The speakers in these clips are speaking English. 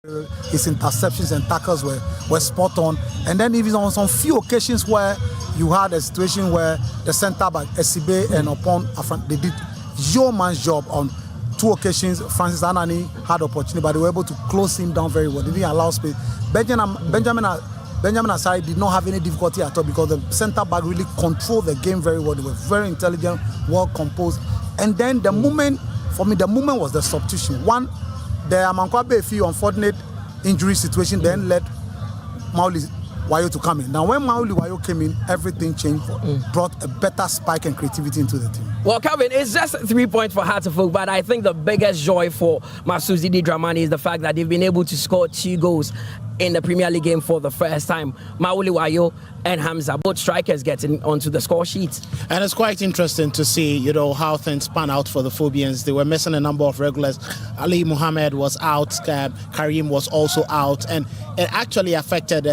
His interceptions and tackles were spot on. And then even on some few occasions where you had a situation where the centre back, Esibe and Opon, they did your man's job on 2 occasions. Francis Anani had opportunity, but they were able to close him down very well. They didn't allow space. Benjamin Asari did not have any difficulty at all because the centre back really controlled the game very well. They were very intelligent, well composed. And then the moment was the substitution. One, the Amankwabe Efi unfortunate injury situation then led Mauli Wayo to come in. Now when Mauli Wayo came in, everything changed, brought a better spike and creativity into the team. Well, Kevin, it's just 3 points for Hearts of Oak, but I think the biggest joy for Masuzidi Dramani is the fact that they've been able to score 2 goals in the Premier League game for the first time. Mauli Wayo and Hamza, both strikers getting onto the score sheet. And it's quite interesting to see, how things pan out for the Phobians. They were missing a number of regulars. Ali Muhammad was out, Karim was also out, and it actually affected,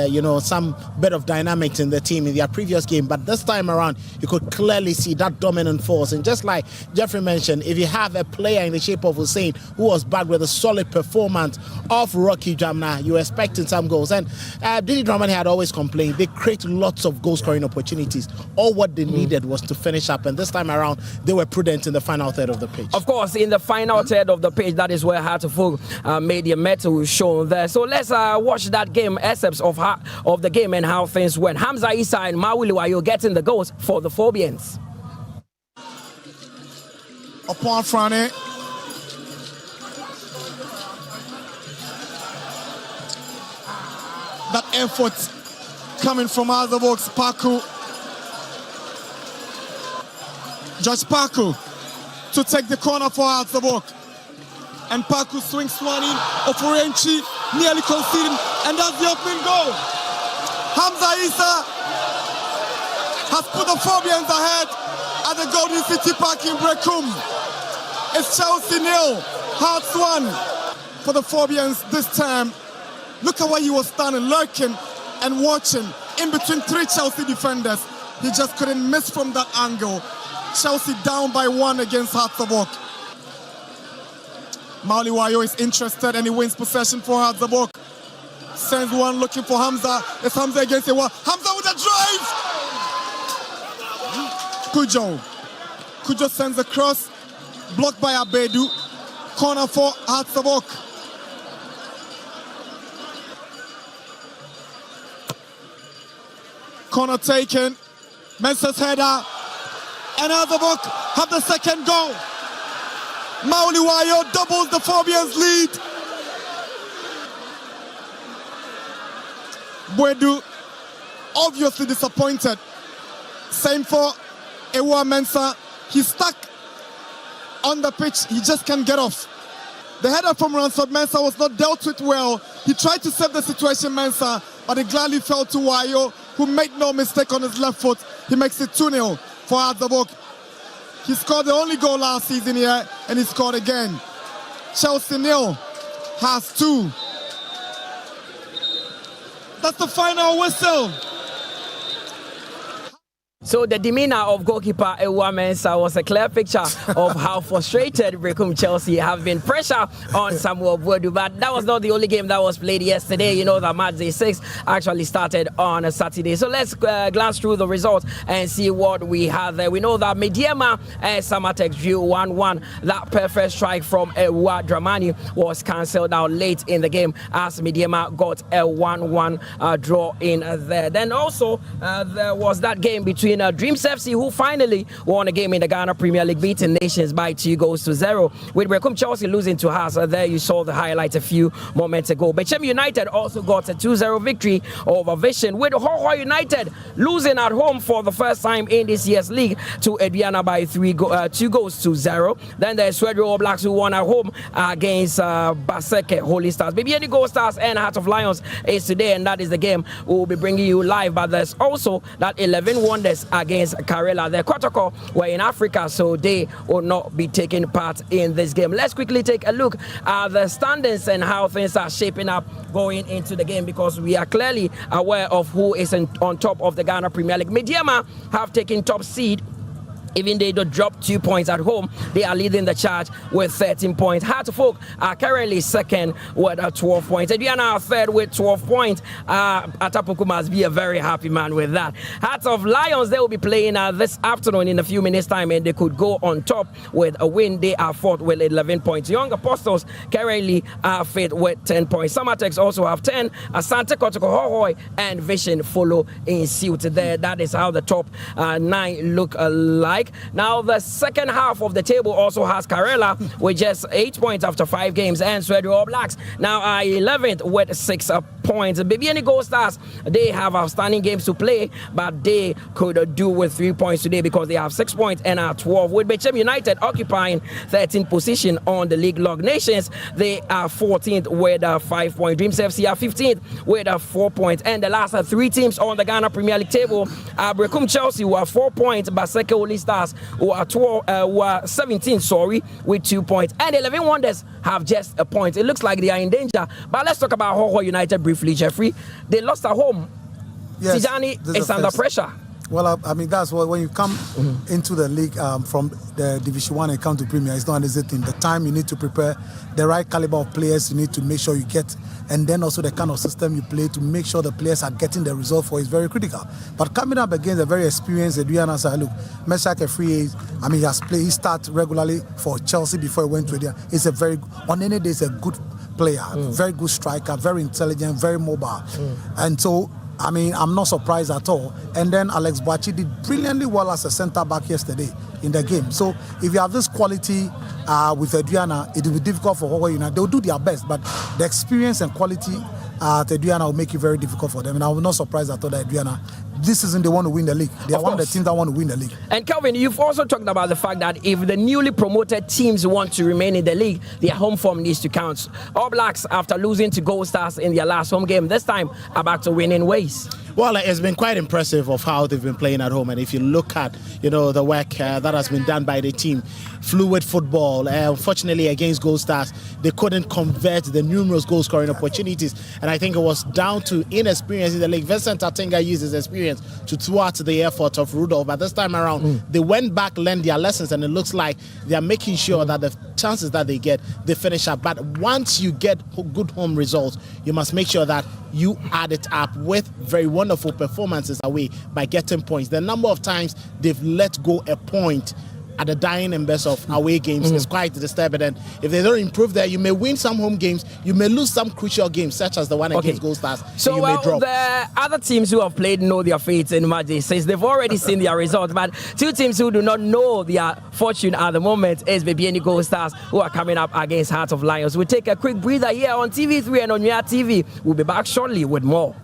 some bit of dynamics in the team in their previous game. But this time around, you could clearly see that dominant force. And just like Jeffrey mentioned, if you have a player in the shape of Hussein who was back with a solid performance of Rocky Jamna, you're expecting some goals. And Didi Dramani had always complained they create lots of goal scoring opportunities. All what they needed was to finish up, and this time around they were prudent in the final third of the pitch. Of course, in the final third of the pitch, that is where Hearts of Oak made the metal shown there. So let's watch that game, excerpts of the game and how things went. Hamza Issa and Mauli Wayo getting the goals for the Phobians. Upon Frane. That effort coming from Hearts of Oak, Paku. Judge Paku to take the corner for Hearts of Oak. And Paku swings one in. Ofurenchi nearly conceding, and that's the opening goal. Hamza Issa has put the Phobians ahead at the Golden City Park in Brekum. It's Chelsea 0, Hearts 1 for the Phobians this time. Look at where he was standing, lurking and watching in between 3 Chelsea defenders. He just couldn't miss from that angle. Chelsea down by 1 against Hearts of Oak. Mauli Wayo is interested and he wins possession for Hearts of Oak. Sends one looking for Hamza. It's Hamza against a wall. Hamza with a drive! Kujo sends a cross, blocked by Abedu. Corner for Hearts of Oak. Corner taken. Mensah's header. And Hearts of Oak have the second goal. Mauli Wayo doubles the Phobians' lead. Bwedu obviously disappointed. Same for Ewa Mensah. He's stuck on the pitch. He just can't get off. The header from Ransford Mensah was not dealt with well. He tried to save the situation, Mensah, but it gladly fell to Wayo, who made no mistake on his left foot. He makes it 2-0 for Hearts of Oak. He scored the only goal last season here, and he scored again. Chelsea 0, Hearts 2. That's the final whistle. So the demeanor of goalkeeper Ewa Mensah was a clear picture of how frustrated Brekum Chelsea have been. Pressure on Samuel Bwedu, but that was not the only game that was played yesterday. You know that match day 6 actually started on a Saturday. So let's glance through the results and see what we have there. We know that Mediema and Samatex drew 1-1. That perfect strike from Ewa Dramani was cancelled out late in the game as Mediema got a 1-1 draw in there. Then also there was that game between Dreams FC, who finally won a game in the Ghana Premier League, beating Nations by 2-0, with Brekum Chelsea losing to Hearts. There you saw the highlights a few moments ago. Bechem United also got a 2-0 victory over Vision, with Hoho United losing at home for the first time in this year's league to Ediana by 2-0. Then there's Swedro All Blacks, who won at home against Baseke Holy Stars. Bibiani Gold Stars and Heart of Lions is today, and that is the game we'll be bringing you live. But there's also that 11 Wonders against Karela. The Kotoko were in Africa, so they will not be taking part in this game. Let's quickly take a look at the standings and how things are shaping up going into the game, because we are clearly aware of who is on top of the Ghana Premier League. Mediema have taken top seed Even they don't drop 2 points at home, they are leading the charge with 13 points. Heart of Oak are currently second with 12 points. Aduana are third with 12 points. Atapuku must be a very happy man with that. Hearts of Lions, they will be playing this afternoon in a few minutes' time, and they could go on top with a win. They are fourth with 11 points. Young Apostles currently are fifth with 10 points. Summertex also have 10. Asante Kotoko Hohoi and Vision follow in suit there. That is how the top 9 look like. Now, the second half of the table also has Karela with just 8 points after 5 games, and Sweden All Blacks now are 11th with 6 points. Bibiani Gold Stars, they have outstanding games to play, but they could do with 3 points today because they have 6 points and are 12. With Bechem United occupying 13th position on the league log. Nations, they are 14th with 5 points. Dreams FC are 15th with 4 points. And the last 3 teams on the Ghana Premier League table are Brekum Chelsea, who are 4 points, Baseke Oli Stars, who are 17, with 2 points. And 11 Wonders have just a point. It looks like they are in danger. But let's talk about Hoho United briefly, Jeffrey. They lost at home. Yes, Tijani is under pressure. Well, I mean, that's what when you come into the league from the Division 1 and come to Premier, it's not an easy thing. The time you need to prepare, the right caliber of players you need to make sure you get, and then also the kind of system you play to make sure the players are getting the result for is very critical. But coming up against a very experienced Adriana side, look, Meshach a free age. I mean, he started regularly for Chelsea before he went to Adriana. He's on any day, he's a good player, very good striker, very intelligent, very mobile. And so, I mean, I'm not surprised at all. And then Alex Bachi did brilliantly well as a centre-back yesterday in the game. So if you have this quality with Adriana, it will be difficult for Hoho United. They'll do their best, but the experience and quality at Adriana will make it very difficult for them. And I was not surprised at all that Adriana, this season they want to win the league. They are one of the teams that want to win the league. And Kelvin, you've also talked about the fact that if the newly promoted teams want to remain in the league, their home form needs to count. All Blacks, after losing to Gold Stars in their last home game, this time are back to winning ways. Well, it's been quite impressive of how they've been playing at home, and if you look at the work that has been done by the team, fluid football. Unfortunately, against Gold Stars, they couldn't convert the numerous goal-scoring opportunities, and I think it was down to inexperience in the league. Vincent Atenga used his experience to thwart the effort of Rudolph, but this time around, they went back, learned their lessons, and it looks like they are making sure that the chances that they get, they finish up. But once you get good home results, you must make sure that you add it up with very wonderful performances away by getting points. The number of times they've let go a point at the dying embers of away games is quite disturbing. And if they don't improve there, you may win some home games, you may lose some crucial games, such as the one against Gold Stars. So, the other teams who have played know their fate in matches since they've already seen their results. But 2 teams who do not know their fortune at the moment is Bibiani Gold Stars, who are coming up against Heart of Lions. We'll take a quick breather here on TV3 and on your TV. We'll be back shortly with more.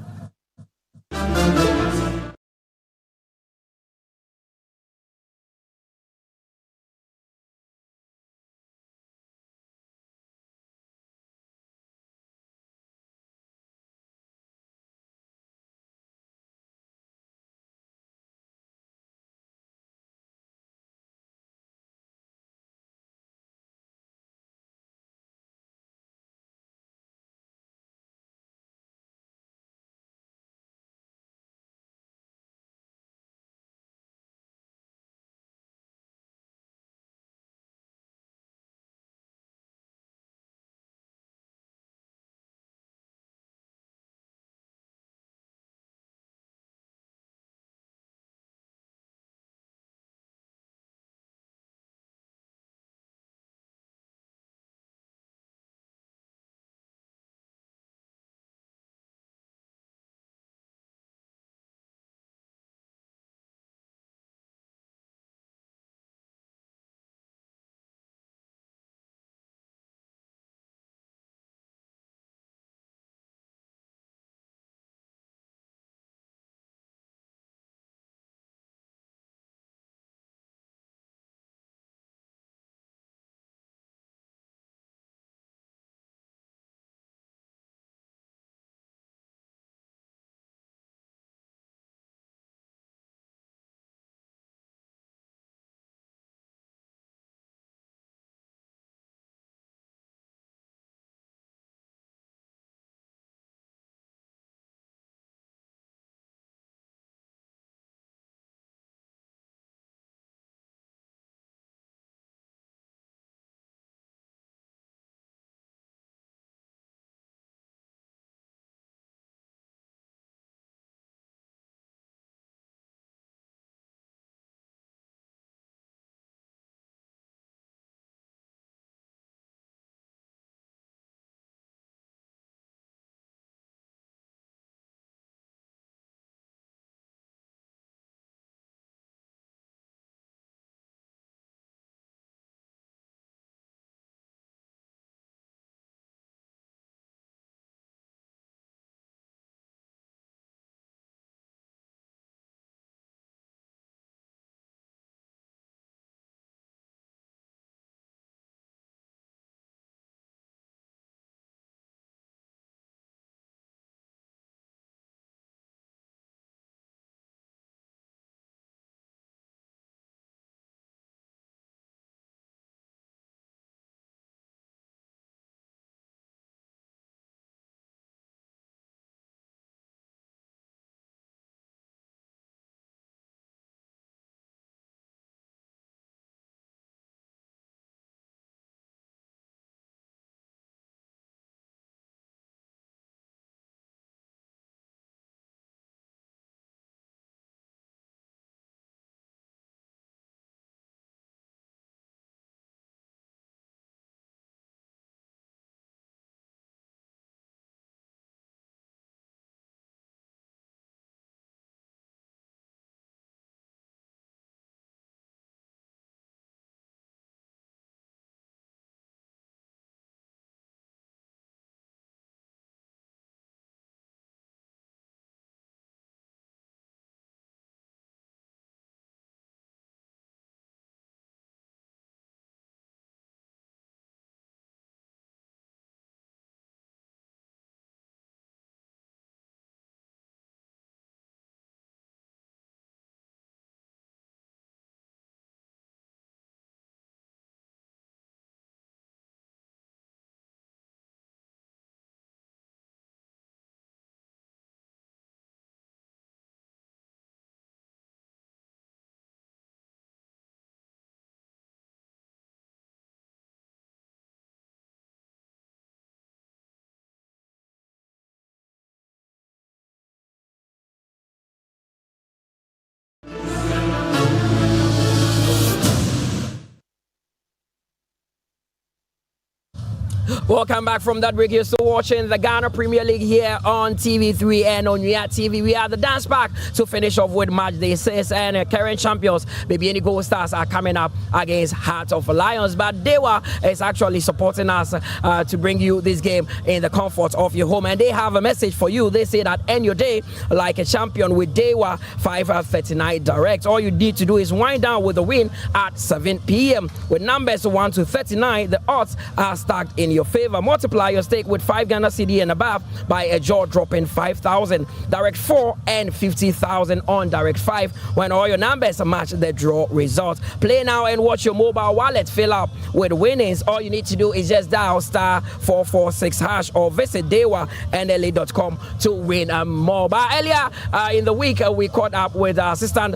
Welcome back from that break. You're still watching the Ghana Premier League here on TV3 and on React TV. We are the dance pack to finish off with match day 6, and current champions Bibiani Gold Stars are coming up against Heart of Lions. But Dewa is actually supporting us to bring you this game in the comfort of your home, and they have a message for you. They say that end your day like a champion with Dewa 539 direct. All you need to do is wind down with a win at 7 p.m. With numbers 1 to 39, the odds are stacked in your favor. Multiply your stake with 5 Ghana CD and above by a jaw-dropping 5,000, direct 4 and 50,000 on direct 5 when all your numbers match the draw results. Play now and watch your mobile wallet fill up with winnings. All you need to do is just dial *446# or visit dewanla.com to win more. But earlier in the week, we caught up with assistant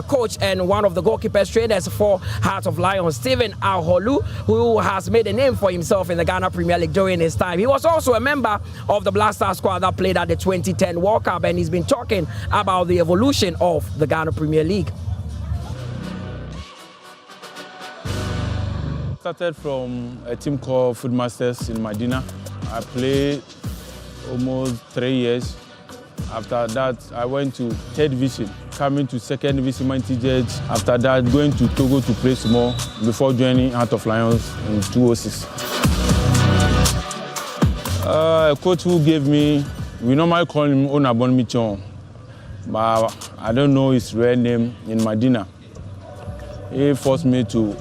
coach and one of the goalkeepers trainers for Heart of Lions, Stephen Aholu, who has made a name for himself in the Ghana Premier League during his time. He was also a member of the Blaster squad that played at the 2010 World Cup, and he's been talking about the evolution of the Ghana Premier League. Started from a team called Footmasters in Medina. I played almost 3 years. After that, I went to 3rd Division, coming to 2nd Division Managed. After that, going to Togo to play small before joining Heart of Lions in 2006. A coach who gave me, we normally call him Onabon Michon, but I don't know his real name in Medina. He forced me to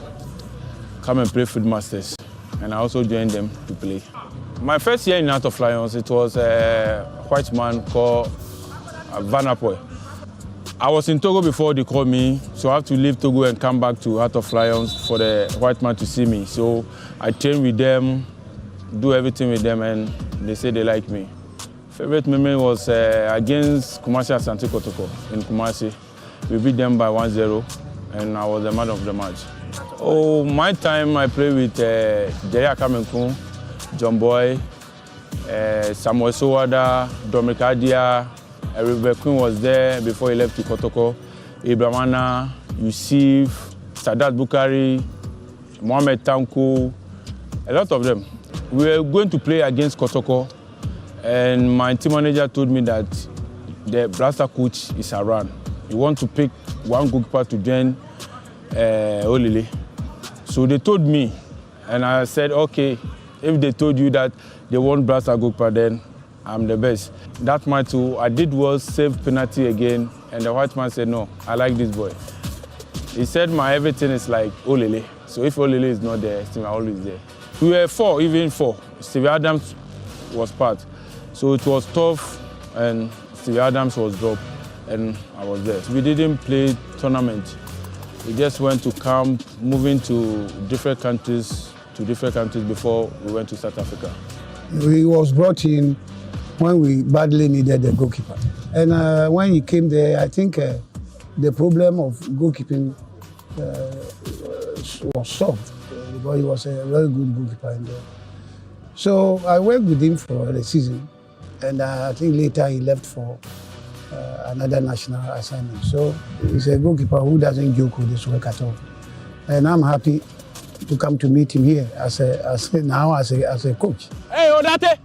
come and play Footmasters, and I also joined them to play. My first year in Heart of Lions, it was a white man called Van Apoy. I was in Togo before they called me, so I have to leave Togo and come back to Heart of Lions for the white man to see me. So I train with them, do everything with them, and they say they like me. Favorite memory was against Kumasi Asante Kotoko in Kumasi. We beat them by 1-0, and I was the man of the match. Oh, my time I played with Jerry Akamenkun, John Boy, Samuel Sowada, Dominic Adia, Rebecca Queen was there before he left to Kotoko, Ibrahimana, Yusuf, Sadat Bukari, Mohamed Tanko, a lot of them. We were going to play against Kotoko, and my team manager told me that the Blaster coach is around. He wants to pick one goalkeeper to join Olile. So they told me, and I said, okay, if they told you that they want Blaster goalkeeper, then I'm the best. That match too, I did well, saved penalty again, and the white man said, no, I like this boy. He said my everything is like Olile. So if Olile is not there, Steve are always there. We were 4, even 4. Steve Adams was part. So it was tough, and Steve Adams was dropped, and I was there. So we didn't play tournament. We just went to camp, moving to different countries before we went to South Africa. He was brought in when we badly needed a goalkeeper. And when he came there, I think the problem of goalkeeping was solved because he was a very good goalkeeper in there. So I worked with him for the season, and I think later he left for another national assignment. So he's a goalkeeper who doesn't joke with his work at all. And I'm happy to come to meet him here as a coach. Hey, Odate!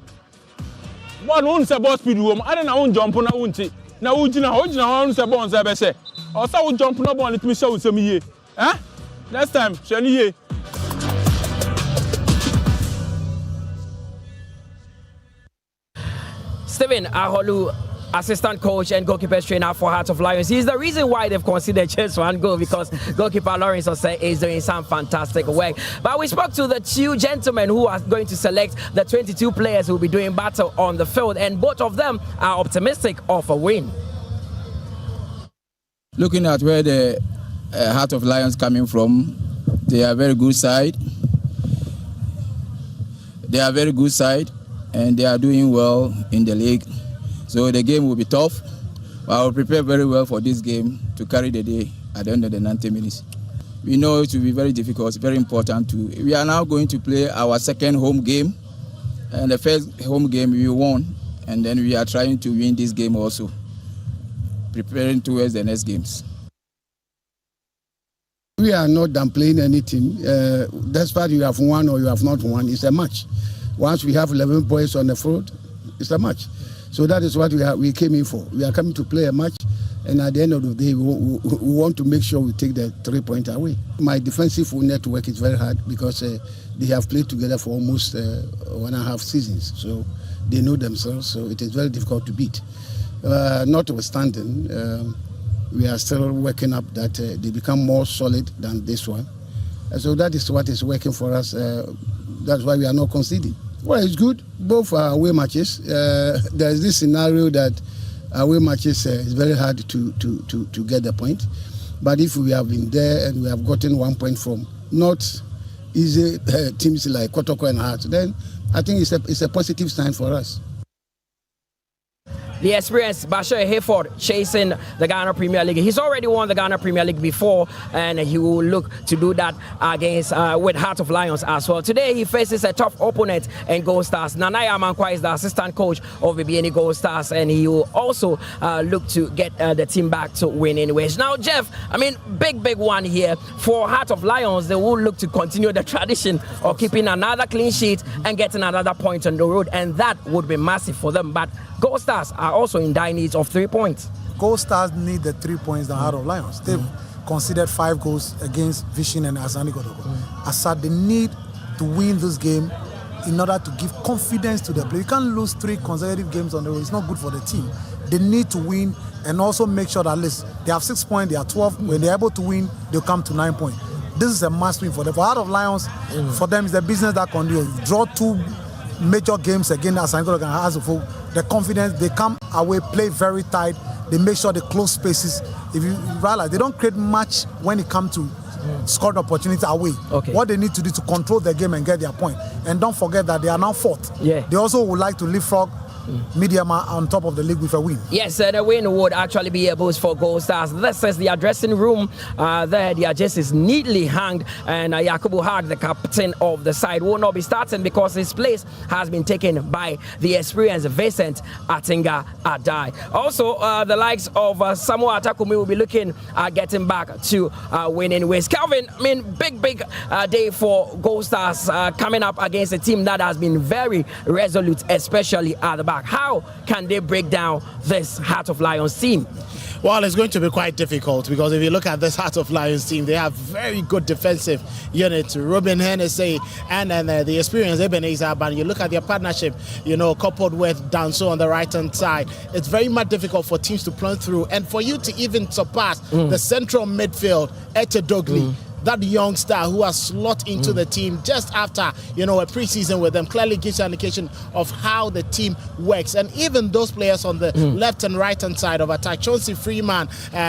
One won't say ball speed room. I don't know jump on a wunty. Now, Ujina, say bonds, I say. Or so jump on a ball, let me show some ye. Eh? Next time, Shani. Stephen Aholu, assistant coach and goalkeeper trainer for Heart of Lions. He's the reason why they've considered just one goal, because goalkeeper Lawrence Osei is doing some fantastic work. But we spoke to the 2 gentlemen who are going to select the 22 players who will be doing battle on the field, and both of them are optimistic of a win. Looking at where the Heart of Lions coming from, they are a very good side. They are a very good side, and they are doing well in the league. So the game will be tough. I will prepare very well for this game to carry the day at the end of the 90 minutes. We know it will be very difficult, it's very important too. We are now going to play our second home game, and the first home game we won, and then we are trying to win this game also, preparing towards the next games. We are not downplaying anything. Despite you have won or you have not won, it's a match. Once we have 11 points on the field, it's a match. So that is what we came in for. We are coming to play a match, and at the end of the day, we want to make sure we take the 3 points away. My defensive network is very hard because they have played together for almost 1.5 seasons. So they know themselves, so it is very difficult to beat. Notwithstanding, we are still working up that they become more solid than this one. So that is what is working for us. That's why we are not conceding. Well, it's good. Both are away matches. There is this scenario that away matches is very hard to get the point. But if we have been there and we have gotten 1 point from not easy teams like Kotoko and Hearts, then I think it's a positive sign for us. The experienced Bashir Hayford chasing the Ghana Premier League. He's already won the Ghana Premier League before, and he will look to do that against with Heart of Lions as well. Today he faces a tough opponent in Gold Stars. Nanaya Amankwa is the assistant coach of Bibiani Gold Stars, and he will also look to get the team back to winning ways. Now, Jeff, I mean, big one here for Heart of Lions. They will look to continue the tradition of keeping another clean sheet and getting another point on the road, and that would be massive for them. But Gold Stars are also in dire needs of 3 points. Gold Stars need the 3 points than Heart of Lions. They've conceded 5 goals against Vision and Asani Kotoko. Asad, they need to win this game in order to give confidence to the player. You can't lose 3 consecutive games on the road. It's not good for the team. They need to win and also make sure that at least they have 6 points, they are 12. When they're able to win, they'll come to 9 points. This is a must win for them. For Heart of Lions, for them, it's a business that can do. You draw 2 major games against Asani Kotoko and Hasselhoff. The confidence, they come away, play very tight, they make sure they close spaces. If you realize, they don't create much when it comes to scored opportunity away. Okay. What they need to do to control the game and get their point. And don't forget that they are now 4th. Yeah. They also would like to leapfrog Midiama on top of the league with a win. Yes, the win would actually be a boost for Gold Stars. This is the dressing room. There, the just is neatly hanged, and Yakubu Hag, the captain of the side, will not be starting because his place has been taken by the experienced Vincent Atinga Adai. Also, the likes of Samuel Atakumi will be looking at getting back to winning ways. Calvin, I mean, big day for Gold Stars coming up against a team that has been very resolute, especially at the back. How can they break down this Heart of Lions team? Well, it's going to be quite difficult because if you look at this Heart of Lions team, they have very good defensive units. Ruben Hennessy and then the experienced Ebenezer Ban. You look at their partnership, coupled with Danso on the right-hand side. It's very much difficult for teams to plunge through. And for you to even surpass the central midfield, Ete Dogli, that young star who has slot into the team just after, a preseason with them, clearly gives you an indication of how the team works. And even those players on the left and right-hand side of attack, Chauncey Freeman,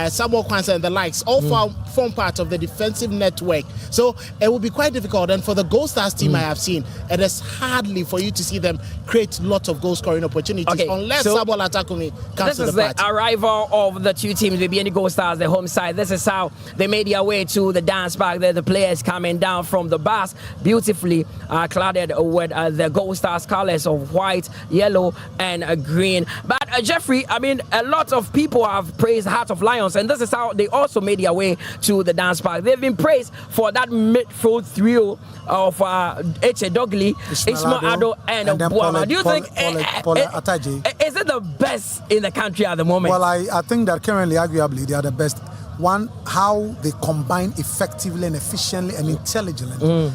Samuel Kwanzaa and the likes, all form part of the defensive network. So it will be quite difficult. And for the Gold Stars team I have seen, it is hardly for you to see them create lots of goal-scoring opportunities unless Samuel Atakumi comes to the party. This is the arrival of the two teams, Bibiani Gold Stars, the home side. This is how they made their way to the dance back there. The players coming down from the bus, beautifully cladded with the Gold Stars colors of white, yellow, and green. But Jeffrey, I mean, a lot of people have praised Heart of Lions, and this is how they also made their way to the dance park. They've been praised for that midfield trio of Eche Dogli, Ismail Ado, and Buama. Do you think is it the best in the country at the moment? Well, I think that currently, arguably, they are the best. One, how they combine effectively and efficiently and intelligently.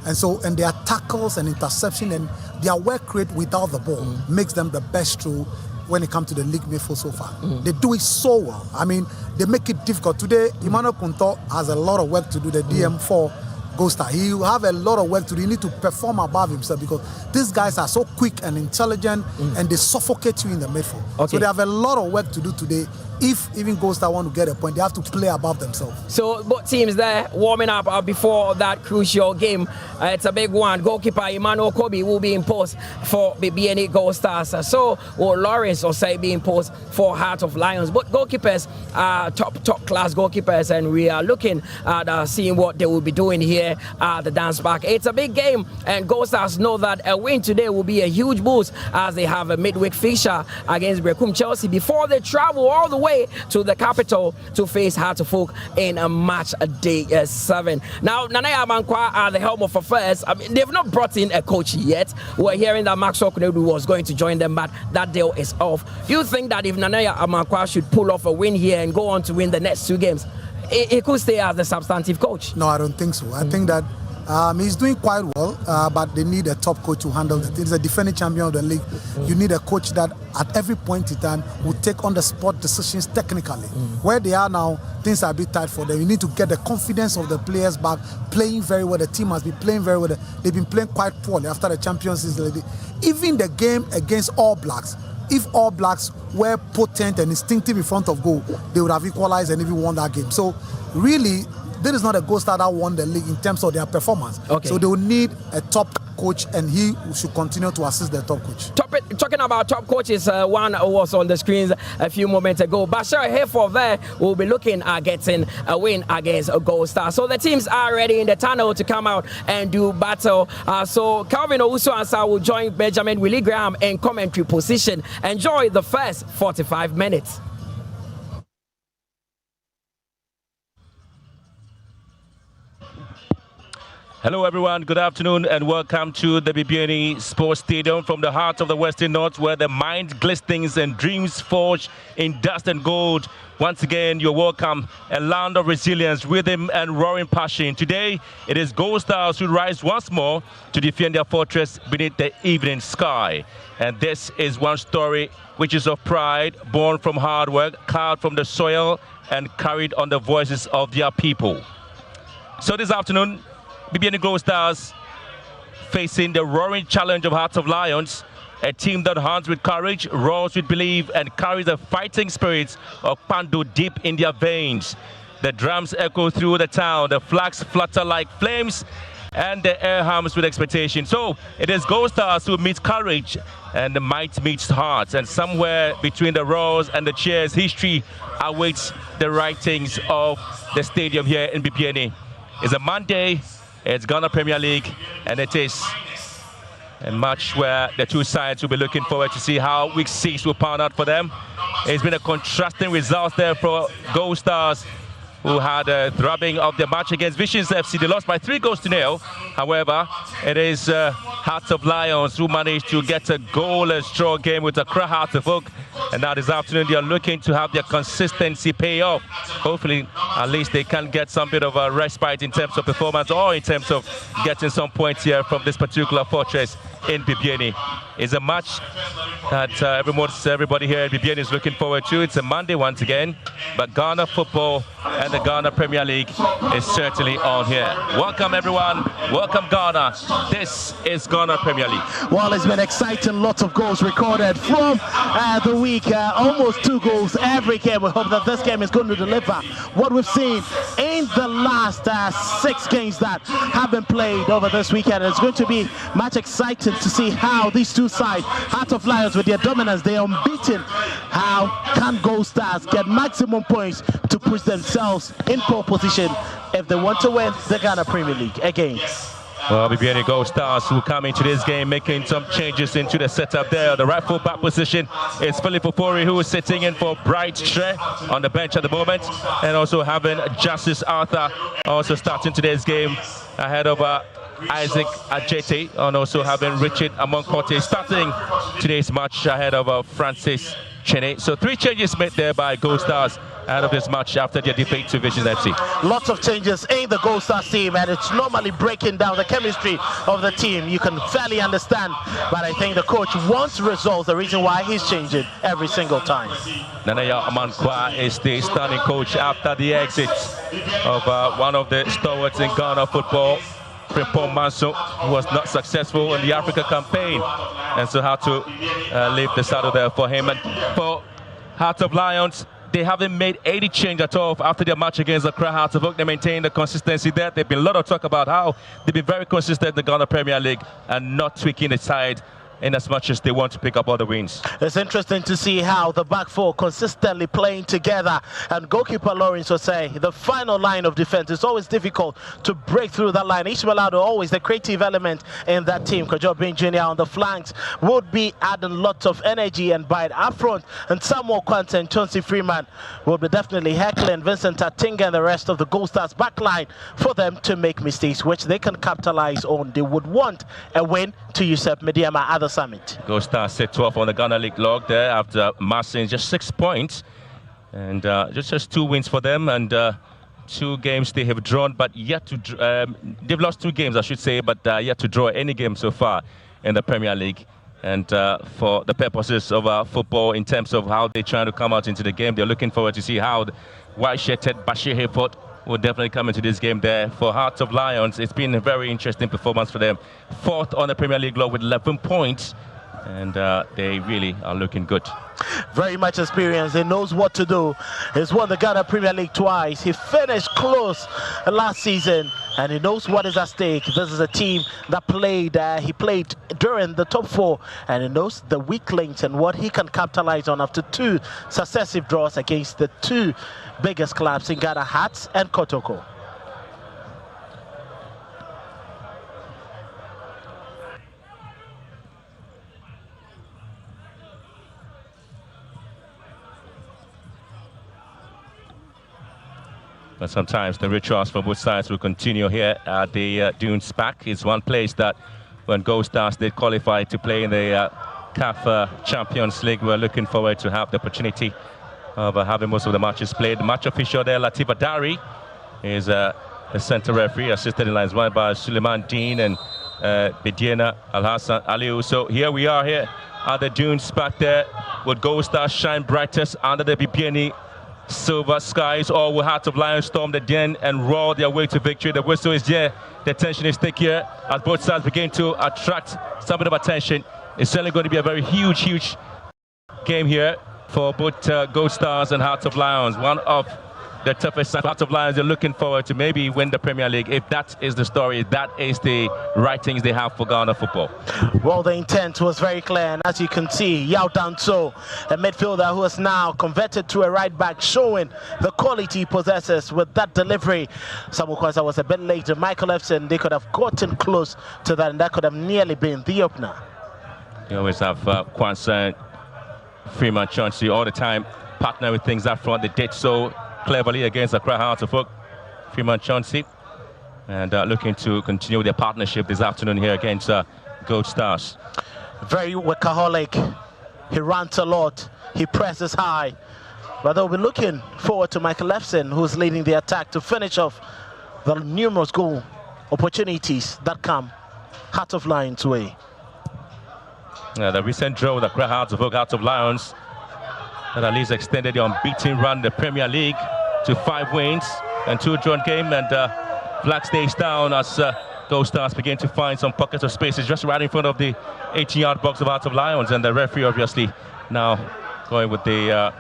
And their tackles and interception and their work rate without the ball makes them the best through when it comes to the league midfield so far. They do it so well. I mean, they make it difficult. Today, Emmanuel Kunto has a lot of work to do, the DM4 Gold Star. He will have a lot of work to do. He need to perform above himself because these guys are so quick and intelligent and they suffocate you in the midfield. Okay. So they have a lot of work to do today. If even Gold Star want to get a point, they have to play above themselves. So both teams there warming up before that crucial game. It's a big one. Goalkeeper Emmanuel Kobe will be imposed for Bibiani Gold Stars. So will Lawrence Osei be imposed for Heart of Lions. But goalkeepers are top class goalkeepers, and we are looking at seeing what they will be doing here at the dance park. It's a big game, and Gold Stars know that a win today will be a huge boost as they have a midweek fixture against Brekum Chelsea before they travel all the way away to the capital to face Hearts of Oak in a match day 7. Now, Nanaya Amankwa are the helm of affairs. I mean, they've not brought in a coach yet. We're hearing that Maxwell Kunedu was going to join them, but that deal is off. Do you think that if Nanaya Amankwa should pull off a win here and go on to win the next 2 games, he could stay as the substantive coach? No, I don't think so. I think that he's doing quite well, but they need a top coach to handle it. He's a defending champion of the league. You need a coach that at every point in time will take on the spot decisions technically. Where they are now, things are a bit tight for them. You need to get the confidence of the players back, playing very well. The team has been playing very well. They've been playing quite poorly after the Champions League. Even the game against All Blacks, if All Blacks were potent and instinctive in front of goal, they would have equalized and even won that game. So really, there is not a Gold Star that won the league in terms of their performance. Okay. So they will need a top coach, and he should continue to assist the top coach. Talking about top coaches, one was on the screens a few moments ago. Bashir Hayford there will be looking at getting a win against a Gold Star. So the teams are ready in the tunnel to come out and do battle. So Calvin Owusu-Ansah will join Benjamin Willie Graham in commentary position. Enjoy the first 45 minutes. Hello everyone, good afternoon and welcome to the Bibiani Sports Stadium from the heart of the Western North, where the mind glistens and dreams forge in dust and gold. Once again, you're welcome, a land of resilience, rhythm and roaring passion. Today, it is Gold Stars who rise once more to defend their fortress beneath the evening sky. And this is one story which is of pride, born from hard work, carved from the soil and carried on the voices of their people. So this afternoon, Bibiani Gold Stars facing the roaring challenge of Hearts of Lions, a team that hunts with courage, roars with belief, and carries the fighting spirits of Pando deep in their veins. The drums echo through the town, the flags flutter like flames, and the air hums with expectation. So it is Gold Stars who meet courage, and the might meets hearts. And somewhere between the roars and the cheers, history awaits the writings of the stadium here in Bibiani. It's a Monday. It's Ghana Premier League, and it is a match where the two sides will be looking forward to see how week 6 will pan out for them. It's been a contrasting result there for Gold Stars, who had a throbbing of the match against Visions FC. They lost by 3-0. However, it is Hearts of Lions who managed to get a goalless draw game with Accra Hearts of Oak. And now this afternoon, they are looking to have their consistency pay off. Hopefully, at least they can get some bit of a respite in terms of performance or in terms of getting some points here from this particular fortress in Bibiani. It's a match that everybody here at Bibiani is looking forward to. It's a Monday once again, but Ghana football and the Ghana Premier League is certainly on here. Welcome everyone, welcome Ghana. This is Ghana Premier League. Well, it's been exciting, lots of goals recorded from the week, almost 2 goals every game. We hope that this game is going to deliver what we've seen in the last 6 games that have been played over this weekend. It's going to be much exciting to see how these two sides, Heart of Lions with their dominance, they are unbeaten. How can Gold Stars get maximum points to push themselves in pole position if they want to win the Ghana Premier League again? Well, Bibiani Gold Stars will come into this game making some changes into the setup there. The right full back position is Philip Opori, who is sitting in for Bright Tre on the bench at the moment, and also having Justice Arthur also starting today's game ahead of Isaac Ajete, and also having Richard Amonkote starting today's match ahead of Francis Chene. So 3 changes made there by Gold Stars out of this match after their defeat to Visions FC. Lots of changes in the Gold Stars team, and it's normally breaking down the chemistry of the team. You can fairly understand, but I think the coach wants results, the reason why he's changing every single time. Nanaya Amankwa is the standing coach after the exit of one of the stalwarts in Ghana football, Frimpong Manso, who was not successful in the Africa campaign, and so had to leave the saddle there for him. And for Hearts of Lions, they haven't made any change at all after their match against Accra Hearts of Oak. They maintain the consistency there. There's been a lot of talk about how they've been very consistent in the Ghana Premier League and not tweaking the side in as much as they want to pick up other wins. It's interesting to see how the back four consistently playing together, and goalkeeper Lawrence will say the final line of defense is always difficult to break through that line. Ishmael Ado, always the creative element in that team. Kojo Bin Jr. on the flanks would be adding lots of energy and bite up front, and Samuel Quanta and Chauncey Freeman will be definitely heckling Vincent Atinga and the rest of the Gold Stars backline for them to make mistakes which they can capitalize on. They would want a win to usurp Mediama at the summit. Gold Stars set 12 on the Ghana League log there after massing just 6 points, and just 2 wins for them, and 2 games they have drawn, but yet to they've lost 2 games, I should say, but yet to draw any game so far in the Premier League. And for the purposes of football, in terms of how they're trying to come out into the game, they're looking forward to see how the white-shirted Bashir Hayford will definitely come into this game there. For Hearts of Lions, it's been a very interesting performance for them. 4th on the Premier League log with 11 points, and they really are looking good. Very much experienced. He knows what to do. He's won the Ghana Premier League twice. He finished close last season, and he knows what is at stake. This is a team that played, he played during the top 4, and he knows the weak links and what he can capitalize on after 2 successive draws against the 2 biggest clubs in Ghana, Hearts and Kotoko. But sometimes the rituals for both sides will continue here at the Dunes Park. It's one place that when Gold Stars did qualify to play in the CAF Champions League, we're looking forward to have the opportunity of having most of the matches played. The match official there, Latif Adari, is the center referee, assisted in lines 1 by Suleiman Dean and Bidiana Al-Hassan Aliou. So here we are here at the Dunes Park there, with Gold Stars shine brightest under the Bibiani silver skies. All with Hearts of Lions storm the den and roar their way to victory. The whistle is there, the tension is thick here as both sides begin to attract some bit of attention. It's certainly going to be a very huge game here for both Gold Stars and Hearts of Lions. One of the toughest. Hearts of Lions are looking forward to maybe win the Premier League. If that is the story, that is the right things they have for Ghana football. Well, the intent was very clear, and as you can see, Yao Danso, a midfielder who is now converted to a right back, showing the quality he possesses with that delivery. Samuel Kwanzaa was a bit late. Michael Efson, they could have gotten close to that, and that could have nearly been the opener. You always have Kwanzaa, Freeman, Chauncey all the time partner with things up front. They did so cleverly against Accra Hearts of Oak, Freeman Chauncey, and looking to continue their partnership this afternoon here against Gold Stars. Very workaholic. He runs a lot. He presses high. But they'll be looking forward to Michael Efson, who's leading the attack to finish off the numerous goal opportunities that come Heart of Lions' way. The recent draw with Accra Hearts of Oak, Hearts of Lions, that at least extended the unbeaten run in the Premier League to 5 wins and 2 drawn games, and flag stays down as Gold Stars begin to find some pockets of spaces just right in front of the 18-yard box of Hearts of Lions, and the referee obviously now going with the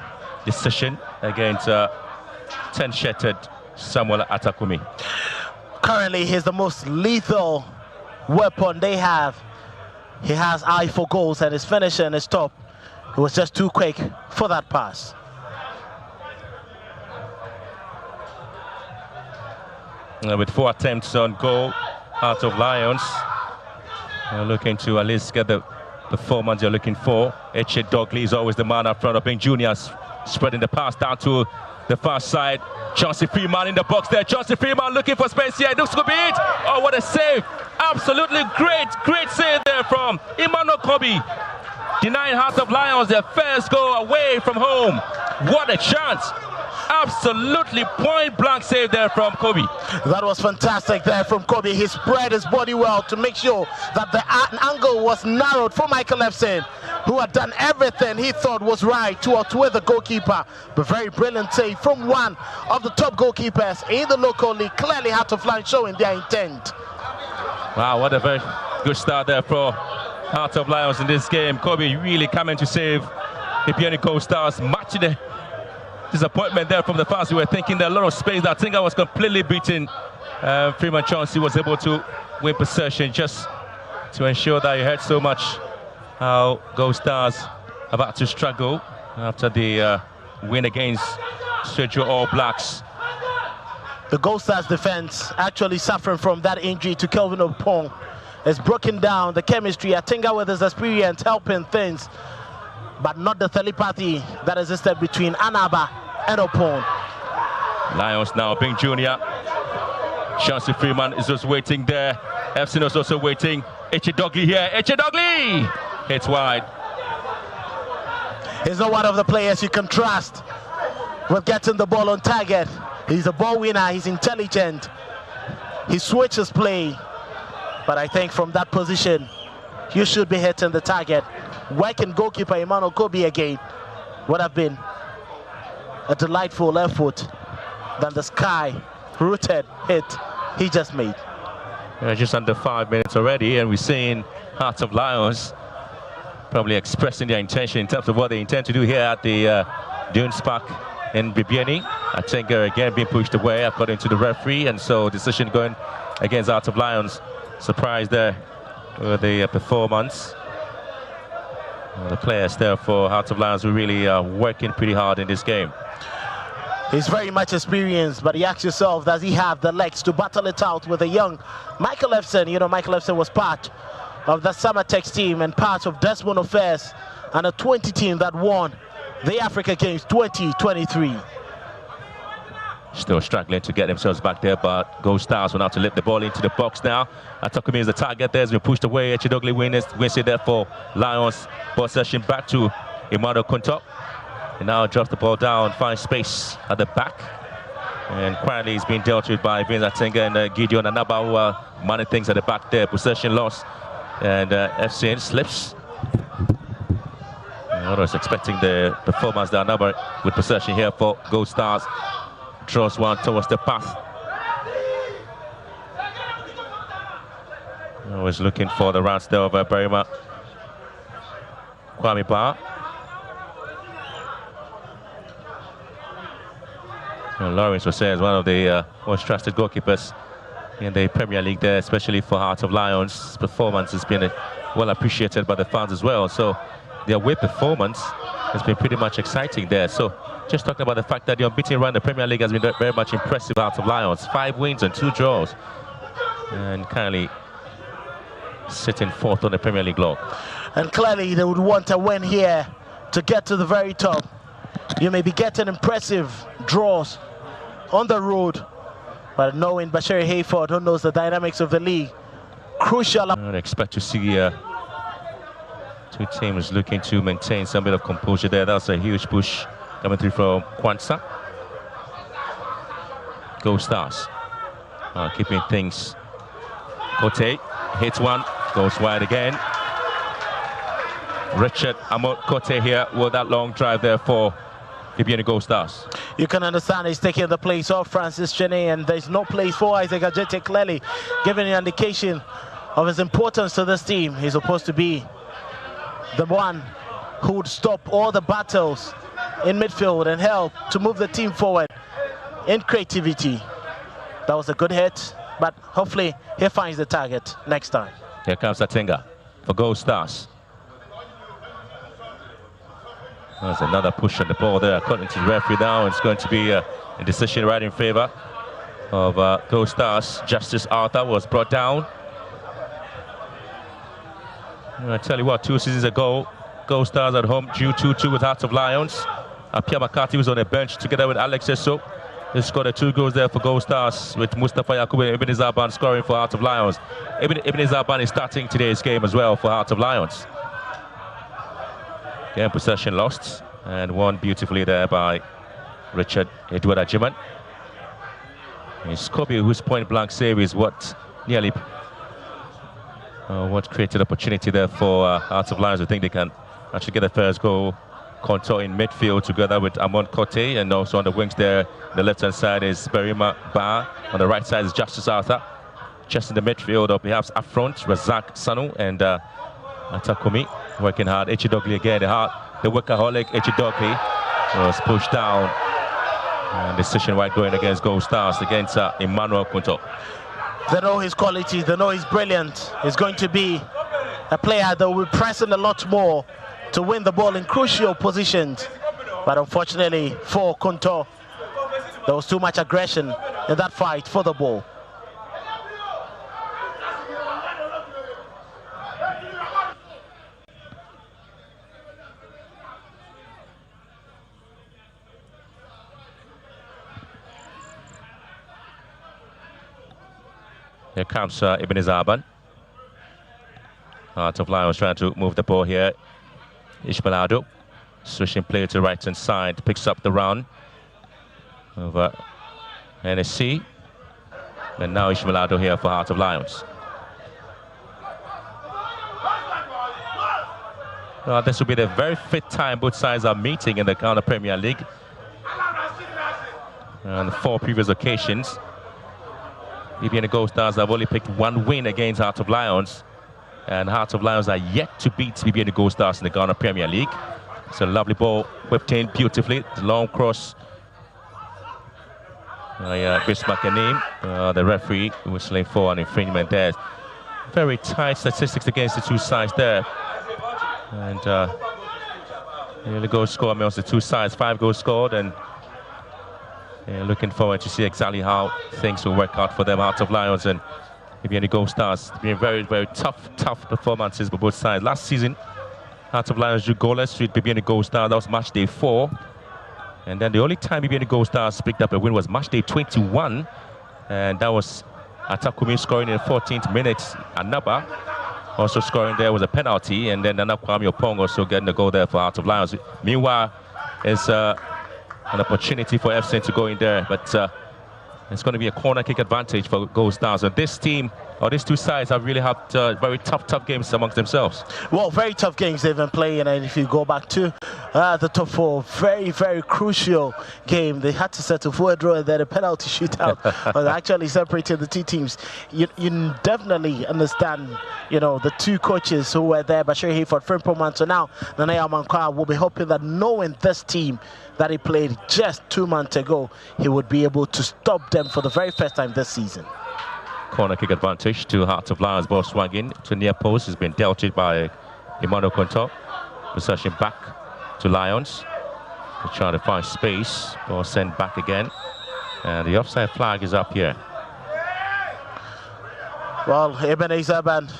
decision against 10-shirted Samuel Atakumi. Currently, he's the most lethal weapon they have. He has eye for goals, and his finisher and his top, it was just too quick for that pass. With 4 attempts on goal, Hearts of Lions are looking to at least get the performance you're looking for. Eche Dogley is always the man up front of Bing Jr. spreading the pass down to the far side. Chauncey Freeman in the box there. Chauncey Freeman looking for space here. Looks to be it. Oh, what a save. Absolutely great save there from Emmanuel Kobe, denying Hearts of Lions their first goal away from home. What a chance. Absolutely point-blank save there from Kobe. That was fantastic there from Kobe. He spread his body well to make sure that the angle was narrowed for Michael Efson, who had done everything he thought was right to outweigh the goalkeeper. But very brilliant save from one of the top goalkeepers in the local league. Clearly Heart of Lions showing their intent. Wow, what a very good start there for Heart of Lions in this game. Kobe really coming to save the Bibiani Gold Stars, matching the disappointment there from the fans. We were thinking there a lot of space. I think I was completely beaten. Freeman Chauncey was able to win possession just to ensure that he had so much how Gold Stars about to struggle after the win against Sergio All Blacks. The Gold Stars defense actually suffering from that injury to Kelvin Opong. It's broken down the chemistry. Atinga with his experience helping things, but not the telepathy that existed between Anaba and Opong. Lions now being junior. Chauncey Freeman is just waiting there. FC is also waiting. Echidogli here. Echidogli! It's wide. He's not one of the players you can trust with getting the ball on target. He's a ball winner. He's intelligent. He switches play. But I think from that position, you should be hitting the target. Working goalkeeper Emmanuel Kobe again would have been a delightful effort than the sky-rooted hit he just made. Just under 5 minutes already, and we're seeing Hearts of Lions probably expressing their intention in terms of what they intend to do here at the Dunes Park in Bibiani. I think again being pushed away according to the referee, and so decision going against Hearts of Lions. Surprised there with the performance. The players there for Hearts of Lions were really working pretty hard in this game. He's very much experienced, but he asks yourself, does he have the legs to battle it out with a young Michael Efson? You know, Michael Efson was part of the Summer Tex team and part of Desmond Affairs and a 20 team that won the Africa Games 2023. Still struggling to get themselves back there, but Gold Stars will have to lift the ball into the box now. Atakumi is the target there, has been pushed away. Echidogli wins it there for Lions. Possession back to Emmanuel Kunto. He now drops the ball down, finds space at the back. And quietly he's being dealt with by Vince Atinga and Gideon Anaba, who are manning things at the back there. Possession lost, and FCN slips. I was expecting the performance that Anaba with possession here for Gold Stars. Draws one towards the path. Always looking for the rounds there of Berima. Kwame Ba. Lawrence was saying is one of the most trusted goalkeepers in the Premier League there, especially for Heart of Lions. His performance has been well appreciated by the fans as well. So their away performance has been pretty much exciting there. So just talking about the fact that the unbeaten run in the Premier League has been very much impressive. Heart of Lions, 5 wins and 2 draws, and currently sitting 4th on the Premier League log. And clearly they would want a win here to get to the very top. You may be getting impressive draws on the road, but knowing Bashir Hayford, who knows the dynamics of the league, crucial. I would expect to see two teams looking to maintain some bit of composure there. That's a huge push coming through from Kwanzaa. Gold Stars keeping things. Kote hits one, goes wide again. Richard Amot Kote here with that long drive there for Bibiani Gold Stars. You can understand he's taking the place of Francis Chene, and there's no place for Isaac Ajete, clearly giving an indication of his importance to this team. He's supposed to be the one who would stop all the battles in midfield and help to move the team forward in creativity. That was a good hit, but hopefully he finds the target next time. Here comes Atinga for Gold Stars. There's another push on the ball there, according to the referee now. It's going to be a decision right in favor of Gold Stars. Justice Arthur was brought down. I tell you what, 2 seasons ago, Gold Stars at home drew 2-2 with Hearts of Lions. Pierre McCarthy was on the bench together with Alex Esso. They scored 2 goals there for Gold Stars, with Mustafa Yakubu and Ibn Zaban scoring for Hearts of Lions. Ibn Zaban is starting today's game as well for Hearts of Lions. Game possession lost, and won beautifully there by Richard Edward Ajiman. It's Kobe whose point-blank save is what nearly what created opportunity there for Hearts of Lions. I think they can actually get the first goal. Konto in midfield together with Amon Kote, and also on the wings there, the left-hand side is Berima Ba. On the right side is Justice Arthur. Just in the midfield, or perhaps up front, Razak Sanu and Atakumi working hard. Echidogli again, the workaholic Echidogli was pushed down. And decision wide going against Gold Stars against Emmanuel Kunto. They know his qualities, they know he's brilliant. He's going to be a player that will be pressing a lot more to win the ball in crucial positions. But unfortunately for Kunto, there was too much aggression in that fight for the ball. Here comes Ibn Zaban. Heart of Lions trying to move the ball here. Ishmaelado switching play to right hand side, picks up the round over NSC. And now Ishmaelado here for Heart of Lions. This will be the very fifth time both sides are meeting in the Ghana Premier League. On 4 previous occasions, Bibiani Gold Stars have only picked 1 win against Heart of Lions, and Heart of Lions are yet to beat Bibiani Gold Stars in the Ghana Premier League. It's a lovely ball whipped in beautifully, the long cross. Bismarck Anim, the referee whistling for an infringement there. Very tight statistics against the 2 sides there. And the goal score amongst the 2 sides, 5 goals scored, and looking forward to see exactly how things will work out for them. Heart of Lions and Bibiani Gold Stars. It's been very, very tough performances for both sides. Last season, Heart of Lions drew goalless with Bibiani Gold Stars. That was match day 4. And then the only time Bibiani Gold Stars picked up a win was match day 21. And that was Atakumi scoring in the 14th minute. Anaba also scoring there was a penalty. And then Nana Kwame Opong also getting the goal there for Heart of Lions. Meanwhile, it's an opportunity for FC to go in there, but it's going to be a corner kick advantage for Gold Stars. And this team, or these 2 sides, have really had very tough games amongst themselves. Well, very tough games they've been playing, and if you go back to the top 4, very, very crucial game. They had to settle for a draw, and then a penalty shootout was actually separating the 2 teams. You definitely understand, the 2 coaches who were there, Bashir Hayford, Frimpong Manso. Now, Nanaya Mankwa will be hoping that knowing this team that he played just 2 months ago, he would be able to stop them for the very first time this season. Corner kick advantage to Heart of Lions. Ball swung in to near post. Has been dealt it by Emmanuel Konto. Possession back to Lions. They're trying to find space. Ball sent back again. And the offside flag is up here. Well, Ibn Zaban,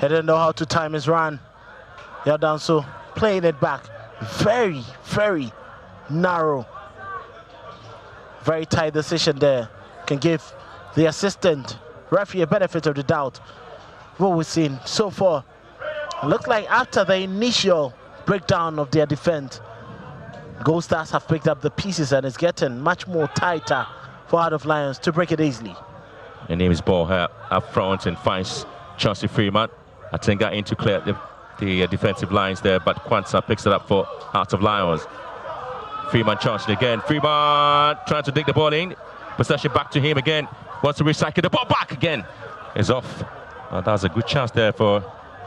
he didn't know how to time his run. Yadanso playing it back. Very, very narrow. Very tight decision there. Can give the assistant referee a benefit of the doubt. What we've seen so far, it looks like after the initial breakdown of their defense, Gold Stars have picked up the pieces and it's getting much more tighter for Heart of Lions to break it easily. And Name's ball here up front and finds Chelsea Freeman. I think got in to clear the defensive lines there, but Kwanzaa picks it up for Heart of Lions. Freeman charging again. Freeman trying to dig the ball in. Possession back to him again. Wants to recycle the ball back again. Is off. That was a good chance there for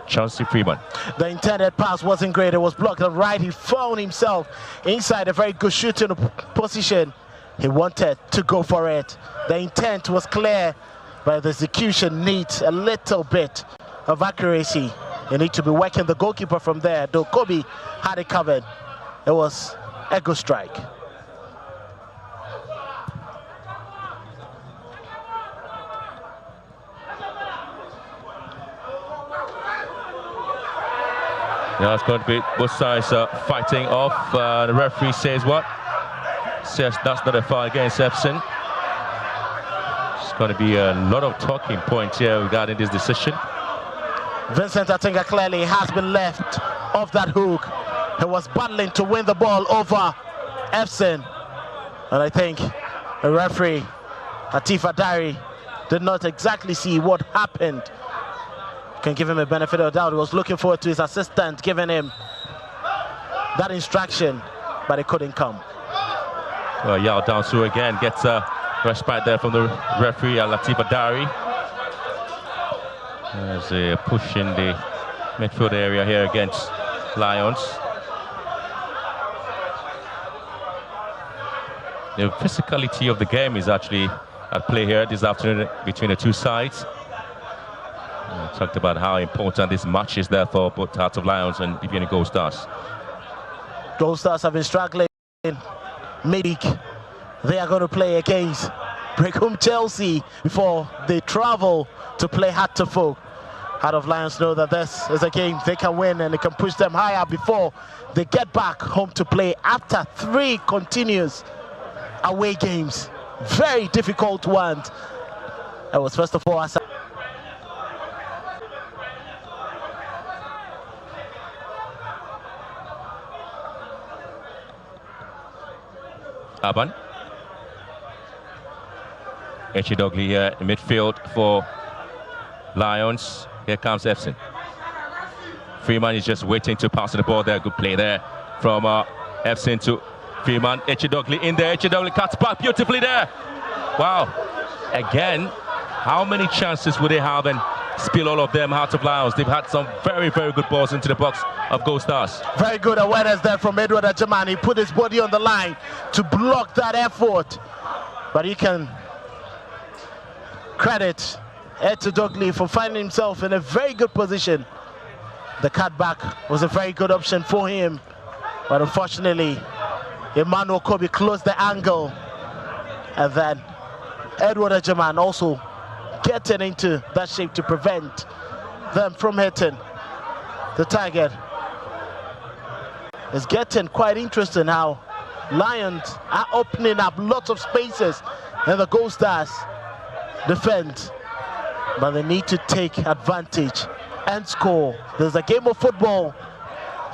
Chelsea Freeman. The intended pass wasn't great. It was blocked on right. He found himself inside a very good shooting position. He wanted to go for it. The intent was clear, but the execution needs a little bit of accuracy. You need to be working the goalkeeper from there. Though Kobe had it covered. It was a good strike. Now it's going to be both sides fighting off. The referee says what? Says that's not a foul against Epson. It's going to be a lot of talking points here regarding this decision. Vincent Atinga clearly has been left off that hook. He was battling to win the ball over Epson. And I think the referee, Atifa Dari, did not exactly see what happened. Can give him a benefit of the doubt. He was looking forward to his assistant giving him that instruction, but it couldn't come. Well, Yao Dansu again gets a respite there from the referee, Latifa Dari. There's a push in the midfield area here against Lions. The physicality of the game is actually at play here this afternoon between the 2 sides. Talked about how important this match is there for both Hearts of Lions and Bibiani Gold Stars. Gold Stars have been struggling mid-week. They are going to play against Brecum Chelsea before they travel to play Hartlepool. Heart of Lions know that this is a game they can win and it can push them higher before they get back home to play after 3 continuous away games. Very difficult ones. It was first of all Aban. Dogley here in midfield for Lions. Here comes Efson. Freeman is just waiting to pass the ball there. Good play there from Efson to Freeman. Dogley in there. Dogley cuts back beautifully there. Wow. Again, how many chances would they have and spill all of them? Hearts of Lions. They've had some very, very good balls into the box of Gold Stars. Very good awareness there from Edward Ajamani. He put his body on the line to block that effort. But you can credit Dogley for finding himself in a very good position. The cutback was a very good option for him. But unfortunately, Emmanuel Kobe closed the angle. And then Edward Ajaman also getting into that shape to prevent them from hitting the target. It's getting quite interesting how Lions are opening up lots of spaces and the Gold Stars defend, but they need to take advantage and score. There's a game of football.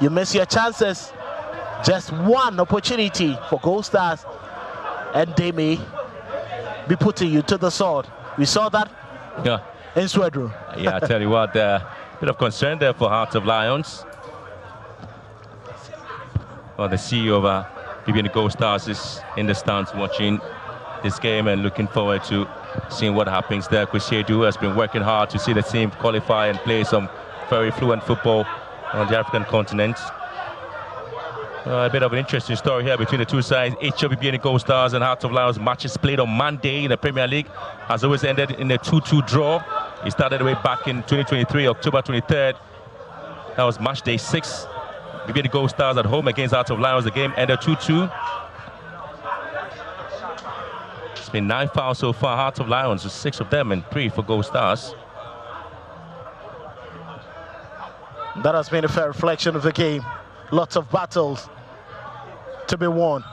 You miss your chances. Just one opportunity for Gold Stars and they may be putting you to the sword. We saw that in Swedru. Yeah, I tell you what, bit of concern there for Hearts of Lions. Well, the CEO of Bibiani Gold Stars is in the stands watching this game and looking forward to seeing what happens there. Kushedu has been working hard to see the team qualify and play some very fluent football on the African continent. A bit of an interesting story here between the two sides. Each of Bibiani Gold Stars and Hearts of Lions matches played on Monday in the Premier League has always ended in a 2-2 draw. It started way back in 2023, October 23rd. That was match day 6. Bibiani Gold Stars at home against Hearts of Lions. The game ended 2-2. It's been 9 fouls so far. Hearts of Lions, 6 of them and 3 for Gold Stars. That has been a fair reflection of the game. Lots of battles to be won.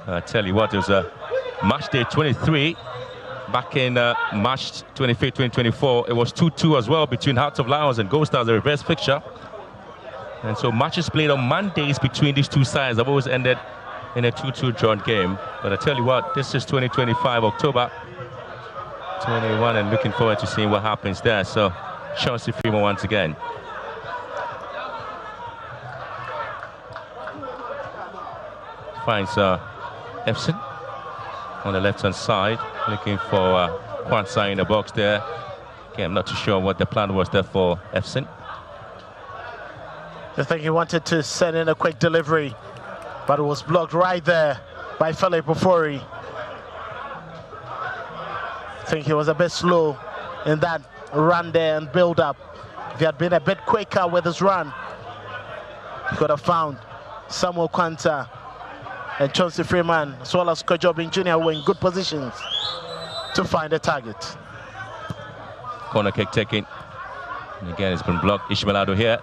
I tell you what, it was a match day 23 back in March 25th, 2024. It was 2-2 as well between Hearts of Lions and Gold Stars, the reverse fixture. And so matches played on Mondays between these two sides have always ended in a 2-2 drawn game. But I tell you what, this is 2025, October 21, and looking forward to seeing what happens there. So Chauncey Freeman once again. Finds Efson on the left-hand side, looking for Kwanzaa in the box there. Okay, I'm not too sure what the plan was there for Efson. I think he wanted to send in a quick delivery, but it was blocked right there by Philip Ofori. I think he was a bit slow in that run there and build up. If he had been a bit quicker with his run, he could have found Samuel Kwanzaa and Chauncey Freeman, as well as Kojobin Jr. were in good positions to find a target. Corner kick taken. And again, it's been blocked. Ishmael Ado here.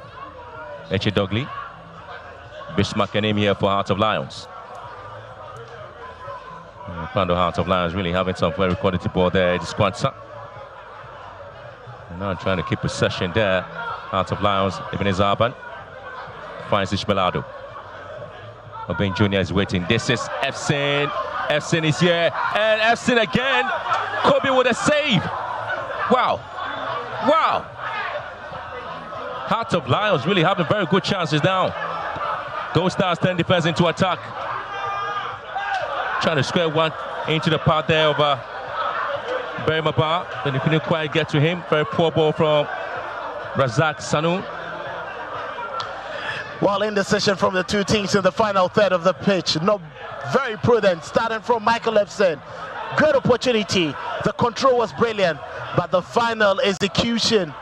Dogley. Bismarck and him here for Hearts of Lions. Pando Hearts of Lions really having some very quality ball there. It's Kwanzaa. And now trying to keep possession there. Hearts of Lions, Ibn Zaban finds Ishmael Ado. Obin Jr. is waiting. This is Efson. Efson is here. And Efson again. Kobe with a save. Wow. Wow. Hearts of Lions really having very good chances now. Gold Stars turn defense into attack. Trying to square one into the path there of Barry Mabar. Then he couldn't quite get to him. Very poor ball from Razak Sanu. Well, indecision from the two teams in the final third of the pitch. Not very prudent, starting from Michael Efson. Good opportunity. The control was brilliant. but the final execution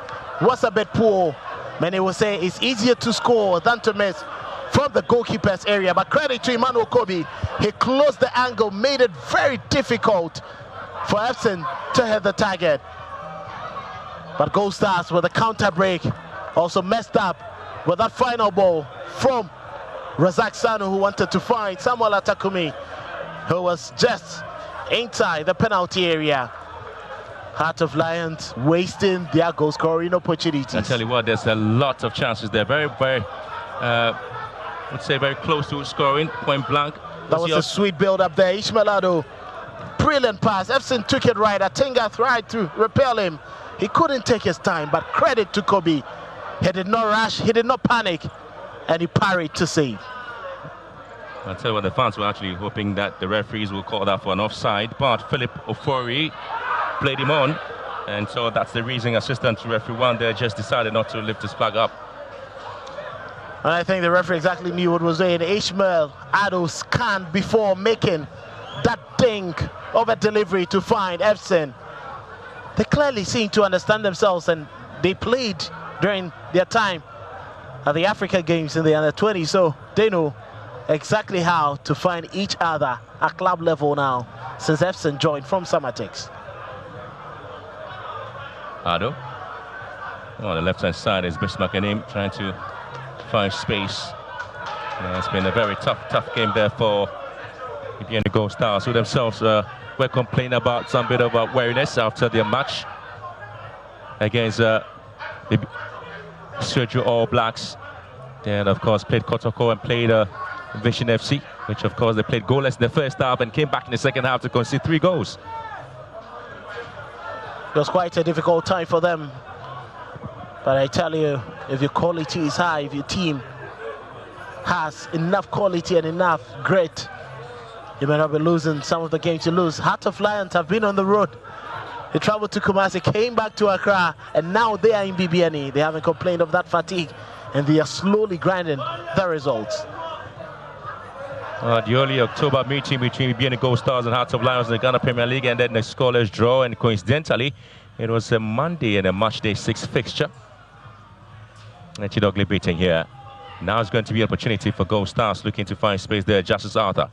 was a bit poor. Many will say it's easier to score than to miss from the goalkeeper's area, but credit to Emmanuel Kobe. He closed the angle, made it very difficult for Epson to hit the target. But Gold Stars with a counter break also messed up with that final ball from Razak Sanu, who wanted to find Samuel Atakumi, who was just inside the penalty area. Heart of Lions wasting their goal scoring opportunities. I tell you what, there's a lot of chances there. Very, let's say very close to scoring, point blank. That was a sweet build up there. Ishmael Ado, brilliant pass. Epson took it right. Atinga tried to repel him. He couldn't take his time, but credit to Kobe. He did not rush, he did not panic, and he parried to save. I'll tell you what, the fans were actually hoping that the referees will call that for an offside, but Philip Ofori played him on, and so that's the reason assistant referee one there just decided not to lift his flag up. And I think the referee exactly knew what was doing. Ishmael Ado scanned before making that dink of a delivery to find Epson. They clearly seem to understand themselves, and they played during their time at the Africa Games in the under-20, so they know exactly how to find each other at club level now, since Epson joined from Samatex. Ado. On the left-hand side is Bismarck Anim trying to find space. It's been a very tough game there for Bibiani Gold Stars, who themselves were complaining about some bit of weariness after their match against the Sergio All Blacks. Then, of course, played Kotoko and played Vision FC, which, of course, they played goalless in the first half and came back in the second half to concede 3 goals. It was quite a difficult time for them. But I tell you, if your quality is high, if your team has enough quality and enough grit, you may not be losing some of the games you lose. Heart of Lions have been on the road. They traveled to Kumasi, came back to Accra, and now they are in Bibiani. They haven't complained of that fatigue, and they are slowly grinding the results. The early October meeting between Bibiani Gold Stars and Hearts of Lions in the Ghana Premier League, and then the scoreless draw, and coincidentally, it was a Monday and a match day 6 fixture. And Chidogli beating here. Now it's going to be an opportunity for Gold Stars looking to find space there. Justice Arthur.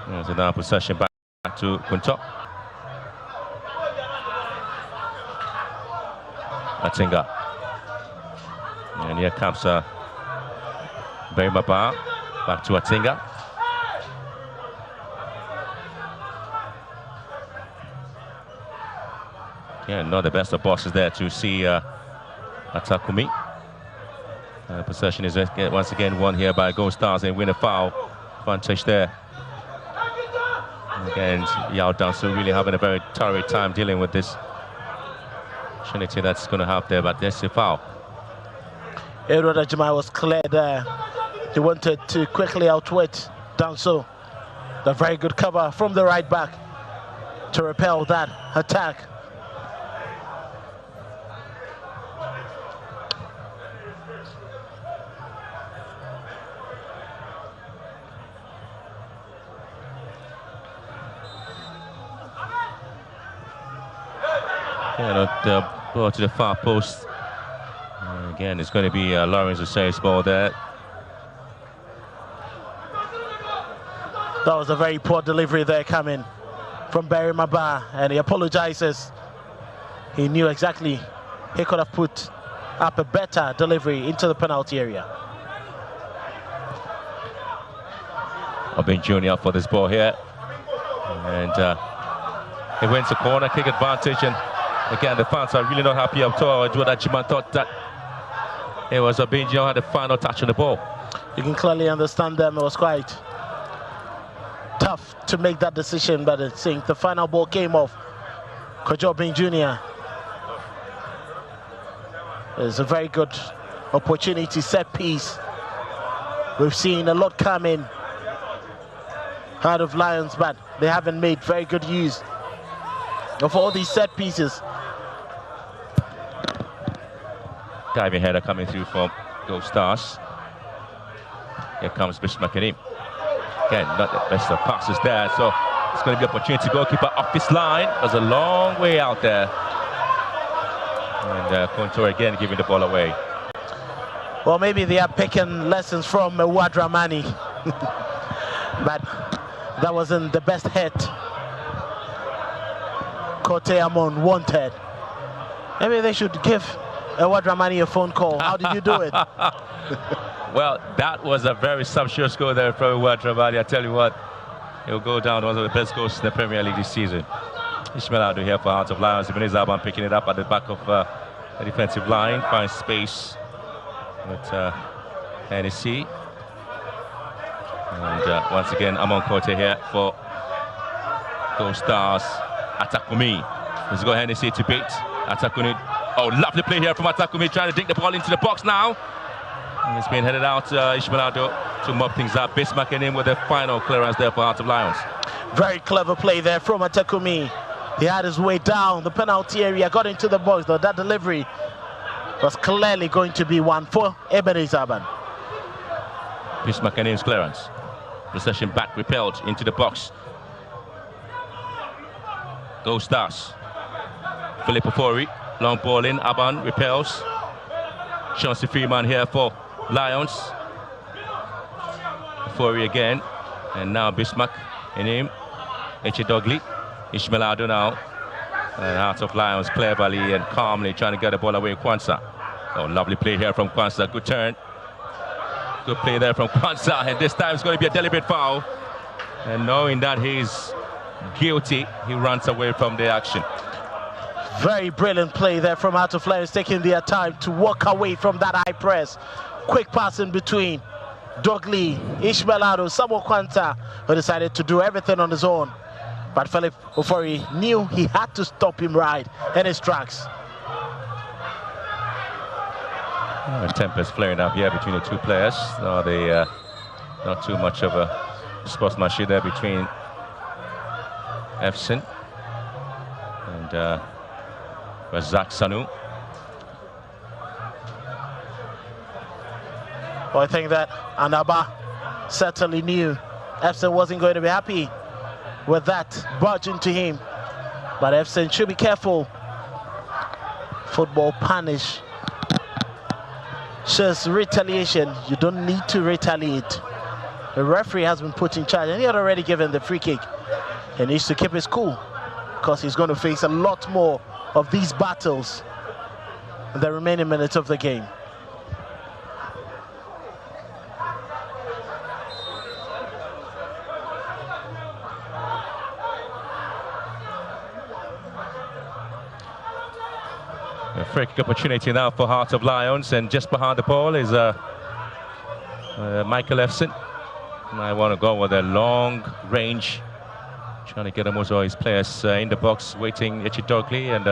There's another possession back to Kunto. Atinga. And here comes Barry Maba. Back to Atinga. Yeah, not the best of bosses there to see Atakumi. Possession is once again won here by Gold Stars and win a foul. Advantage there. Again, Yao Dansu really having a very torrid time dealing with this opportunity that's going to have there, but there's a foul. Edward Ajimai was clear there. He wanted to quickly outwit Danso. The very good cover from the right back to repel that attack. Yeah, ball to the far post. Again, it's going to be Lawrence Osei's ball there. That was a very poor delivery there coming from Barry Maba, and he apologizes. He knew exactly he could have put up a better delivery into the penalty area. Obin Jr. for this ball here. And he wins the corner, kick advantage, and again, the fans are really not happy at all. Jordan Chiman thought that it was Obin Jr. had the final touch on the ball. You can clearly understand them. It was quite tough to make that decision, but I think the final ball came off. Kojo Obin Jr. It's a very good opportunity, set piece. We've seen a lot coming out of Lions, but they haven't made very good use of all these set pieces. Diving header coming through from Gold Stars. Here comes Bishop McKinney. Again, not the best of passes there, so It's going to be an opportunity. Goalkeeper up this line. There's a long way out there. And Kontor again giving the ball away. Well, maybe they are picking lessons from Wadramani. But that wasn't the best hit Kote Amon wanted. Maybe they should give Wadramani a phone call. How did you do it? Well, that was a very sumptuous goal there from Wadramani. I tell you what, he'll go down one of the best goals in the Premier League this season. Ishmael Ado here for Hearts of Lions. Ibn Zaban picking it up at the back of the defensive line. Finds space with Hennessy. And once again, Amon Kote here for those stars. Atakumi. Let's go Hennessy to beat Atakumi. Oh, lovely play here from Atakumi, trying to dig the ball into the box now. And it's been headed out, Ishmael Ado, to mop things up. Bismarck in with the final clearance there for Hearts of Lions. Very clever play there from Atakumi. He had his way down the penalty area, got into the box, though that delivery was clearly going to be one for Ibn Zaban. Bismarck clearance. Possession back, repelled into the box. Go Stars. Philippo Fori, long ball in, Aban repels. Chauncey Freeman here for Lions. Fori again, and now Bismarck in him. Eche Dogley, Ishmael Ado now. And Hearts of Lions cleverly and calmly trying to get the ball away. Kwanzaa. Oh, lovely play here from Kwanzaa, good turn. Good play there from Kwanzaa, and this time it's going to be a deliberate foul. And knowing that he's guilty, he runs away from the action. Very brilliant play there from Hearts of Lions, taking their time to walk away from that high press. Quick pass in between. Dogley, Ishmael Ado, Samuel Kwanzaa, who decided to do everything on his own. But Philip Ofori knew he had to stop him right in his tracks. Tempers flaring up here between the two players. No, not too much of a sportsmanship there between Efson and Razak Sanu. Well, I think that Anaba certainly knew Efson wasn't going to be happy with that barging to him. But Efson should be careful. Football punish. Just retaliation. You don't need to retaliate. The referee has been put in charge and he had already given the free kick. He needs to keep his cool because he's going to face a lot more of these battles in the remaining minutes of the game. A free kick opportunity now for Hearts of Lions, and just behind the ball is Michael Efson. I want to go with a long range, trying to get most of his players in the box, waiting. Eche Dogley and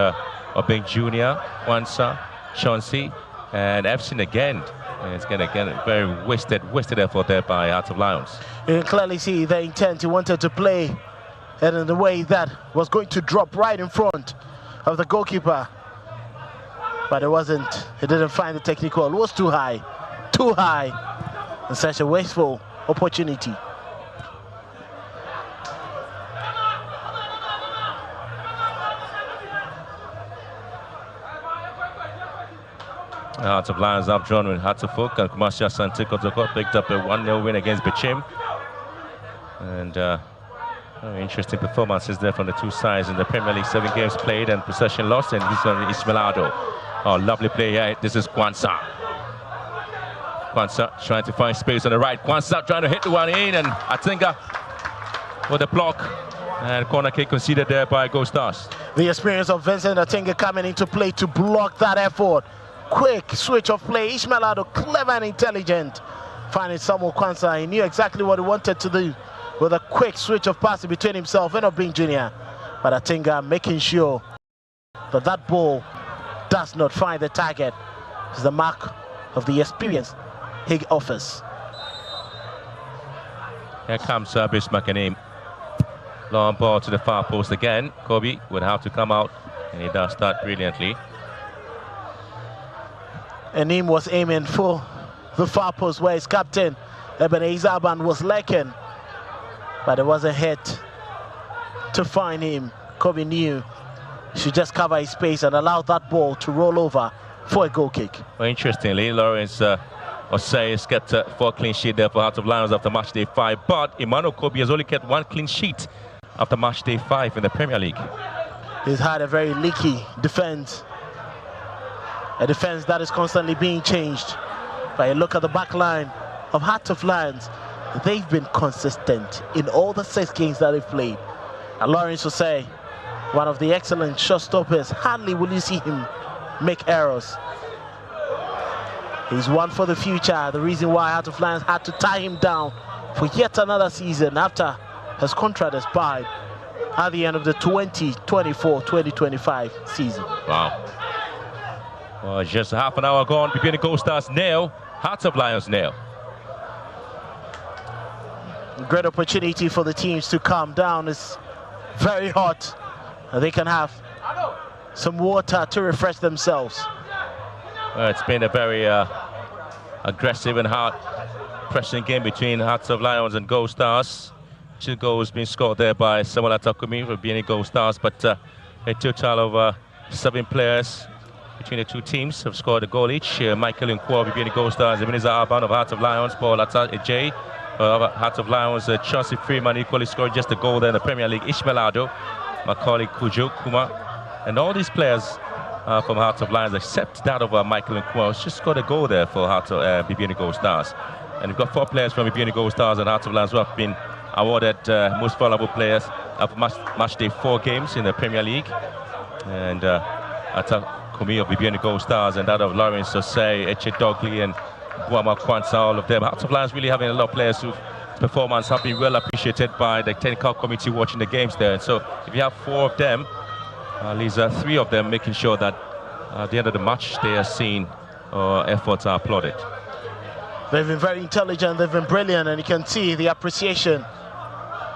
Obeng Jr., Kwanzaa, Chauncey, and Efson again. And it's going to get a very wasted effort there by Hearts of Lions. You can clearly see the intent. He wanted to play and in the way that was going to drop right in front of the goalkeeper. But it wasn't, he didn't find the technical. It was too high, and such a wasteful opportunity. Hearts of Lions up drawn with Hatafuk and Kumasha Santikotoko picked up a 1-0 win against Bichim. And very interesting performances there from the two sides in the Premier League. 7 games played and possession lost, and this one is Ishmael Ado. Oh, lovely play here. This is Kwanzaa. Kwanzaa trying to find space on the right. Kwanzaa trying to hit the one in, and Atinga with a block. And corner kick conceded there by Go Stars. The experience of Vincent Atinga coming into play to block that effort. Quick switch of play. Ishmael Ado, clever and intelligent. Finding Samuel Kwanzaa. He knew exactly what he wanted to do with a quick switch of passing between himself and Obeng Jr. But Atinga making sure that that ball does not find the target. It's the mark of the experience he offers. Here comes Bismarck and him. Long ball to the far post again. Kobe would have to come out, and he does that brilliantly. Anim was aiming for the far post where his captain Ibn Zaban was lacking, but it was a hit to find him. Kobe knew he should just cover his space and allow that ball to roll over for a goal kick. Well, interestingly, Lawrence Osei has kept 4 clean sheets there for Hearts of Lions after match day 5, but Emmanuel Kobe has only kept 1 clean sheet after match day 5 in the Premier League. He's had a very leaky defense, a defense that is constantly being changed. But you look at the back line of Hearts of Lions, they've been consistent in all the 6 games that they've played. And Lawrence Osei, one of the excellent shot stoppers, hardly will you see him make errors. He's one for the future. The reason why Hearts of Lions had to tie him down for yet another season after his contract expired at the end of the 2024-2025 season. Wow. Well, just half an hour gone. Bibiani Gold Stars nil, Hearts of Lions nil. Great opportunity for the teams to calm down. It's very hot. They can have some water to refresh themselves. Well, it's been a very aggressive and hard pressing game between Hearts of Lions and Gold Stars. 2 goals being scored there by Samuel Atakumi for Bibiani Gold Stars, but a total of 7 players between the 2 teams have scored a goal each. Michael Nkwo, Bibiani Gold Stars, Ebenezer Arban of Hearts of Lions, Paul Ejay of Hearts of Lions, Chauncey Freeman equally scored just a goal there in the Premier League, Ishmael Ado, Macaulay Kujo, Kuma, and all these players from Hearts of Lions, except that of Michael Nkwo, just scored a goal there for Hearts of Bibiani Gold Stars. And we've got 4 players from Bibiani Gold Stars and Hearts of Lions who have been awarded most valuable players of match day 4 games in the Premier League. And Atakumi of Bibiani Gold Stars and that of Lawrence Osei, Eche Dogley and Buama Kwanza, all of them. Hearts of Lions really having a lot of players whose performance have been well appreciated by the technical committee watching the games there. And so if you have 4 of them, at least 3 of them making sure that at the end of the match they are seen or efforts are applauded. They've been very intelligent, they've been brilliant, and you can see the appreciation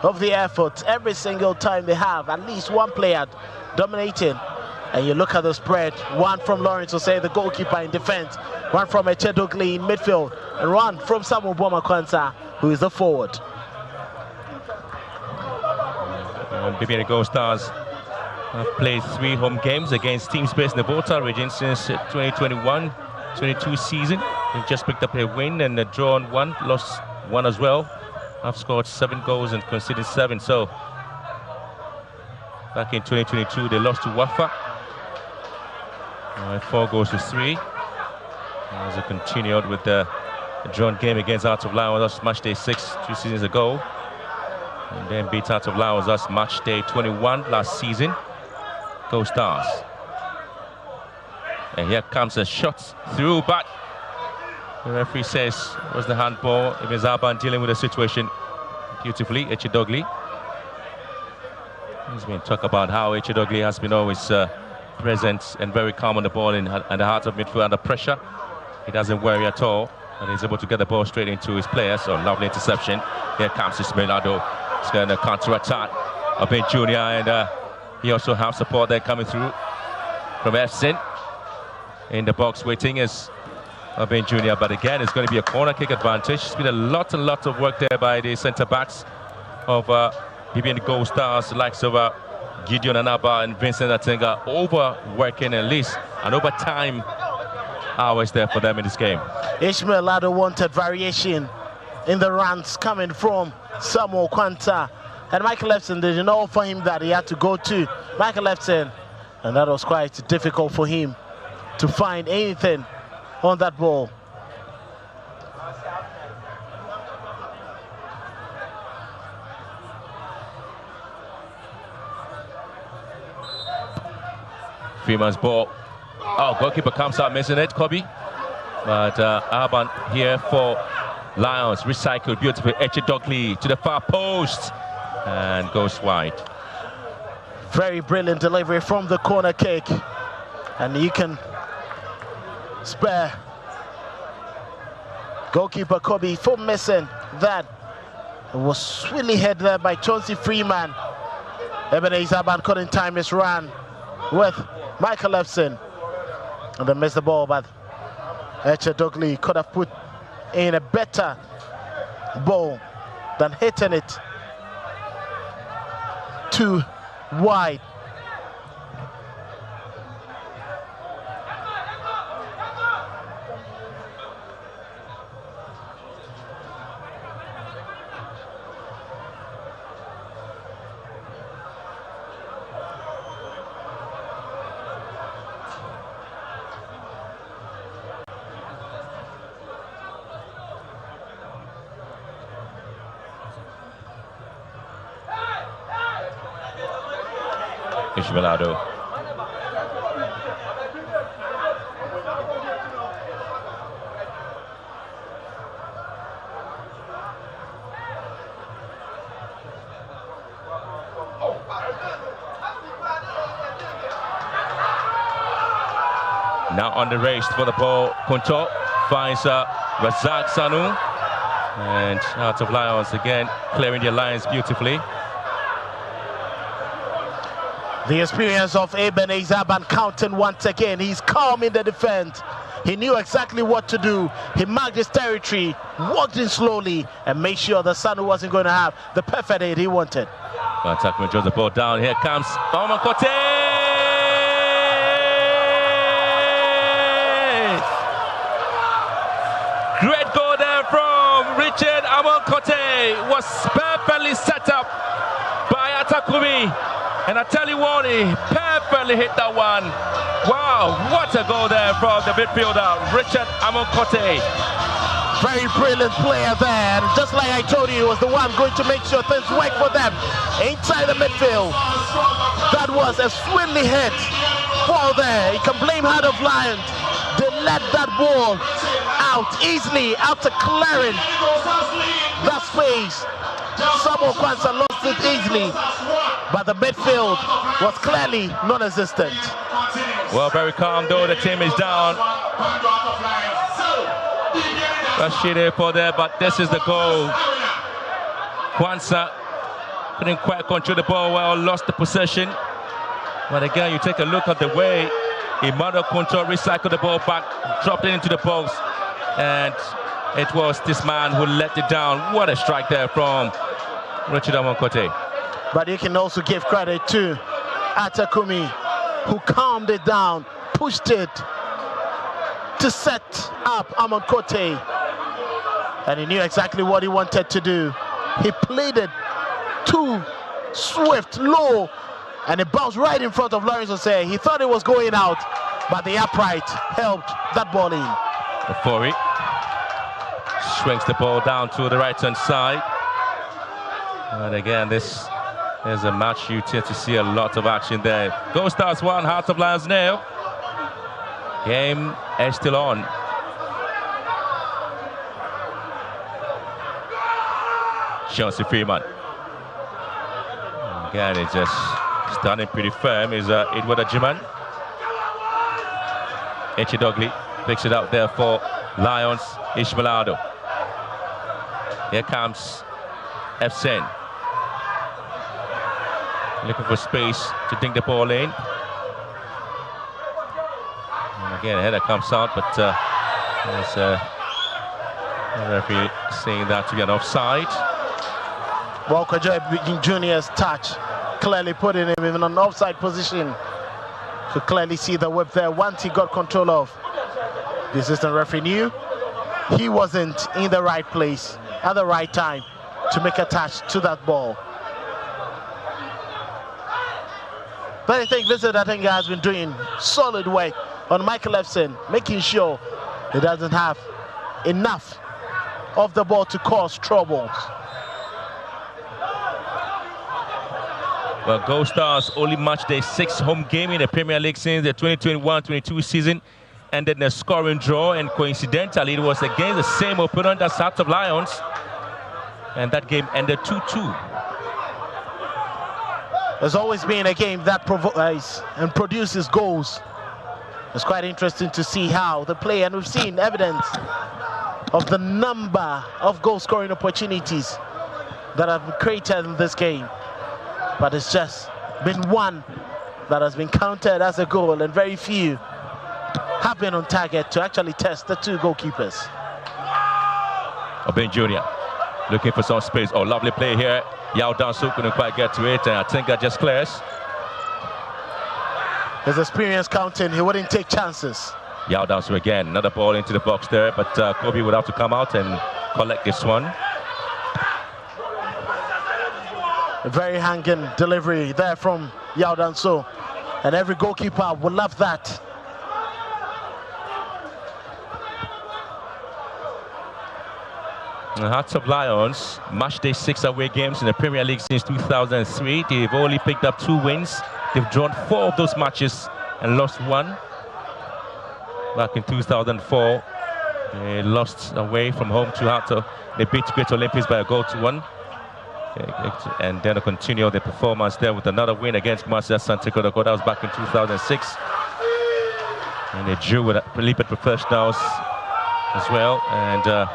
of the efforts every single time they have at least 1 player dominating. And you look at the spread, 1 from Lawrence Osei, the goalkeeper in defense, 1 from Eche Dogley in midfield, and 1 from Samuel Buama Kwanza, who is the forward. Bibiani Gold Stars have played 3 home games against teams based in the Volta region since 2021-22 season. They've just picked up a win and drawn 1, lost 1 as well. Have scored 7 goals and conceded 7. So back in 2022 they lost to Wafa 4 goals to 3. As they continued with the drawn game against Hearts of Lions, that's match day 6 2 seasons ago, and then beat Hearts of Lions, that's match day 21 last season. Go Stars. And here comes a shot through, but the referee says it was the handball. Ibn Zaban dealing with the situation beautifully. Eche Dogley. He's been talking about how Eche Dogley has been always present and very calm on the ball in the heart of midfield under pressure. He doesn't worry at all, and he's able to get the ball straight into his players. So lovely interception. Here comes Ismail Ado. He's going to counter-attack Obin Jr. and he also has support there coming through from Efsin. In the box waiting is Obin Jr. But again, it's going to be a corner kick advantage. It's been a lot of work there by the centre-backs of Bibiani Gold Stars, the likes of Gideon Anaba and Vincent Atenga, overworking at least and over time hours there for them in this game. Ishmael Ado wanted variation in the runs coming from Samuel Kwanza, and Michael Efsin didn't know for him that he had to go to Michael Efsin, and that was quite difficult for him to find anything on that ball. Freeman's ball. Oh, goalkeeper comes out missing it, Kobe. But Arban here for Lions. Recycled beautifully. Eche Dogley to the far post and goes wide. Very brilliant delivery from the corner kick. And you can spare goalkeeper Kobe for missing that. It was sweetly headed there by Chauncey Freeman. Ebenezer Arban couldn't time his run with Michael Efsin, and they missed the ball, but Eche Dogley could have put in a better ball than hitting it too wide. Ishmaelado. Now on the race for the ball, Punto finds Razak Sanu, and Hearts of Lions again clearing the lines beautifully. The experience of Ebenezer Ban counting once again. He's calm in the defense. He knew exactly what to do. He marked his territory, walked in slowly, and made sure the Sanu wasn't going to have the perfect aid he wanted. Attackman draws the ball down. Here comes Omar Kote. Great goal there from Richard Amonkote. Was perfectly set up by Atakumi. And I tell you what, he perfectly hit that one. Wow, what a goal there from the midfielder, Richard Amonkote. Very brilliant player there. And just like I told you, he was the one going to make sure things work for them inside the midfield. That was a swingly hit ball there. You can blame Heart of Lions. They let that ball out easily after clearing that space. Samuel Kwanzaa lost it easily, but the midfield was clearly non-existent. Well, very calm though. The team is down. Rashid for there, but this is the goal. Kwanzaa couldn't quite control the ball well, lost the possession. But again, you take a look at the way Emmanuel Control recycled the ball back, dropped it into the post, and it was this man who let it down. What a strike there from Richard Amonkote. But you can also give credit to Atakumi, who calmed it down, pushed it to set up Amonkote. And he knew exactly what he wanted to do. He played it too swift, low, and it bounced right in front of Lawrence Osei. He thought it was going out, but the upright helped that ball in. Ofori swings the ball down to the right-hand side. And again, this is a match you tend to see a lot of action there. Gold Stars 1, Heart of Lions 0. Game is still on. Chelsea Freeman. Again, it's just standing pretty firm is Edward Ajiman. Echidogli picks it up there for Lions. Ishmaelado. Here comes Efsen. Looking for space to dink the ball in. And again, a header comes out, but there's the referee saying that to be an offside. Walker Joy Jr.'s touch clearly putting him in an offside position. To clearly see the whip there once he got control of. The assistant referee knew he wasn't in the right place at the right time to make a touch to that ball. But I think Vincent Atenga has been doing solid work on Michael Efsen, making sure he doesn't have enough of the ball to cause troubles. Well, Gold Stars only matched their 6th home game in the Premier League since the 2021-22 season ended in a scoring draw, and coincidentally it was against the same opponent as Hearts of Lions, and that game ended 2-2. There's always been a game that provides and produces goals. It's quite interesting to see how the play, and we've seen evidence of the number of goal-scoring opportunities that have been created in this game. But it's just been one that has been counted as a goal, and very few have been on target to actually test the two goalkeepers. Obeng Jr. Looking for some space. Oh, lovely play here. Yao Dansu couldn't quite get to it, and I think that just clears. His experience counting, he wouldn't take chances. Yao Dansu again, another ball into the box there, but Kobe would have to come out and collect this one. A very hanging delivery there from Yao Dansu, and every goalkeeper would love that. The Hearts of Lions, match day 6 away games in the Premier League since 2003. They've only picked up 2 wins. They've drawn 4 of those matches and lost 1. Back in 2004, they lost away from home to Hato. They beat Great Olympics by a goal to 1. And then continue their performance there with another win against Marcia Santiago. That was back in 2006. And they drew with Felipe Professionals as well. And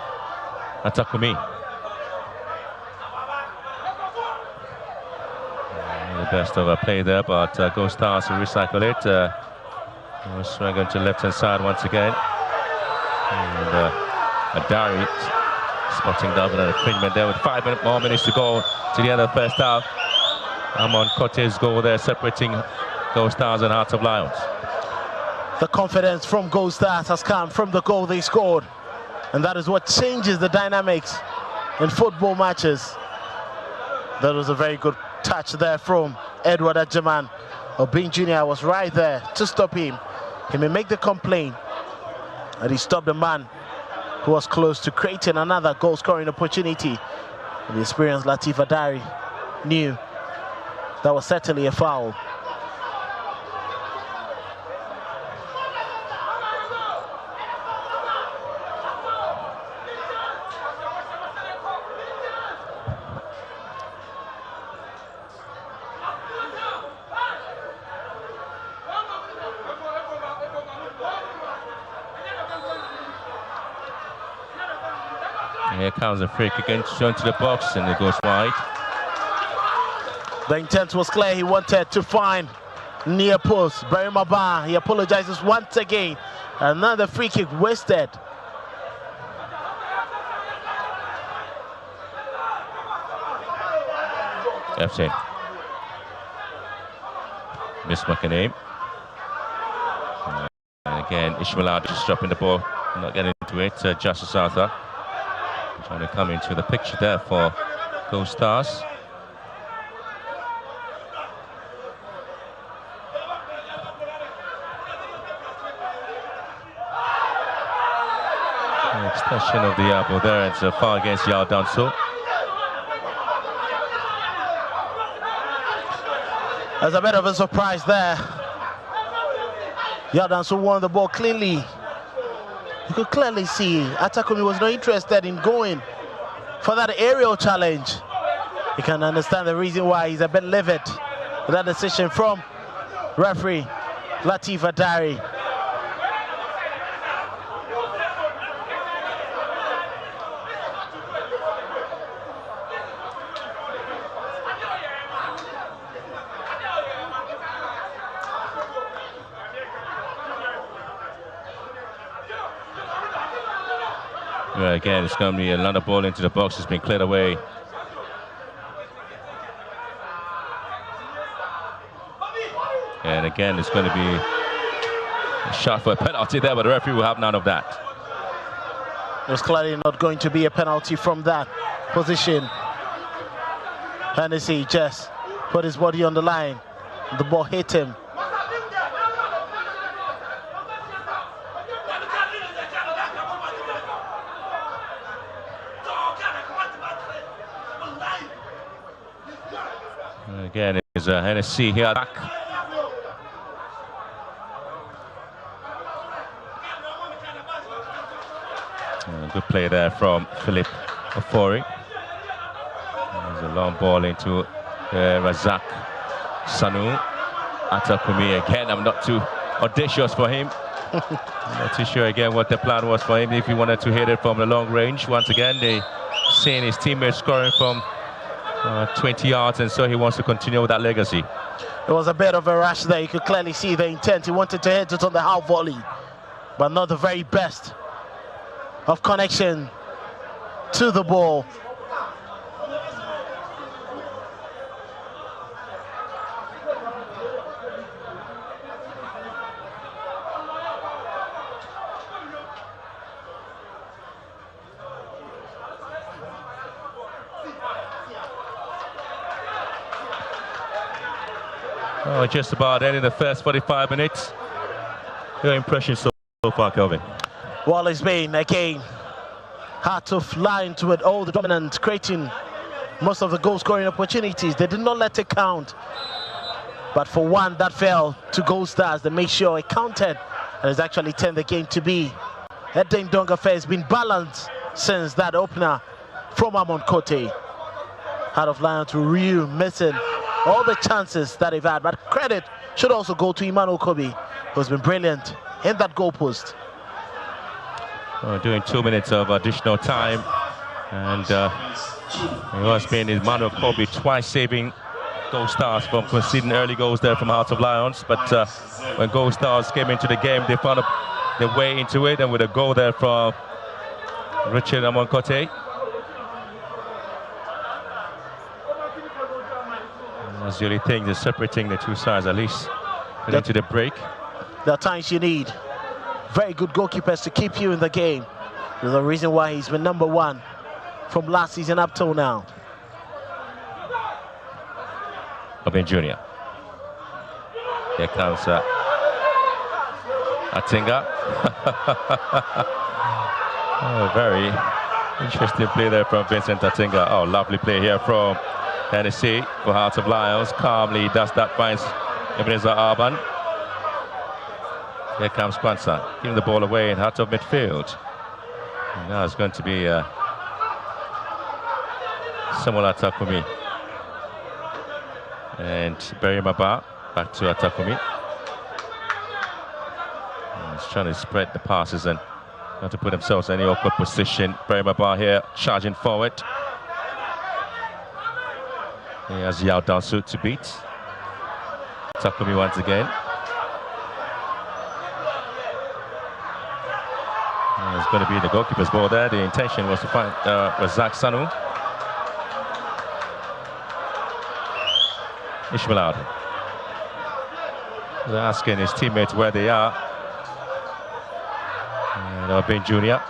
Atakumi. The best of a play there, but Go Stars to recycle it. Swinging to left-hand side once again. And Adari spotting down an infringement there with 5 more minutes to go to the end of the first half. Amon Kote's goal there separating Go Stars and Hearts of Lions. The confidence from Go Stars has come from the goal they scored. And that is what changes the dynamics in football matches. That was a very good touch there from Edward Ajaman. Obin Jr. was right there to stop him. He may make the complaint, and he stopped the man who was close to creating another goal-scoring opportunity. And the experienced Latif Adari knew that was certainly a foul. Here comes a free kick into the box, and it goes wide. The intent was clear. He wanted to find near post. Barry Maba, he apologizes once again. Another free kick wasted. FC. Miss McInerney. And again, Ishmael just dropping the ball, not getting into it. Justice Arthur trying to come into the picture there for Go Stars. Extension of the elbow there. It's a foul against Yao Dansu. There's a bit of a surprise there. Yao Dansu won the ball cleanly. You could clearly see Atakumi was not interested in going for that aerial challenge. You can understand the reason why he's a bit livid with that decision from referee Latif Adari. Again, it's going to be another ball into the box. It's been cleared away. And again, it's going to be a shot for a penalty there, but the referee will have none of that. It was clearly not going to be a penalty from that position. Hennessy just put his body on the line. The ball hit him. Again, it's Hennessy here back. Good play there from Philip Ofori. There's a long ball into Razak Sanu. Atakumi again. I'm not too audacious for him. I'm not too sure again what the plan was for him. If he wanted to hit it from the long range. Once again, they seeing his teammates scoring from 20 yards, and so he wants to continue with that legacy. It was a bit of a rush there. You could clearly see the intent. He wanted to hit it on the half volley, but not the very best of connection to the ball. Oh, just about ending the first 45 minutes. Your impression so far, Kelvin? Well, it's been, again, hard to fly into it. All the dominant, creating most of the goal-scoring opportunities. They did not let it count. But for one that fell to Gold Stars, they made sure it counted. And it's actually turned the game to be. That Dame Donga Fair has been balanced since that opener from Amon Kote. Heart of Lion to Ryu, missing all the chances that they've had. But credit should also go to Emmanuel Kobe, who's been brilliant in that goal post. Doing 2 minutes of additional time. And it has been Emmanuel Kobe twice saving Gold Stars from conceding early goals there from Heart of Lions. But when Gold Stars came into the game, they found their way into it, and with a goal there from Richard Amonkote. That's the only thing that's separating the two sides, at least into the break. There are times you need very good goalkeepers to keep you in the game. There's a reason why he's been #1 from last season up till now. Robin Jr. Here comes Atinga. Oh, very interesting play there from Vincent Atinga. Oh, lovely play here from Tennessee for Heart of Lions. Calmly does that, finds Ebenezer Arban. Here comes Kwanzaa, giving the ball away in Heart of midfield. And now it's going to be Samuel Atakumi. And Barry Maba back to Atakumi. He's trying to spread the passes and not to put themselves in any awkward position. Barry Maba here charging forward. He has Yao Dansu to beat. Atakumi once again. And it's going to be the goalkeeper's ball there. The intention was to find Razak Sanu. Ishmael Alden. They're asking his teammates where they are. And Obin Jr.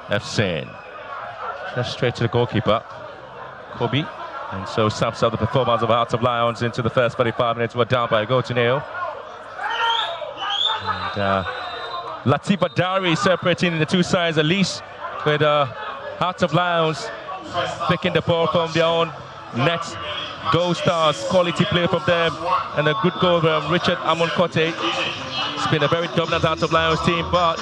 Efsen. Just straight to the goalkeeper, Kobe. And so sums up the performance of Hearts of Lions into the first 35 minutes. We're down by a goal to nil. And Latifa Dari separating the two sides, at least with Hearts of Lions picking the ball from their own net. Gold Stars, quality play from them, and a good goal from Richard Amonkote. It's been a very dominant Hearts of Lions team, but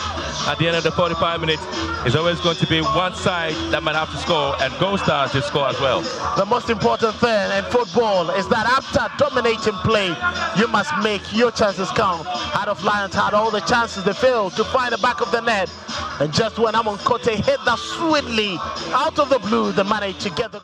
at the end of the 45 minutes, it's always going to be one side that might have to score, and Gold Stars did score as well. The most important thing in football is that after dominating play, you must make your chances count. Heart of Lions had all the chances, they failed to find the back of the net. And just when Amonkote hit that sweetly out of the blue, they managed to get the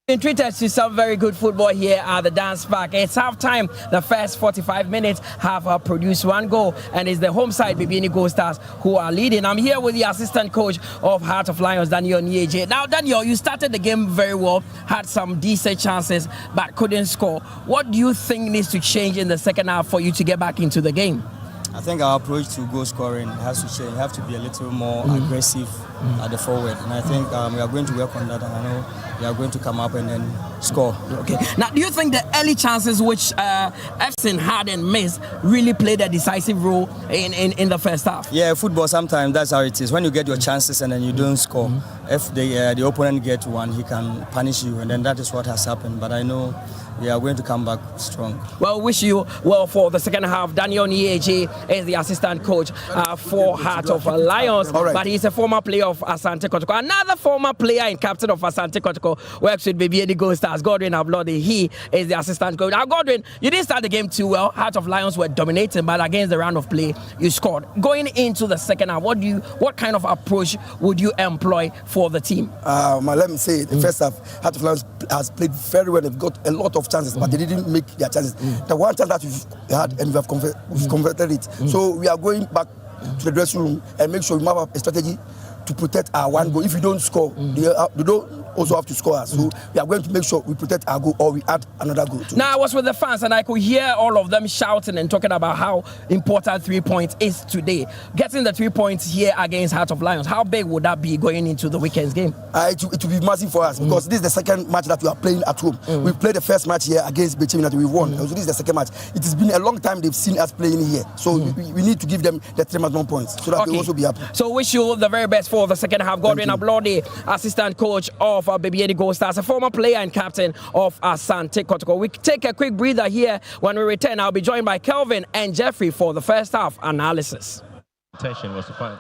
Been treated to some very good football here at the Dance Park. It's half time. The first 45 minutes have produced one goal, and it's the home side, Bibiani Gold Stars, who are leading. I'm here with the assistant coach of Heart of Lions, Daniel Nieje. Now, Daniel, you started the game very well, had some decent chances, but couldn't score. What do you think needs to change in the second half for you to get back into the game? I think our approach to goal scoring has to change. We have to be a little more aggressive at the forward, and I think we are going to work on that, and I know we are going to come up and then score. Okay. Now, do you think the early chances which Efson had and missed really played a decisive role in the first half? Yeah, football sometimes that's how it is. When you get your chances and then you don't score, if the opponent gets one, he can punish you, and then that is what has happened. But I know we are going to come back strong. Well, wish you well for the second half. Daniel Nieje is the assistant coach for Heart of Lions, but he's a former player of Asante Kotoko. Another former player and captain of Asante Kotoko works with Bibiani Gold Stars, Godwin Ablodi. He is the assistant coach. Now, Godwin, you didn't start the game too well. Heart of Lions were dominating, but against the round of play, you scored. Going into the second half, what kind of approach would you employ for the team? Let me say, the first half, Heart of Lions has played very well. They've got a lot of chances, but they didn't make their chances. The one chance that we've had, and we've converted it. So we are going back to the dressing room and make sure we map up a strategy to protect our one goal. If we don't score, they don't also have to score us. So we are going to make sure we protect our goal, or we add another goal. Now, I was with the fans and I could hear all of them shouting and talking about how important 3 points is today. Getting the 3 points here against Heart of Lions, how big would that be going into the weekend's game? It will be massive for us because this is the second match that we are playing at home. We played the first match here against Bibiani that we won. So this is the second match. It has been a long time they've seen us playing here. So we need to give them the 3 maximum points so that they also be happy. So wish you the very best for the second half. Godwin Ablodi, assistant coach of Bibiani Gold Stars, a former player and captain of Asante Kotoko. We take a quick breather here. When we return, I'll be joined by Kelvin and Jeffrey for the first half analysis. Attention was the final.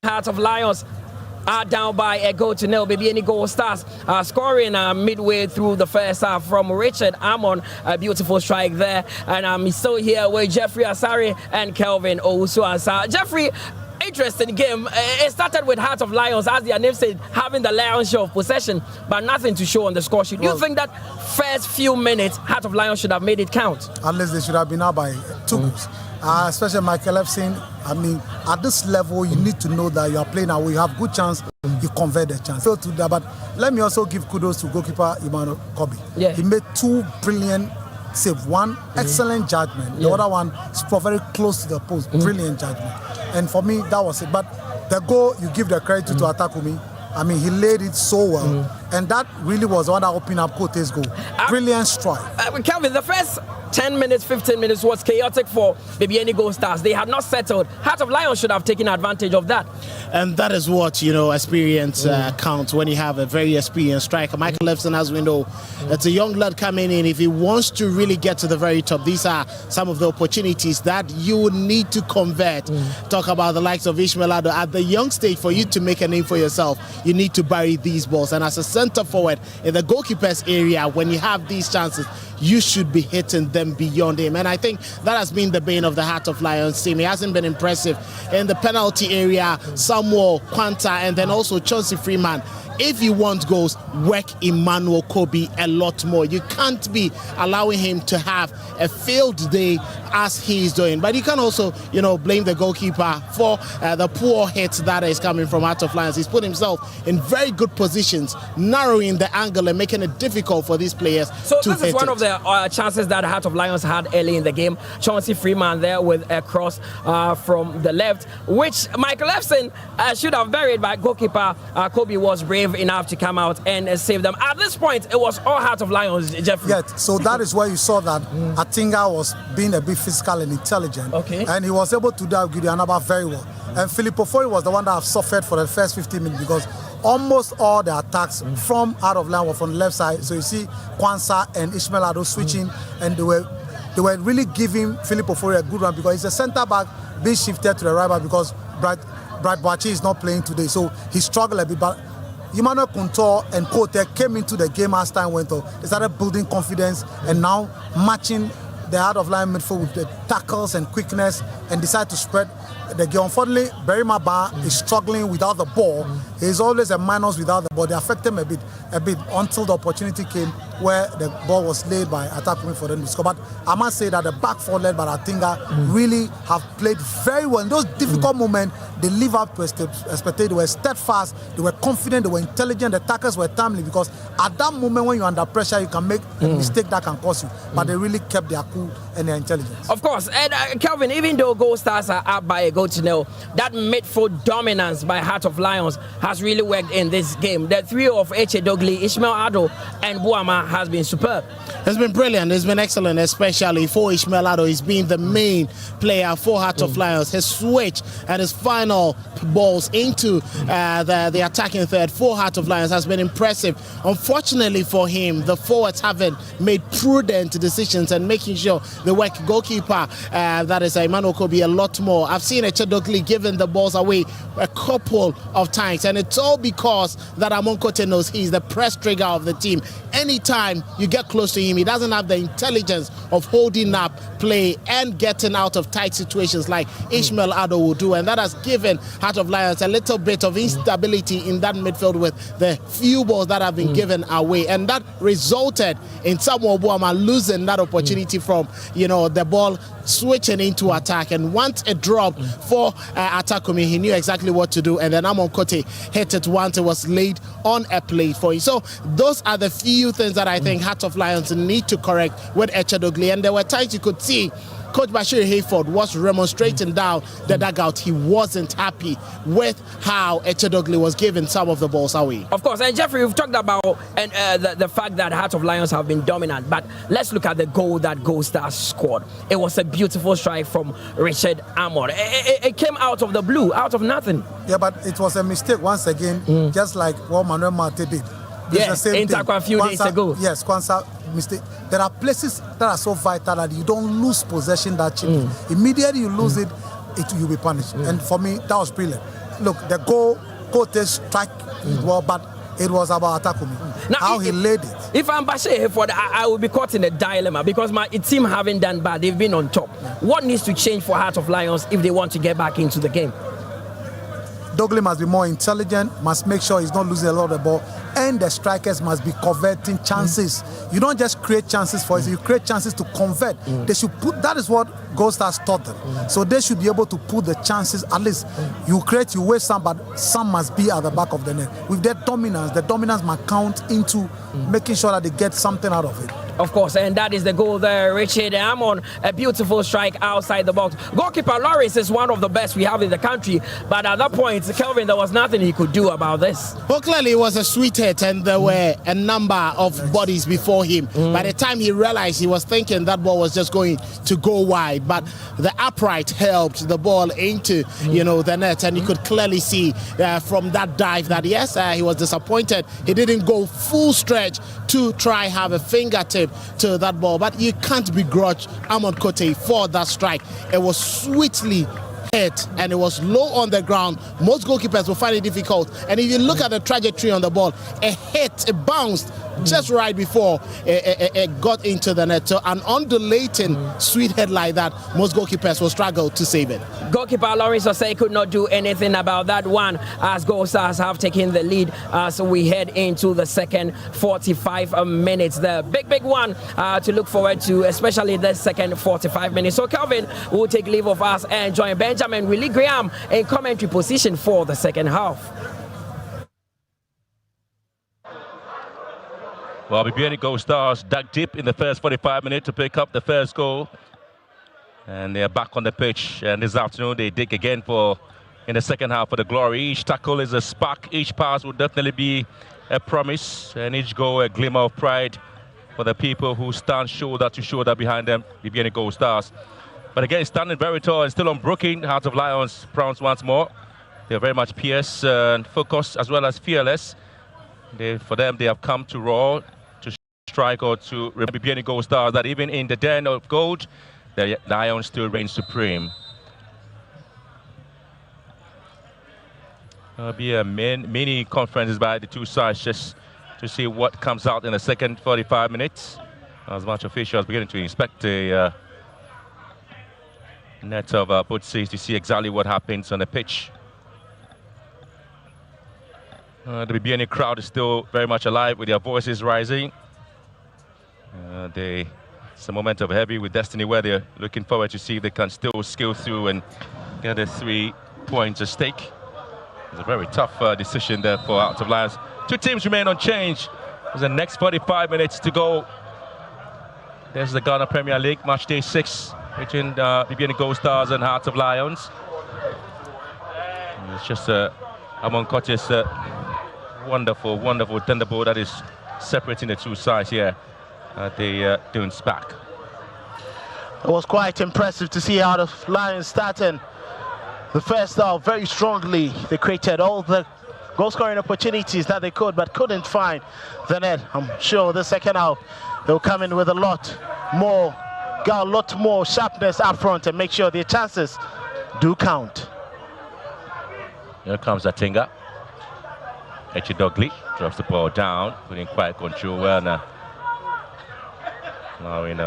Heart of Lions are down by a goal to nil. Bibiani Gold Stars scoring midway through the first half from Richard Amon. A beautiful strike there. And I'm still here with Jeffrey Asari and Kelvin Owusu-Ansah. Jeffrey, interesting game. It started with Heart of Lions, as their name said, having the lion's share of possession, but nothing to show on the score sheet. Do you think that first few minutes, Heart of Lions should have made it count? Unless they should have been out by 2 goals. Especially Michael Epstein. I mean, at this level, you need to know that you are playing away. You have good chance, you convert the chance. Fail to that, but let me also give kudos to goalkeeper Emmanuel Kobe. Yeah. He made 2 brilliant saves. One excellent judgment. The other one is very close to the post. Brilliant judgment. And for me, that was it. But the goal, you give the credit to Atakumi. I mean, he laid it so well. And that really was the one that opened up Kote's goal. Brilliant strike. Kelvin, the first 10 minutes, 15 minutes was chaotic for Bibiani Gold Stars. They had not settled. Heart of Lions should have taken advantage of that. And that is what, you know, experience counts when you have a very experienced striker. Michael Epson, as we know, it's a young lad coming in. If he wants to really get to the very top, these are some of the opportunities that you would need to convert. Talk about the likes of Ishmael Ado. At the young stage, for you to make a name for yourself, you need to bury these balls. And as a centre forward in the goalkeeper's area, when you have these chances, you should be hitting them beyond him. And I think that has been the bane of the Heart of Lions team. He hasn't been impressive in the penalty area. Samuel Quanta and then also Chauncey Freeman. If you want goals, work Emmanuel Kobe a lot more. You can't be allowing him to have a failed day as he's doing. But you can also, you know, blame the goalkeeper for the poor hit that is coming from Heart of Lions. He's put himself in very good positions, narrowing the angle and making it difficult for these players to hit it. So this is one of the chances that Heart of Lions had early in the game. Chauncey Freeman there with a cross from the left, which Michael Epson should have buried, but goalkeeper Kobe was brave enough to come out and save them. At this point, it was all Heart of Lions, Jeffrey. Yeah, so that is where you saw that Atinga was being a bit physical and intelligent. Okay. And he was able to do Gideonaba very well. And Filippo Fori was the one that have suffered for the first 15 minutes because almost all the attacks from Heart of Lions were from the left side. So you see Kwanzaa and Ishmael Ado switching, and they were really giving Filippo Fori a good run because he's a centre back being shifted to the right back because Brad Boachi is not playing today. So he struggled a bit, but Emmanuel Kuntor and Kote came into the game as time went on. They started building confidence and now matching the Heart of Lion midfield with the tackles and quickness and decide to spread the game. Unfortunately, Barry Maba is struggling without the ball. He's always a minus without the ball. They affect him a bit until the opportunity came where the ball was laid by Atakumi for them to score. But I must say that the back four led by Atinga really have played very well. In those difficult moments, they live up to expectations. They were steadfast, they were confident, they were intelligent, the tackles were timely because at that moment when you're under pressure, you can make a mistake that can cost you. But they really kept their cool and their intelligence. Of course, and Kelvin, even though Gold Stars are up by a goal to nil, that midfield dominance by Heart of Lions has really worked in this game. The trio of Eche Dogli, Ishmael Ado, and Buama has been superb. It's been brilliant. It's been excellent, especially for Ishmael Ado. He's been the main player for Heart of Lions. His switch and his final balls into the attacking third for Heart of Lions has been impressive. Unfortunately for him, the forwards haven't made prudent decisions and making sure they work goalkeeper, that is Emmanuel Kobe, a lot more. I've seen Echedogli giving the balls away a couple of times, and it's all because that Amon Kote knows he's the press trigger of the team. Anytime you get close to him, he doesn't have the intelligence of holding up play and getting out of tight situations like Ishmael Ado will do, and that has given Heart of Lions a little bit of instability in that midfield with the few balls that have been given away, and that resulted in Samuel Buama losing that opportunity from, you know, the ball switching into attack. And once it dropped for Atakumi, he knew exactly what to do, and then Amon Kote hit it once it was laid on a plate for him. So those are the few things that I think Heart of Lions need to correct with Echedogli. And there were times you could see Coach Bashir Hayford was remonstrating down the dugout. He wasn't happy with how Echedogli was giving some of the balls away. Of course, and Jeffrey, we've talked about the fact that Heart of Lions have been dominant, but let's look at the goal that Gold Stars scored. It was a beautiful strike from Richard Amor. It came out of the blue, out of nothing. Yeah, but it was a mistake once again, just like what Manuel Mate did. Yes, a few days ago. Yes, Kwanzaa mistake. There are places that are so vital that you don't lose possession that cheaply. Immediately you lose it, you'll be punished. And for me, that was brilliant. Look, the goal, Kote strike well, but it was about Atakumi. Now, how he laid it. If I'm Bashir Hayford, I will be caught in a dilemma because my team haven't done bad. They've been on top. What needs to change for Heart of Lions if they want to get back into the game? Douglas must be more intelligent, must make sure he's not losing a lot of the ball. and the strikers must be converting chances. You don't just create chances for it, you create chances to convert. They should put, that is what Gold Stars taught them. So they should be able to put the chances, at least you create, you waste some, but some must be at the back of the net. With their dominance, the dominance must count into making sure that they get something out of it. Of course, and that is the goal there, Richard Amon. A beautiful strike outside the box. Goalkeeper Lawrence is one of the best we have in the country, but at that point, Kelvin, there was nothing he could do about this. Well, clearly it was a sweet hit, and there were a number of bodies before him. By the time he realized, he was thinking that ball was just going to go wide, but the upright helped the ball into, the net, and you could clearly see from that dive that, yes, he was disappointed. He didn't go full stretch to try have a fingertip to that ball, but you can't begrudge Amon Kote for that strike. It was sweetly hit and it was low on the ground. Most goalkeepers will find it difficult, and if you look at the trajectory on the ball, it bounced just right before it got into the net. So an undulating sweet head like that, most goalkeepers will struggle to save it. Goalkeeper Lawrence Osei could not do anything about that one, as Gold Stars have taken the lead. So we head into the second 45 minutes. The big one to look forward to, especially the second 45 minutes. So Kelvin will take leave of us and join Benjamin Willie Graham in commentary position for the second half. Well, Bibiani Gold Stars dug deep in the first 45 minutes to pick up the first goal. And they're back on the pitch. And this afternoon, they dig again in the second half for the glory. Each tackle is a spark. Each pass will definitely be a promise. And each goal, a glimmer of pride for the people who stand shoulder to shoulder behind them, Bibiani Gold Stars. But again, standing very tall and still unbroken. Heart of Lions prowls once more. They're very much fierce and focused as well as fearless. For them, they have come to roar, to strike, or to Bibiani Gold Stars, that even in the den of gold, the Lions still reign supreme. There'll be a mini conferences by the two sides just to see what comes out in the second 45 minutes. As much officials beginning to inspect the net of both sides to see exactly what happens on the pitch. The Bibiani crowd is still very much alive with their voices rising. It's a moment of heavy with destiny where they're looking forward to see if they can still scale through and get the 3 points at stake. It's a very tough decision there for Heart of Lions. Two teams remain unchanged. There's the next 45 minutes to go. There's the Ghana Premier League, match day 6 between Bibiani Gold Stars and Heart of Lions. And it's just Amon Kote's wonderful thunderbolt that is separating the two sides here at the Dunes back. It was quite impressive to see Heart of Lions starting the first half very strongly. They created all the goal-scoring opportunities that they could, but couldn't find the net. I'm sure the second half they'll come in with a lot more sharpness up front and make sure their chances do count. Here comes Atinga. Echidogli drops the ball down, putting quiet control well now. Now in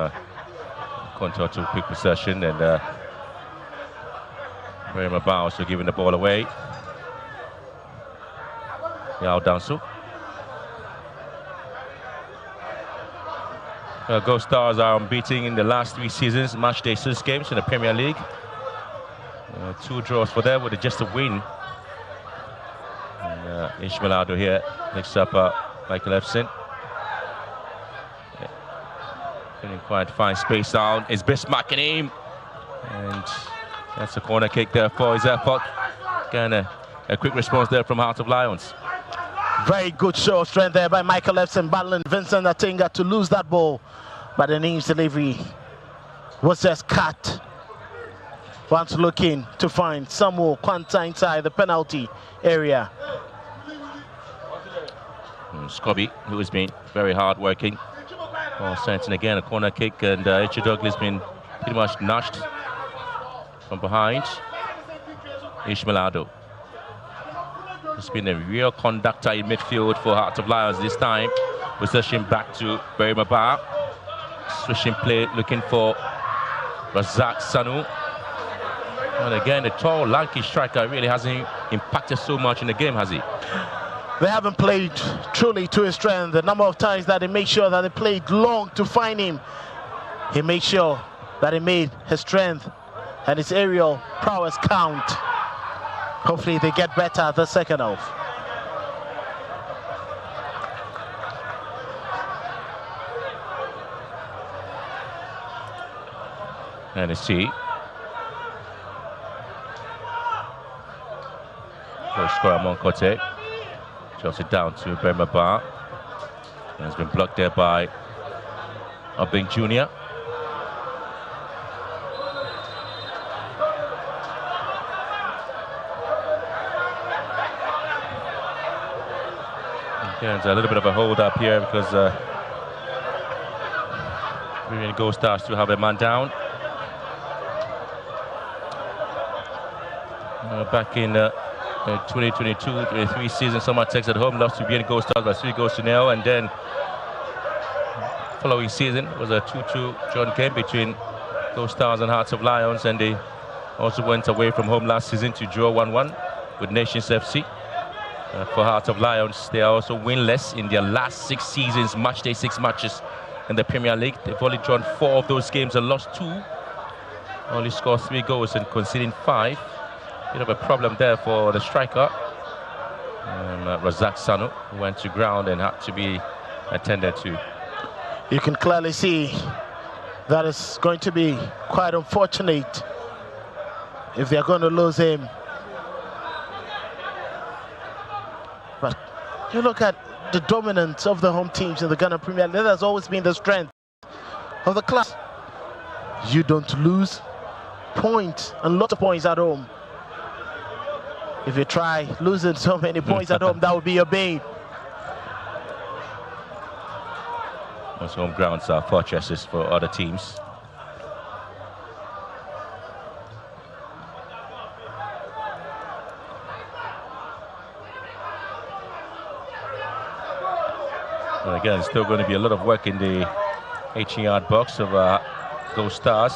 control to quick possession, and very about so giving the ball away. Yao Dansu. Gold Stars are unbeaten in the last 3 seasons, match day 6 games in the Premier League. 2 draws for them with just a win. And Ishmael Ado here picks up Michael Epson. Couldn't quite find space down. It's Bismarck in aim. And that's a corner kick there for his effort. Again, a quick response there from Heart of Lions. Very good show of strength there by Michael Epson, battling Vincent Atinga to lose that ball. But the Neem's delivery was just cut. Once looking to find Samuel Quanta inside the penalty area. Scobby, who has been very hard working. Sent in again a corner kick, and Echidogli has been pretty much nudged from behind. Ishmael Ado. It's been a real conductor in midfield for Heart of Lions this time. Possession back to Barry Mabar. Switching play, looking for Razak Sanu. And again, the tall, lanky striker really hasn't impacted so much in the game, has he? they haven't played truly to his strength. The number of times that they make sure that they played long to find him, he made sure that he made his strength and his aerial prowess count. Hopefully they get better the second half. And a C. Goal score among Kote. Drops it down to Burma Bar. And has been blocked there by Obing Jr. There's a little bit of a hold up here because Bibiani Gold Stars to have a man down. Back in 2022-23 season, Summertex at home lost to Bibiani Gold Stars by 3-0, and then following season was a 2-2 drawn game between Gold Stars and Hearts of Lions, and they also went away from home last season to draw 1-1 with Nations FC. For Hearts of Lions, they are also winless in their last 6 seasons, matchday 6 matches in the Premier League. They've only drawn 4 of those games and lost 2. Only scored 3 goals and conceding 5. Bit of a problem there for the striker. Razak Sanu, who went to ground and had to be attended to. You can clearly see that it's going to be quite unfortunate if they're going to lose him. But you look at the dominance of the home teams in the Ghana Premier League. That has always been the strength of the club. You don't lose points, and lots of points at home. If you try losing so many points at home, that would be your bane. Most home grounds are fortresses for other teams. And again, still going to be a lot of work in the 18-yard box of Gold Stars.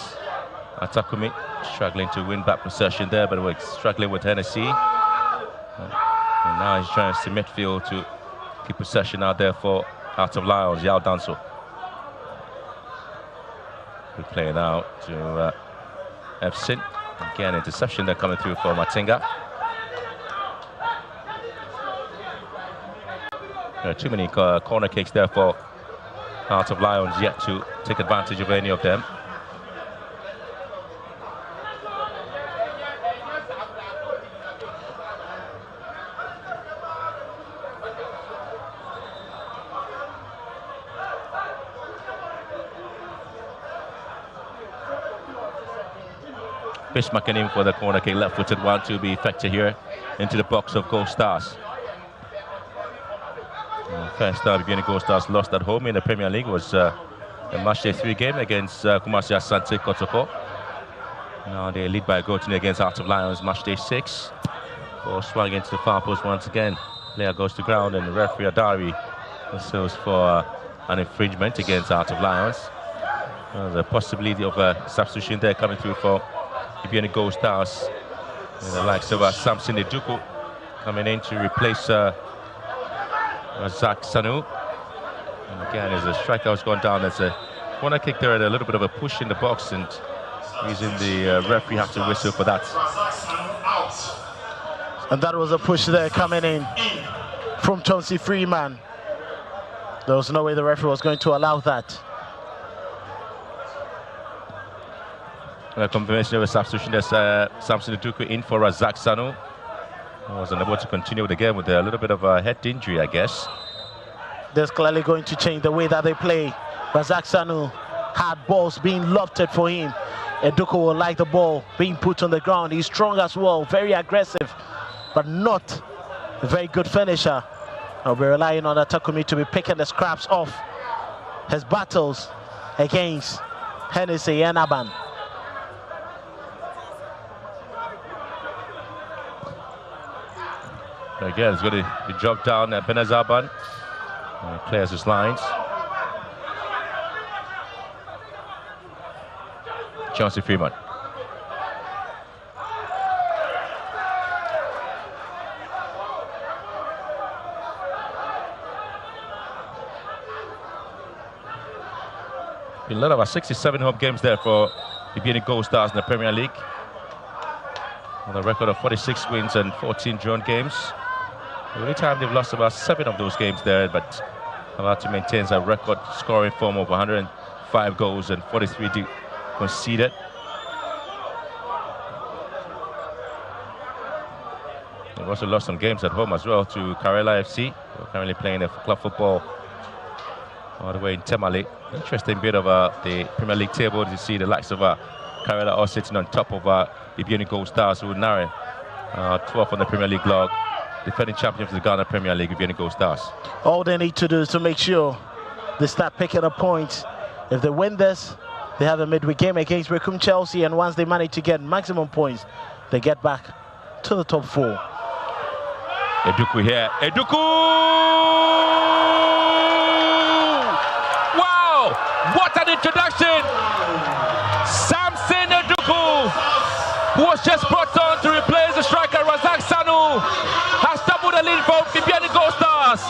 Atakumi struggling to win back possession there, but we're struggling with Hennessy. And now he's trying to midfield to keep possession out there for Hearts of Lions, Yao Danso. Good play now to Efsin. Again, interception there coming through for Matinga. There are too many corner kicks there for Hearts of Lions yet to take advantage of any of them. Bismarck in for the corner kick, left-footed one to be effective here into the box of Gold Stars. First time Bibiani Gold Stars lost at home in the Premier League was a matchday 3 game against Kumasi Asante Kotoko. Now they lead by a goal to against Hearts of Lions, matchday 6. Ball swung into the far post once again. Player goes to ground and the referee Adari whistles for an infringement against Hearts of Lions. The possibility of a substitution there coming through for Bibiani Gold Stars. And the likes of Samson Eduku coming in to replace Razak Sanu. And again, as the striker has gone down, there's a corner kick there and a little bit of a push in the box, and using the referee have to whistle for that. And that was a push there coming in from Chauncey Freeman. There was no way the referee was going to allow that. A confirmation of a substitution. There's Samson Eduku in for Razak Sanu. He was unable to continue with the game with a little bit of a head injury, I guess. That's clearly going to change the way that they play. Razak Sanu had balls being lofted for him. Eduku will like the ball being put on the ground. He's strong as well, very aggressive, but not a very good finisher. I'll be relying on Atakumi to be picking the scraps off his battles against Hennessy and Aban. Again, it's going to be dropped down at Benazaban. Clears his lines. Chauncey Freeman. Been a lot of 67 home games there for Bibiani Gold Stars in the Premier League. On a record of 46 wins and 14 drawn games. The only time they've lost about 7 of those games there, but about to maintain a record scoring form of 105 goals and 43 conceded. They've also lost some games at home as well to Karela FC. They're currently playing their club football all the way in Temale. Interesting bit of the Premier League table to see the likes of Karela all sitting on top of Bibiani Gold Stars, who now 12th on the Premier League log. Defending champions of the Ghana Premier League, Bibiani Gold Stars. All they need to do is to make sure they start picking up points. If they win this, they have a midweek game against Rekum Chelsea, and once they manage to get maximum points, they get back to the top 4. Eduku here. Eduku! Wow! What an introduction! Samson Eduku, who was just brought on to replace the striker Razak Sanu, has doubled the lead for Bibiani Gold Stars.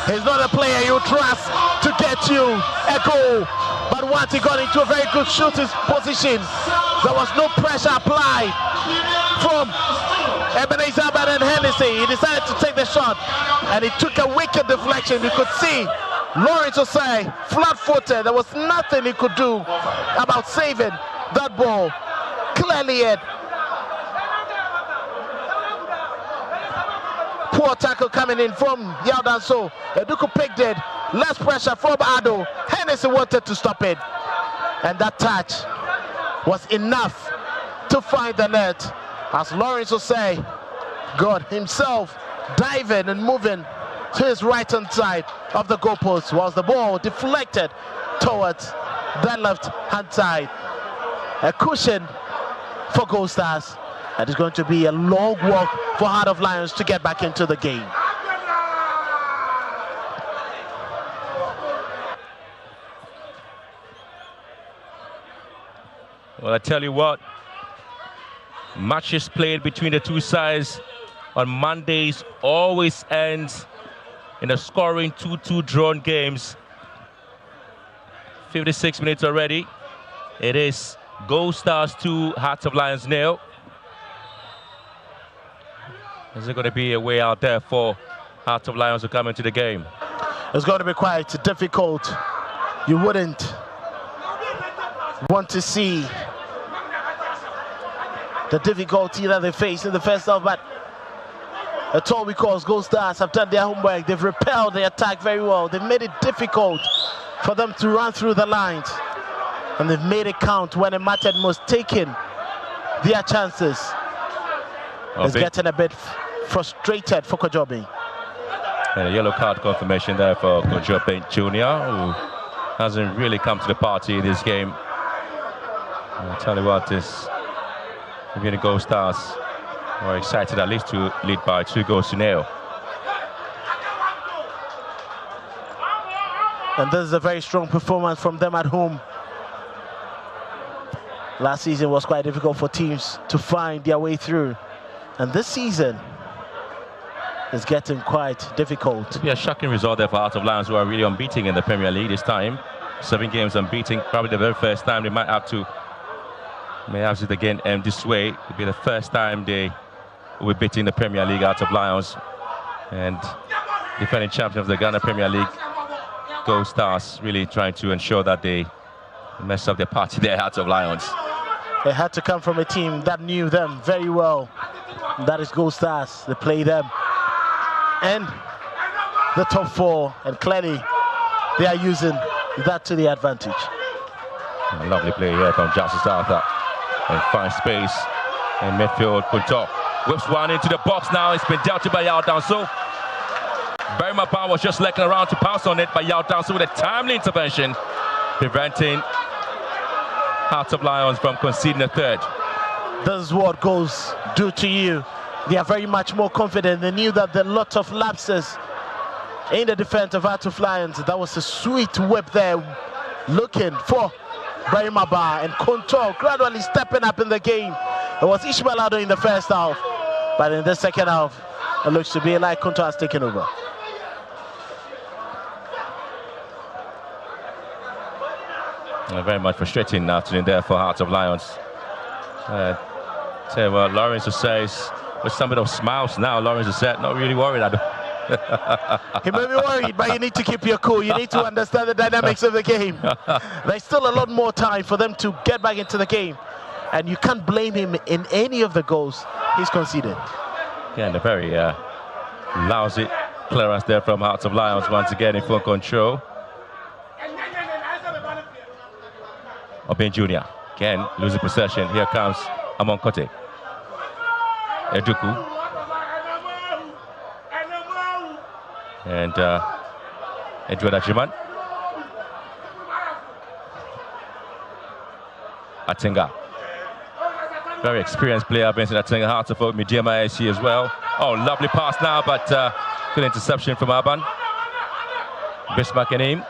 He's not a player you trust to get you a goal, but once he got into a very good shooting position, there was no pressure applied from Ebenezer and Hennessy. He decided to take the shot, and he took a wicked deflection. You could see Lawrence Osei flat-footed. There was nothing he could do about saving that ball. Clearly it. Poor tackle coming in from Yao Danso. Eduku picked it. Less pressure from Ado. Hennessy wanted to stop it, and that touch was enough to find the net, as Lawrence Osei got himself diving and moving to his right-hand side of the goalpost, whilst the ball deflected towards the left-hand side. A cushion for Gold Stars, and it's going to be a long walk for Heart of Lions to get back into the game. Well, I tell you what, matches played between the two sides on Mondays always ends in a scoring 2-2 drawn games. 56 minutes already. It is Gold Stars 2, Hearts of Lions 0. Is there going to be a way out there for Hearts of Lions to come into the game? It's going to be quite difficult. You wouldn't want to see the difficulty that they faced in the first half, but that's all because Gold Stars have done their homework. They've repelled the attack very well. They've made it difficult for them to run through the lines, and they've made it count when it mattered most, taking their chances. It's getting a bit frustrated for Kojobi. And a yellow card confirmation there for Kojobi Jr., who hasn't really come to the party in this game. I'll tell you what, this Bibiani Gold Stars are excited at least to lead by 2-0. And this is a very strong performance from them at home. Last season was quite difficult for teams to find their way through, and this season is getting quite difficult. It'll be a shocking result there for Hearts of Lions, who are really unbeaten in the Premier League this time. 7 games unbeaten, probably the very first time they might have to it again this way. It'll be the first time they will be beating the Premier League Hearts of Lions, and defending champions of the Ghana Premier League Gold Stars really trying to ensure that they mess up their party there, Hearts of Lions. They had to come from a team that knew them very well. That is Gold Stars. They play them in the top 4, and clearly they are using that to their advantage. A lovely play here from Justice Arthur. And fine space in midfield. Kunto whips one into the box now. It's been dealt to by Yao Danso. Barry Mapa was just looking around to pounce on it, but Yao Danso with a timely intervention, preventing Hearts of Lions from conceding a third. This is what goals do to you. They are very much more confident. They knew that there are lots of lapses in the defense of Hearts of Lions. That was a sweet whip there, looking for Barry Maba, and Kunto gradually stepping up in the game. It was Ishmael Ado in the first half, but in the second half, it looks to be like Kunto has taken over. Very much frustrating afternoon there for Hearts of Lions. Tell you what, Lawrence says with some bit of smiles now. Lawrence said, not really worried. He may be worried, but you need to keep your cool. You need to understand the dynamics of the game. There's still a lot more time for them to get back into the game. And you can't blame him in any of the goals he's conceded. Yeah, and a very lousy clearance there from Hearts of Lions once again in full control. Obin Jr. again losing possession. Here comes Amon Kote. Eduku. And Edward Ajiman. Atenga. Very experienced player, Vincent Atenga. Hearts of Oak, Mediama AC as well. Oh, lovely pass now, but good interception from Aban. Bismarck and aim.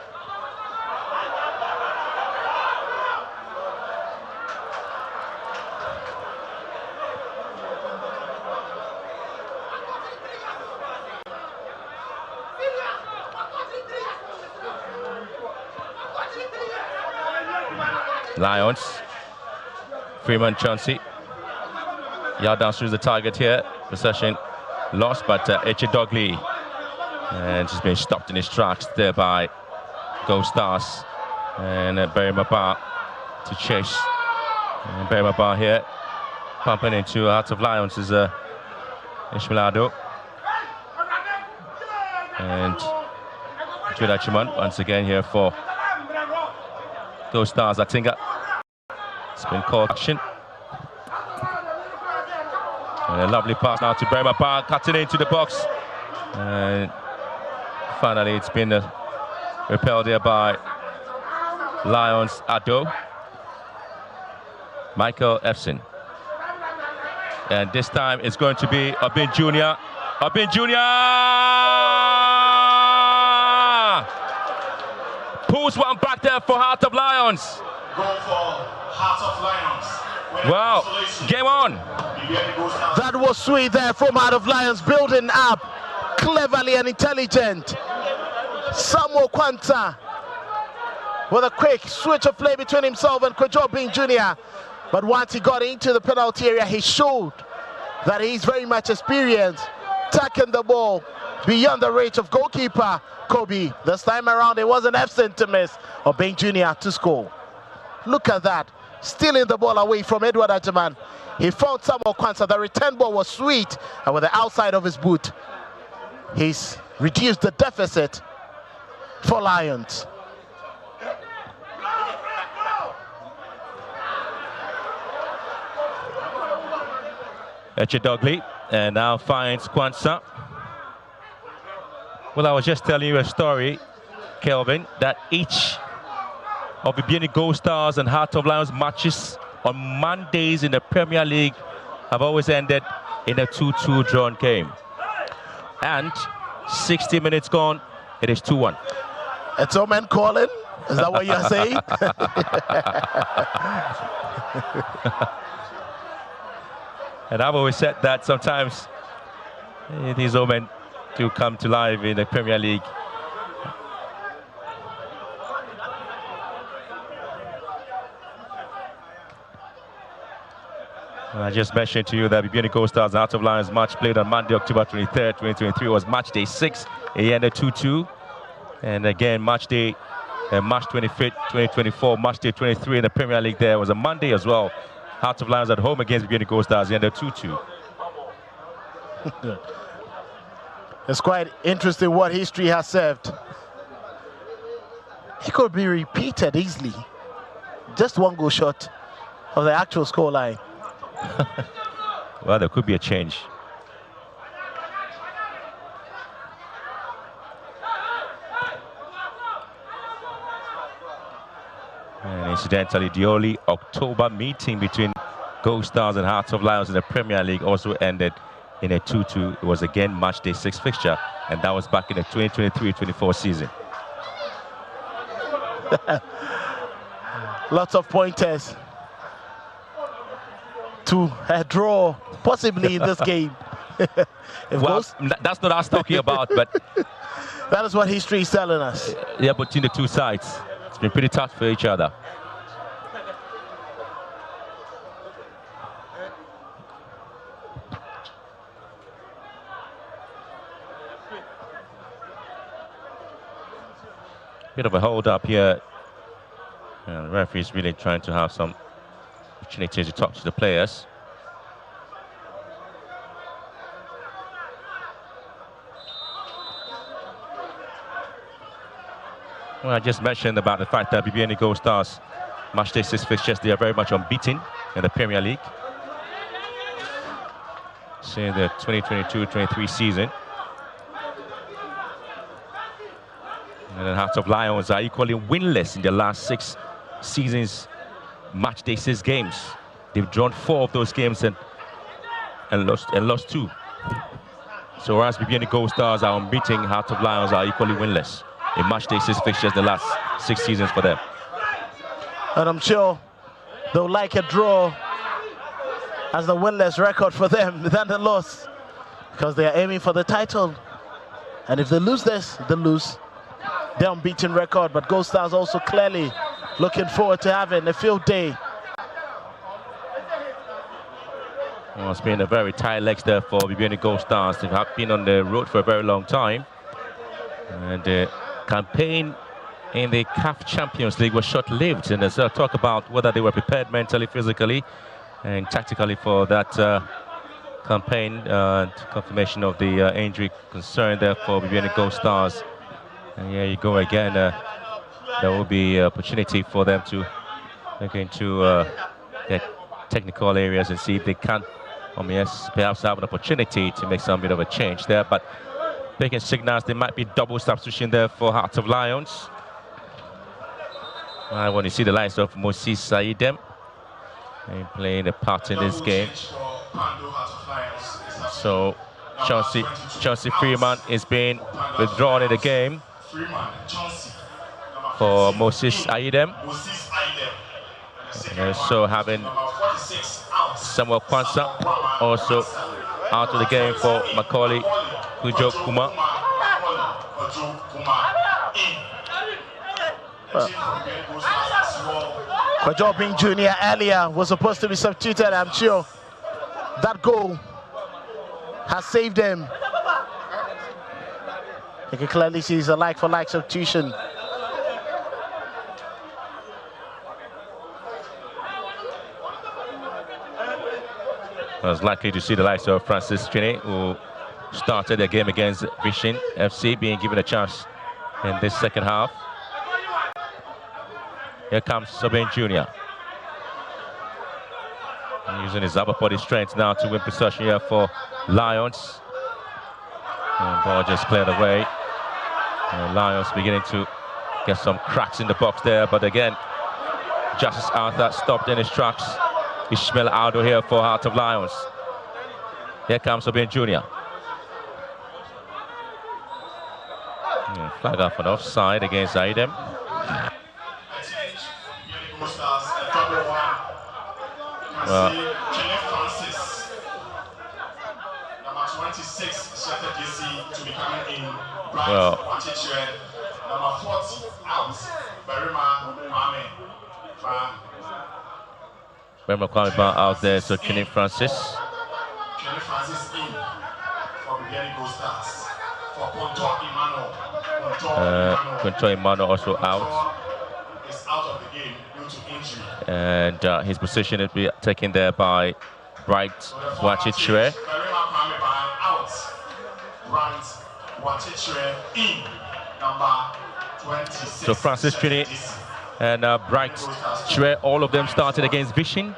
Lions. Freeman Chauncey. Yard down through the target here. Possession lost, but Eche Dogley. And just been stopped in his tracks there by Gold Stars. And Barry Mabar to chase. And Barry Mabar here. Pumping into Hearts of Lions is Ishmaelado. And Judah Chiman once again here for Gold Stars. Atinga. It's been called action. And a lovely pass now to Barry Mabar, cutting into the box. And finally it's been repelled here by Lions Ado. Michael Efson. And this time it's going to be Obin Jr. Obin Jr. Pulls one back there for Heart of Lions. Goal for Heart of Lions. Wow, game on. That was sweet there from Heart of Lions, building up cleverly and intelligent. Samuel Quanta with a quick switch of play between himself and Kojo Bin Jr. But once he got into the penalty area, he showed that he's very much experienced, tackling the ball beyond the reach of goalkeeper Kobe. This time around, it wasn't Efson to miss or Bin Jr. to score. Look at that, stealing the ball away from Edward Ajaman. He found Samuel Kwanzaa. The return ball was sweet, and with the outside of his boot, he's reduced the deficit for Lions. Eche Dogley, and now finds Kwanzaa. Well, I was just telling you a story, Kelvin, that each of the Bibiani Gold Stars and Heart of Lions matches on Mondays in the Premier League have always ended in a 2-2 drawn game. And 60 minutes gone, it is 2-1. It's all men calling? Is that what you're saying? And I've always said that sometimes these omen do come to life in the Premier League. And I just mentioned to you that Bibiani Gold Stars Heart of Lions match played on Monday, October 23rd, 2023 was match day 6. It ended 2-2. And again, match day, March 25th, 2024, match day 23 in the Premier League there was a Monday as well. Heart of Lions at home against Bibiani Gold Stars, it ended 2-2. It's quite interesting what history has served. It could be repeated easily. Just one goal short of the actual scoreline. Well, there could be a change. And incidentally, the only October meeting between Gold Stars and Hearts of Lions in the Premier League also ended in a 2-2. It was again match day 6 fixture, and that was back in the 2023-24 season. Lots of pointers to a draw, possibly in this game. Well, that's not us talking about, but that is what history is telling us. Yeah, between the two sides, it's been pretty tough for each other. Bit of a hold up here. And the referee's really trying to have some opportunity to talk to the players. Well, I just mentioned about the fact that Bibiani Gold Stars match day 6 fixtures, they are very much unbeaten in the Premier League. So in the 2022-23 season. And the Hearts of Lions are equally winless in their last 6 seasons match day 6 games. They've drawn 4 of those games and lost 2. So whereas Bibiani Gold Stars are unbeaten, Hearts of Lions are equally winless in match day 6 fixtures the last 6 seasons for them. And I'm sure they'll like a draw as the winless record for them than the loss, because they are aiming for the title. And if they lose this, they lose their unbeaten record. But Gold Stars also clearly looking forward to having a field day. Well, it's been a very tight legs there for Bibiani Gold Stars. They have been on the road for a very long time. And the campaign in the CAF Champions League was short-lived. And there's talk about whether they were prepared mentally, physically, and tactically for that campaign. Confirmation of the injury concern there for Bibiani Gold Stars. And here you go again. There will be opportunity for them to look into their technical areas and see if they can, yes, perhaps have an opportunity to make some bit of a change there. But making signals, there might be double substitution there for Hearts of Lions. I want to see the likes of Moses Saidem playing a part in this game. So Chelsea Freeman is being withdrawn in the game for Moses Aidem. And also having Samuel Kwanzaa also out of the game for Macaulay Kujo Kuma. Kwajo Bing Jr. earlier was supposed to be substituted. I'm sure that goal has saved them. You can clearly see it's a like-for-like substitution. I was likely to see the likes of Francis Chine, who started the game against Vision FC, being given a chance in this second half. Here comes Sobin Jr. Using his upper body strength now to win possession here for Lions. And ball just cleared away. And Lions beginning to get some cracks in the box there, but again, Justice Arthur stopped in his tracks. Ishmael Aldo here for Heart of Lions. Here comes Sobin Jr. Flag up an offside against Aidem. Well, Berma coming out there, so Chine Francis. Chine Francis in for Bibiani Gold Stars. For Control Emmanuel also out. Is out of the game due to injury. And his position will be taken there by Bright Wachichwe. Out. Bright Wachichwe in number 26. So Francis Chine and Bright Chwe, all of them started against Vision.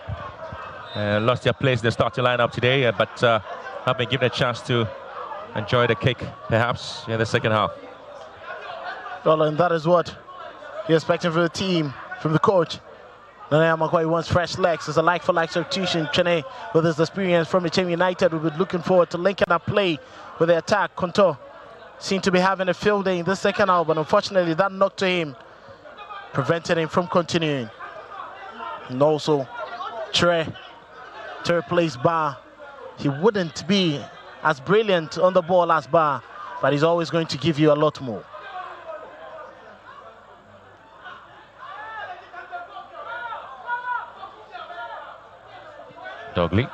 Lost their place in the starting lineup today, but have been given a chance to enjoy the cake, perhaps, in the second half. Well, and that is what you're expecting from the team, from the coach. Nana Makwai wants fresh legs. It's a like-for-like substitution. Chene, with his experience from Team United, will be looking forward to linking up play with the attack. Konto seemed to be having a field day in the second half, but unfortunately that knocked to him, prevented him from continuing. And also, Tre to replace Bar. He wouldn't be as brilliant on the ball as Bar, but he's always going to give you a lot more. Dogley.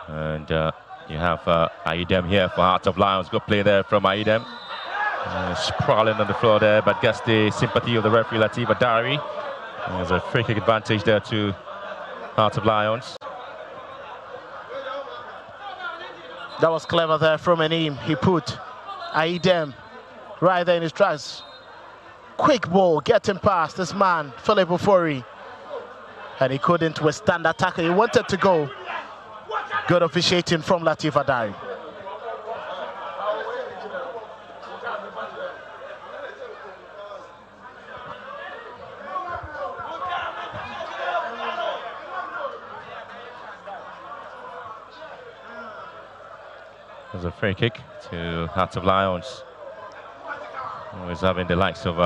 And you have Aidem here for Heart of Lions. Good play there from Aidem. Sprawling on the floor there, but gets the sympathy of the referee Latif Adari. There's a free kick advantage there to Hearts of Lions. That was clever there from Anim. He put Aidem right there in his tracks. Quick ball, getting past this man, Philip Ofori. And he couldn't withstand that tackle. He wanted to go. Good officiating from Latif Adari. There's a free kick to Hearts of Lions. Always having the likes of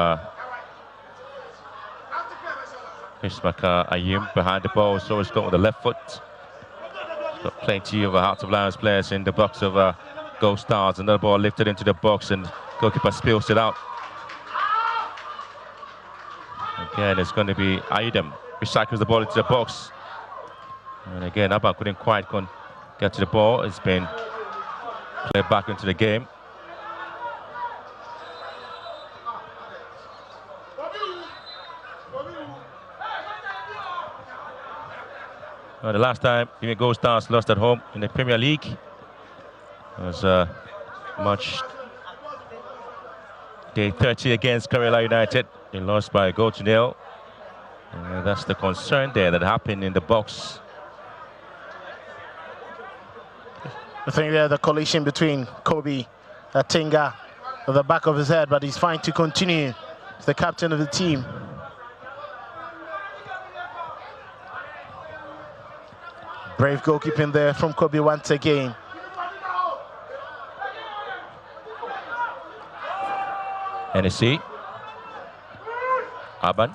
Ishmaka Ayim behind the ball, so he's got with the left foot. He's got plenty of Hearts of Lions players in the box of Gold Stars. Another ball lifted into the box and goalkeeper spills it out. Again, it's going to be Aidem recycles the ball into the box. And again, Abba couldn't quite get to the ball. It's been played back into the game. The last time even Gold Stars lost at home in the Premier League was day 30 against Kerala United. They lost by a goal to nil. That's the concern there that happened in the box. I think the collision between Kobe Atinga at the back of his head, but he's fine to continue. He's the captain of the team. Brave goalkeeping there from Kobe once again. Hennessy. Aban.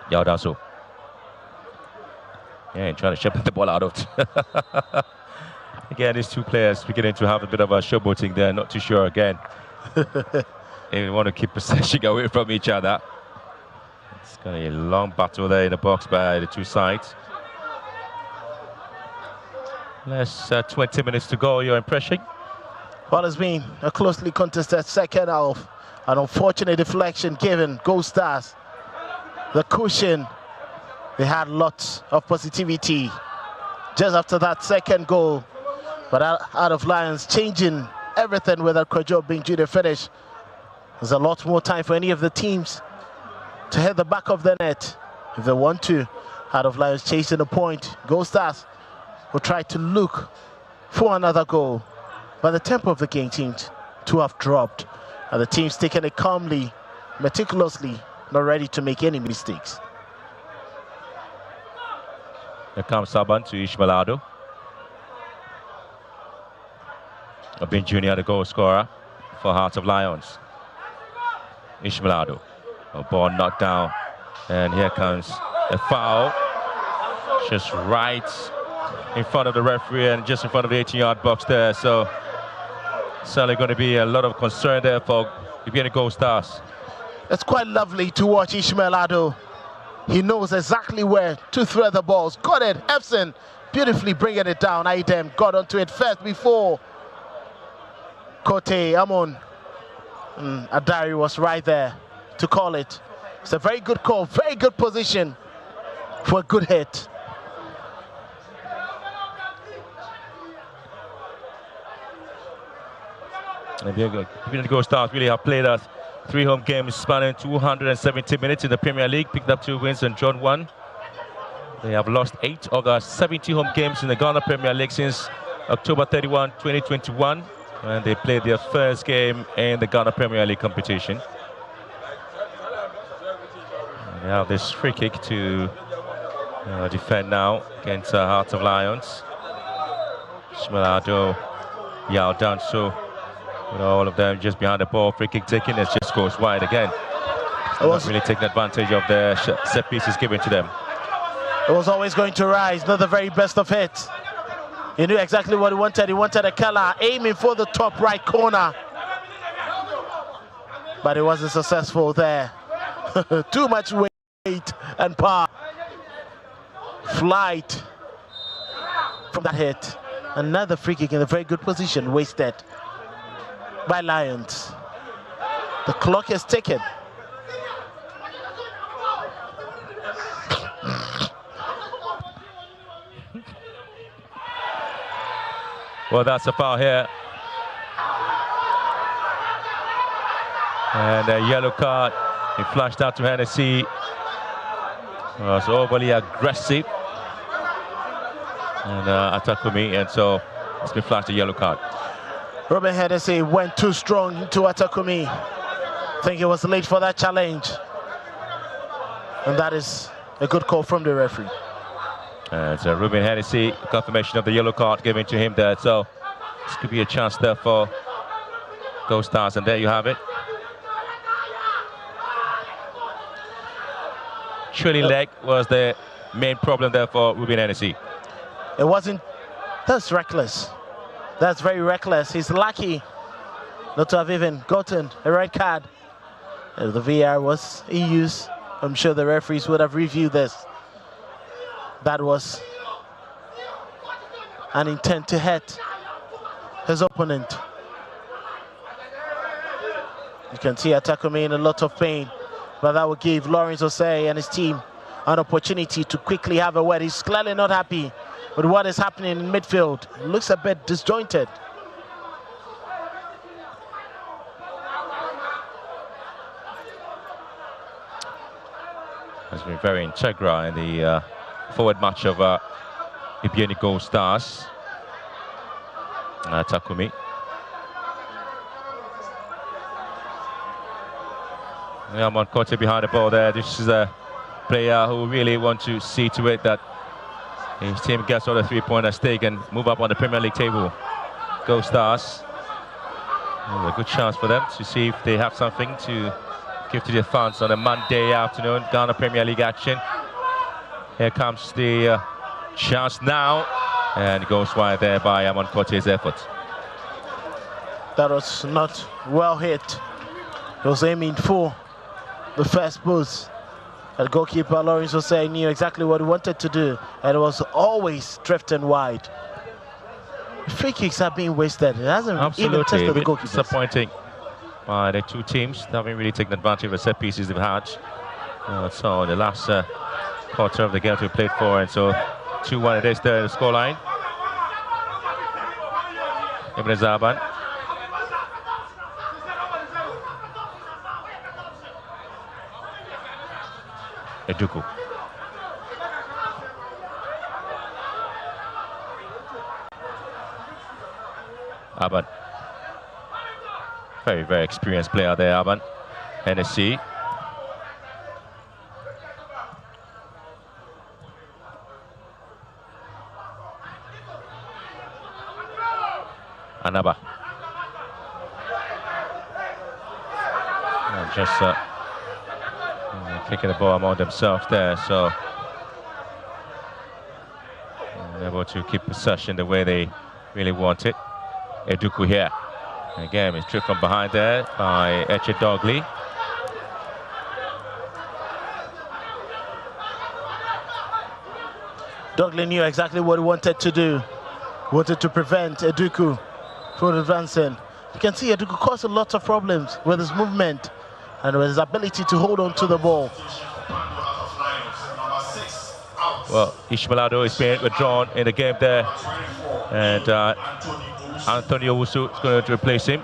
Yao Dasu. Yeah, trying to shepherd the ball out of. Again, these two players beginning to have a bit of a showboating there. Not too sure again. They want to keep possession away from each other. It's going to be a long battle there in the box by the two sides. Less 20 minutes to go. Your impression? Well, it's been a closely contested second half. An unfortunate deflection given Gold Stars the cushion. They had lots of positivity just after that second goal. But out of Lions changing everything with that Kwajo being due to finish. There's a lot more time for any of the teams to hit the back of the net if they want to. Out of Lions chasing a point. Gold Stars will try to look for another goal. But the tempo of the game seemed to have dropped. And the team's taking it calmly, meticulously, not ready to make any mistakes. Here comes Saban to Ishmael Ado. Obin Jr., the goal scorer for Hearts of Lions. Ishmael Ado. A ball knocked down. And here comes a foul. Just right in front of the referee and just in front of the 18-yard box there. So certainly going to be a lot of concern there for Bibiani Gold Stars. It's quite lovely to watch Ishmael Ado. He knows exactly where to throw the balls. Got it, Epson beautifully bringing it down. Aidem got onto it first before Kote Amon. Adari was right there to call it. It's a very good call, very good position for a good hit. Bibiani Gold Stars really have played us 3 home games spanning 270 minutes in the Premier League, picked up 2 wins and drawn 1. They have lost 8 of the 70 home games in the Ghana Premier League since October 31, 2021, and they played their first game in the Ghana Premier League competition. And they have this free kick to defend now against Hearts of Lions. Shmalado, Yao Danso, with all of them just behind the ball. Free kick taken, it just goes wide again. Not really taking advantage of the set pieces given to them. It was always going to rise, not the very best of hits. He knew exactly what he wanted. He wanted a color aiming for the top right corner. But it wasn't successful there. Too much weight and power. Flight from that hit. Another free kick in a very good position, wasted by Lions. The clock is ticking. Well, that's a foul here. And a yellow card. He flashed out to Hennessy. Was overly aggressive. And Atakumi, and so it's been flashed a yellow card. Robin Hennessy went too strong into Atakumi. I think he was late for that challenge. And that is a good call from the referee. And so Ruben Hennessy, confirmation of the yellow card given to him there. So this could be a chance there for Gold Stars, and there you have it. Trailing leg was the main problem there for Ruben Hennessy. It wasn't. That's reckless. That's very reckless. He's lucky not to have even gotten a red card. If the VAR was in use, I'm sure the referees would have reviewed this. That was an intent to hit his opponent. You can see Atakumi in a lot of pain, but that would give Lawrence Osei and his team an opportunity to quickly have a word. He's clearly not happy with what is happening in midfield. It looks a bit disjointed. Has been very integral in the forward match of Bibiani Gold Stars. Takumi. Yaman Kote behind the ball there. This is a player who really wants to see to it that his team gets all the 3-pointer stake and move up on the Premier League table. Gold Stars. A good chance for them to see if they have something to give to their fans on a Monday afternoon. Ghana Premier League action. Here comes the chance now, and goes wide there by Amon Kote's effort. That was not well hit. He was aiming for the first post. The goalkeeper Lawrence Osei knew exactly what he wanted to do, and it was always drifting wide. Free kicks are being wasted. It hasn't even tested the goalkeepers. Disappointing by the two teams. They haven't really taken advantage of the set pieces they've had. So the last quarter of the game we played for, and so 2-1 it is there, the scoreline. Ibn Zaban. Eduku. Aban. Very, very experienced player there, Aban. Hennessy. Anaba. And just kicking the ball among themselves there, so able to keep possession the way they really want it. Eduku here. Again, it's tripped from behind there by Eche Dogley. Dogley knew exactly what he wanted to do. Wanted to prevent Eduku from advancing. You can see Eduku caused a lot of problems with his movement and with his ability to hold on to the ball. Well, Ishmaelado is being withdrawn in the game there, and Antonio Wusu is going to replace him.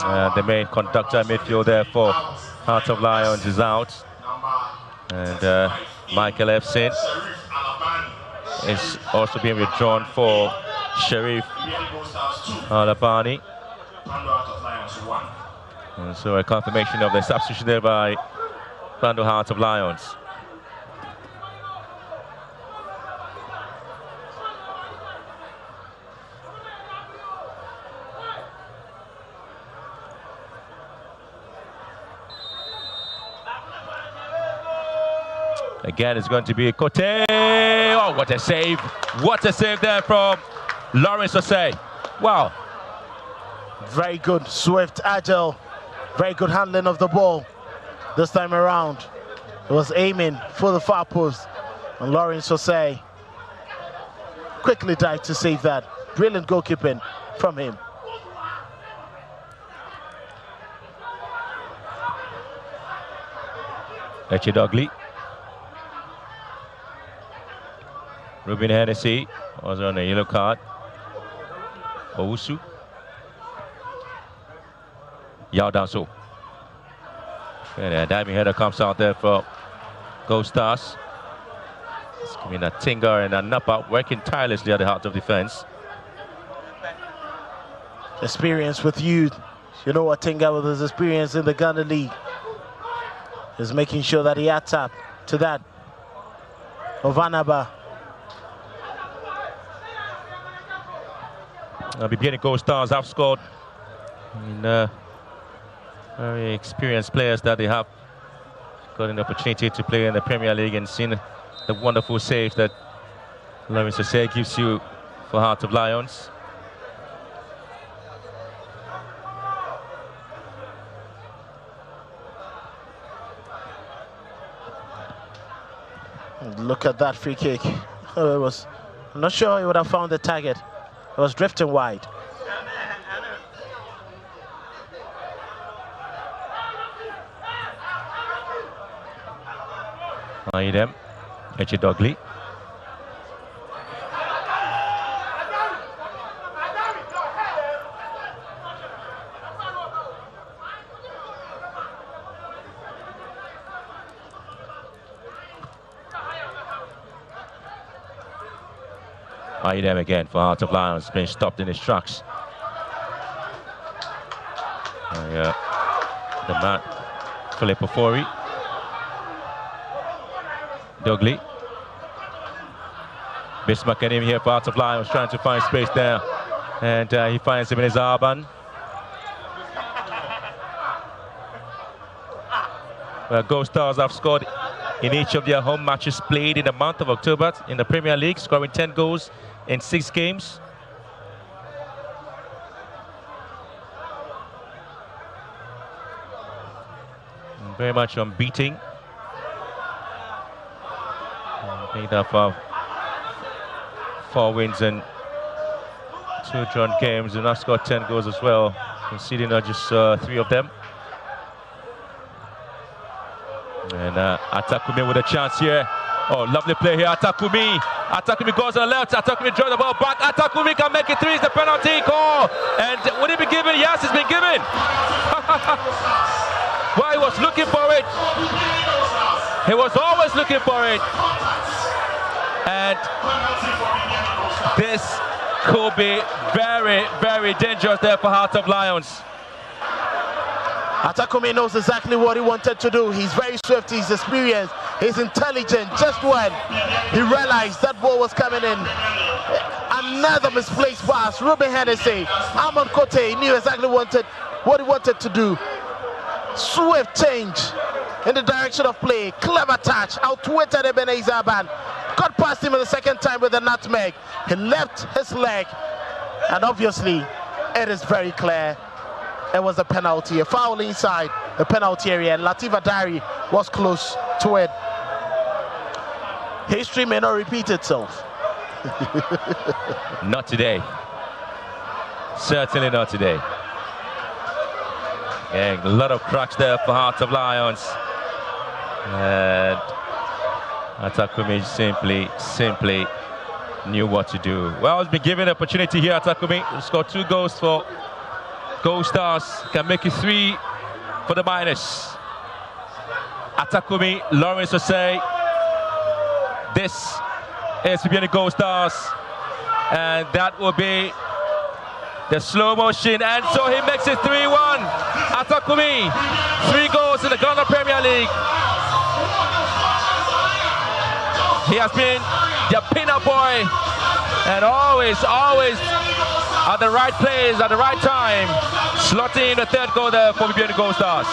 The main conductor midfield there for Heart of Lions is out, and Michael Efsin is also being withdrawn for Sharif Alabani. And so a confirmation of the substitution there by Bando Heart of Lions. Again, it's going to be Kote. Oh, what a save. What a save there from Lawrence Osei. Wow. Very good, swift, agile, very good handling of the ball this time around. He was aiming for the far post, and Lawrence Osei quickly dived to save that. Brilliant goalkeeping from him. Echidogli. Ruben Hennessy was on a yellow card. Owusu. Yao Danso. And a diving header comes out there for Gold Stars. It's giving a Tinga and a Napa working tirelessly at the heart of defense. Experience with youth. You know what Tinga with his experience in the Ghana League is making sure that he adds up to that of Anaba. Bibiani Gold Stars have scored in very experienced players that they have got an opportunity to play in the Premier League and seen the wonderful save that Lawrence Osei gives you for Heart of Lions. Look at that free kick. I'm not sure he would have found the target. It was drifting wide. Aidem, Echidogli. Aidem again for Heart of Lions, being stopped in his tracks. The man, Filippo Fori. Dugli. Bismarck and him here for Heart of Lions, trying to find space there. And he finds him in his arban. Well, Gold Stars have scored in each of their home matches played in the month of October in the Premier League, scoring 10 goals in 6 games. Very much unbeaten. Made up of 4 wins and 2 drawn games, and have scored 10 goals as well, conceding just 3 of them. And Atakumi with a chance here. Oh, lovely play here, Atakumi. Atakumi goes on the left, Atakumi draws the ball back. Atakumi can make it 3, it's the penalty call. And would it be given? Yes, it's been given. Well, he was looking for it. He was always looking for it. And this could be very, very dangerous there for Heart of Lions. Atakumi knows exactly what he wanted to do. He's very swift, he's experienced, he's intelligent. Just when he realized that ball was coming in, another misplaced pass. Ruben Hennessy, Amon Kote knew exactly what he wanted to do. Swift change in the direction of play. Clever touch, outwitted Ebenezer Aban. Got past him in the second time with a nutmeg. He left his leg, and obviously it is very clear it was a penalty, a foul inside the penalty area, and Latif Adari was close to it. History may not repeat itself. Not today. Certainly not today. Yeah, a lot of cracks there for Heart of Lions. And Atakumi simply knew what to do. Well, he's been given an opportunity here, Atakumi. He scored 2 goals for Gold Stars, can make it 3 for the miners. Atakumi, Lawrence Osei. This is Bibiani Gold Stars. And that will be the slow motion. And so he makes it 3-1. Atakumi, 3 goals in the Ghana Premier League. He has been the peanut boy and always at the right place, at the right time, slotting in the 3rd goal there for Bibiani Gold Stars.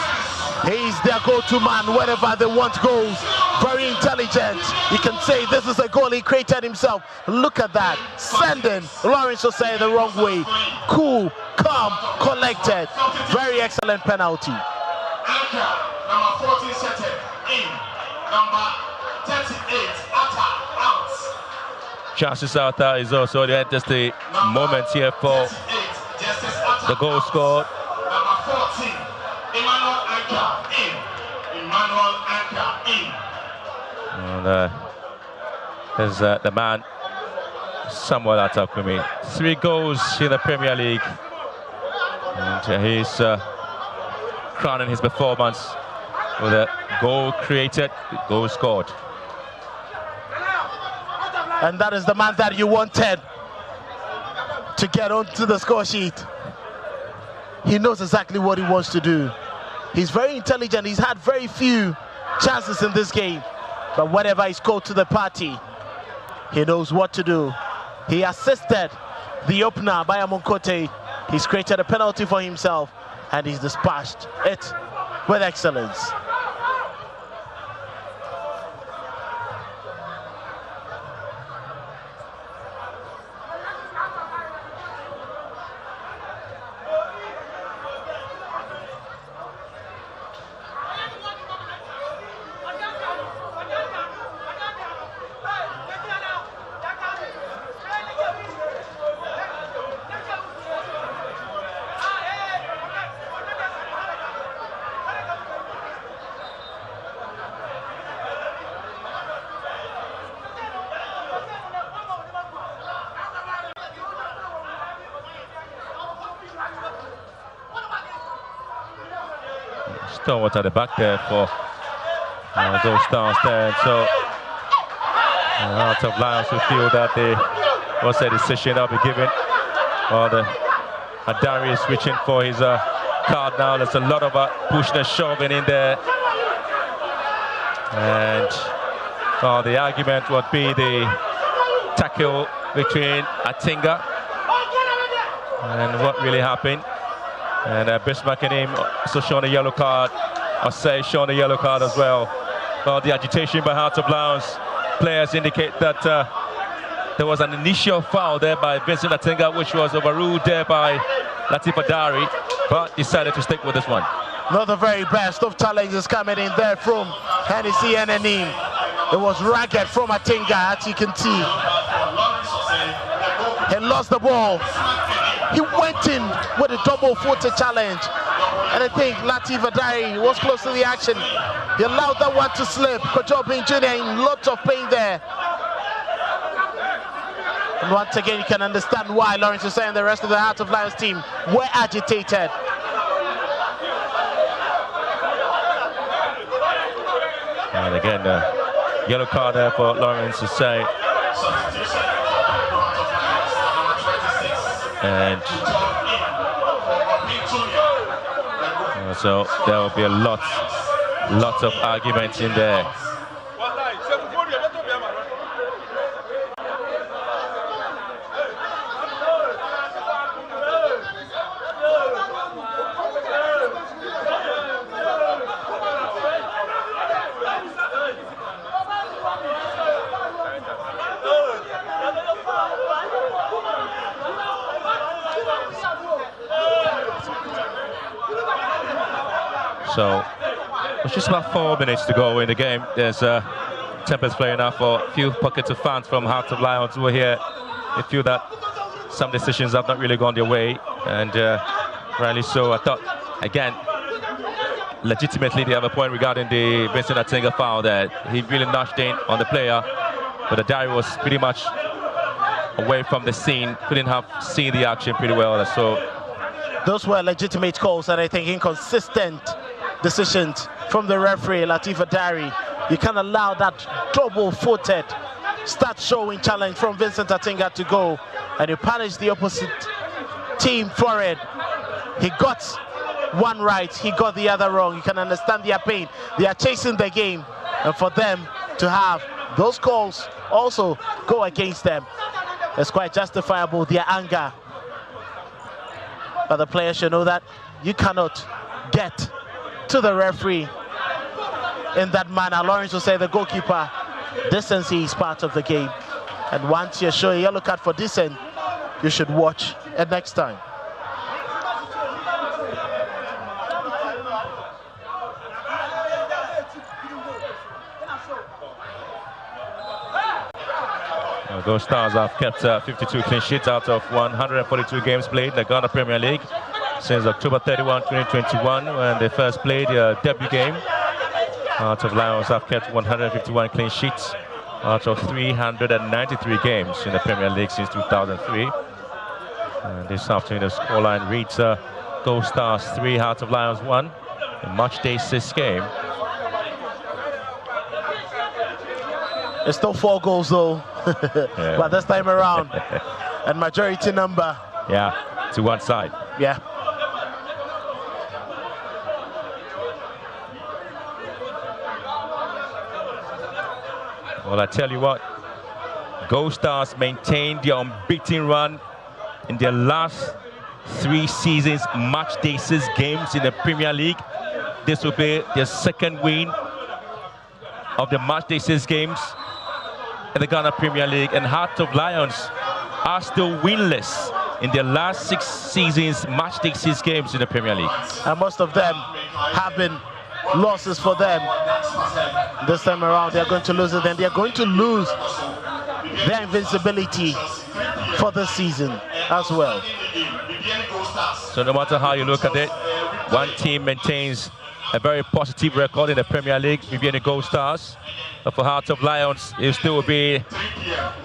He's their go-to man whenever they want goals. Very intelligent. You can say this is a goal he created himself. Look at that. Sending Lawrence Osei the wrong way. Cool, calm, collected. Very excellent penalty. Number 14 set in. Number 38 out. chances out there is also the just the moment here for the goal scored. Number 14, Emmanuel Anka in. Emmanuel Anka in. And there's the man, Samuel Atakumi. 3 goals in the Premier League. And he's crowning his performance with a goal created, goal scored. And that is the man that you wanted to get onto the score sheet. He knows exactly what he wants to do. He's very intelligent. He's had very few chances in this game. But whatever he's called to the party, he knows what to do. He assisted the opener, Bayamon Kote. He's created a penalty for himself, and he's dispatched it with excellence. Stalwart at the back there for those stars there. So Heart of Lions will feel that what's the decision that'll be given. Or the Adari is reaching for his card now. There's a lot of pushing and shoving in there. And the argument would be the tackle between Atinga and what really happened. And Bismarck and him also showing a yellow card. Or say showing a yellow card as well. Well, the agitation by Heart of Lions players indicate that there was an initial foul there by Vincent Atinga, which was overruled there by Latif Adari, but decided to stick with this one. Not the very best of challenges coming in there from Hennessy and Anim. It was ragged from Atinga, as you can see. He lost the ball. He went in with a double-footed challenge. And I think Latif Adari was close to the action. He allowed that one to slip. Kojobin Jr. in lots of pain there. And once again, you can understand why Lawrence is saying the rest of the Heart of Lions team were agitated. And again, the yellow card there for Lawrence to say. And so there will be a lot of arguments in there. So it's just about 4 minutes to go in the game. There's tempers playing now for a few pockets of fans from Heart of Lions who are here. They feel that some decisions have not really gone their way, and rightly so. I thought, again, legitimately they have a point regarding the Vincent Atinga foul there. He really notched in on the player, but Adari was pretty much away from the scene, couldn't have seen the action pretty well. So those were legitimate calls, and I think inconsistent decisions from the referee, Latif Adari. You can't allow that double-footed start showing challenge from Vincent Atinga to go, and you punish the opposite team for it. He got one right, he got the other wrong. You can understand their pain. They are chasing the game, and for them to have those calls also go against them, it's quite justifiable, their anger. But the players should know that you cannot get to the referee in that manner. Lawrence will say the goalkeeper, decency is part of the game. And once you show a yellow card for dissent, you should watch it next time. Ghost Stars have kept 52 clean sheets out of 142 games played in the Ghana Premier League since October 31, 2021, when they first played their debut game. Heart of Lions have kept 151 clean sheets out of 393 games in the Premier League since 2003. And this afternoon, the scoreline reads Ghost Stars 3, Heart of Lions 1 in match day 6 game. It's still 4 goals though, Yeah. but this time around, and majority number. Yeah, to one side. Yeah. Well, I tell you what, Ghost Stars maintained their unbeaten run in their last 3 seasons, match day 6 games in the Premier League. This will be their second win of the match day 6 games in the Ghana Premier League, and Heart of Lions are still winless in their last 6 seasons, match day 6 games in the Premier League. And most of them have been losses for them. This time around, they're going to lose it, and they're going to lose their invincibility for this season as well. So no matter how you look at it, one team maintains a very positive record in the Premier League, Bibiani Ghost Stars. But for Heart of Lions, it still will be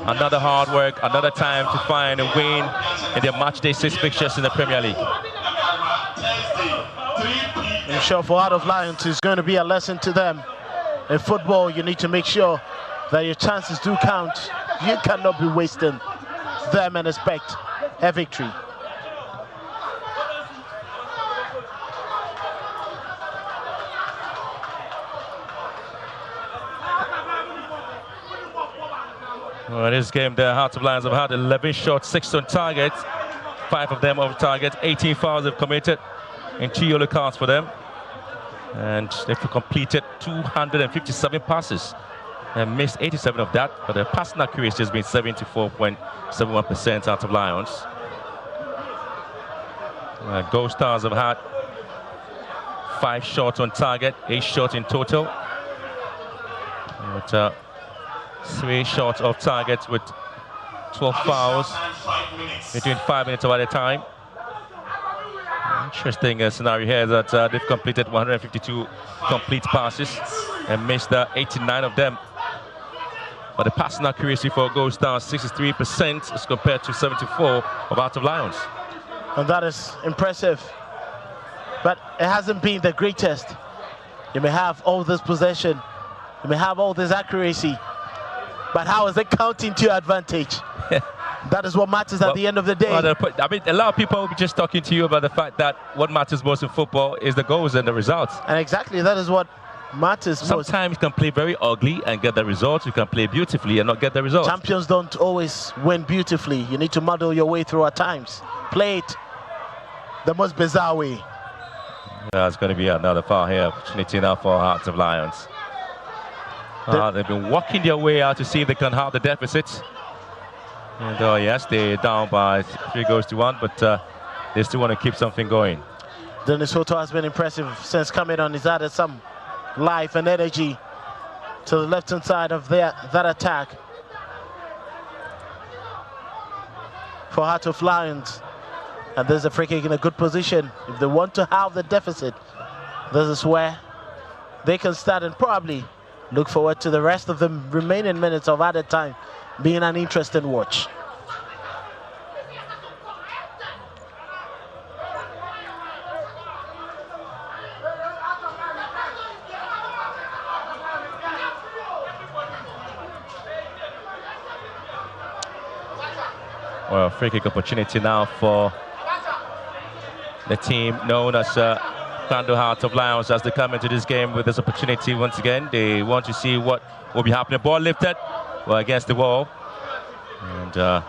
another hard work, another time to find a win in their match day 6 fixtures in the Premier League. I'm sure for Heart of Lions, it's going to be a lesson to them. In football, you need to make sure that your chances do count. You cannot be wasting them and expect a victory. Well, in this game, the Heart of Lions have had 11 shots, 6 on target, 5 of them off target, 18 fouls they've committed, and 2 yellow cards for them. And they've completed 257 passes and missed 87 of that, but their passing accuracy has been 74.71% Heart of Lions. Ghost Stars have had 5 shots on target, 8 shots in total. But, 3 shots off target with 12 fouls between 5 minutes at a time. Interesting scenario here that they've completed 152 complete passes and missed 89 of them. But the passing accuracy for Ghost Stars 63% as compared to 74 of Heart of Lions. And that is impressive. But it hasn't been the greatest. You may have all this possession, you may have all this accuracy, but how is it counting to your advantage? That is what matters at the end of the day. Well, I mean, a lot of people will be just talking to you about the fact that what matters most in football is the goals and the results. And exactly, that is what matters most. Sometimes you can play very ugly and get the results. You can play beautifully and not get the results. Champions don't always win beautifully. You need to muddle your way through at times. Play it the most bizarre way. Yeah, it's going to be another foul here. Opportunity now for Hearts of Lions. They've been walking their way out to see if they can halve the deficit. And yes, they're down by 3 goals to 1, but they still want to keep something going. Dennis Soto has been impressive since coming on. He's added some life and energy to the left-hand side of that attack. For Heart of Lions. And there's a free kick in a good position. If they want to halve the deficit, this is where they can start and probably look forward to the rest of the remaining minutes of added time being an interesting watch. Well, free kick opportunity now for the team known as Kando Heart of Lions as they come into this game with this opportunity once again. They want to see what will be happening. Ball lifted, well, against the wall. And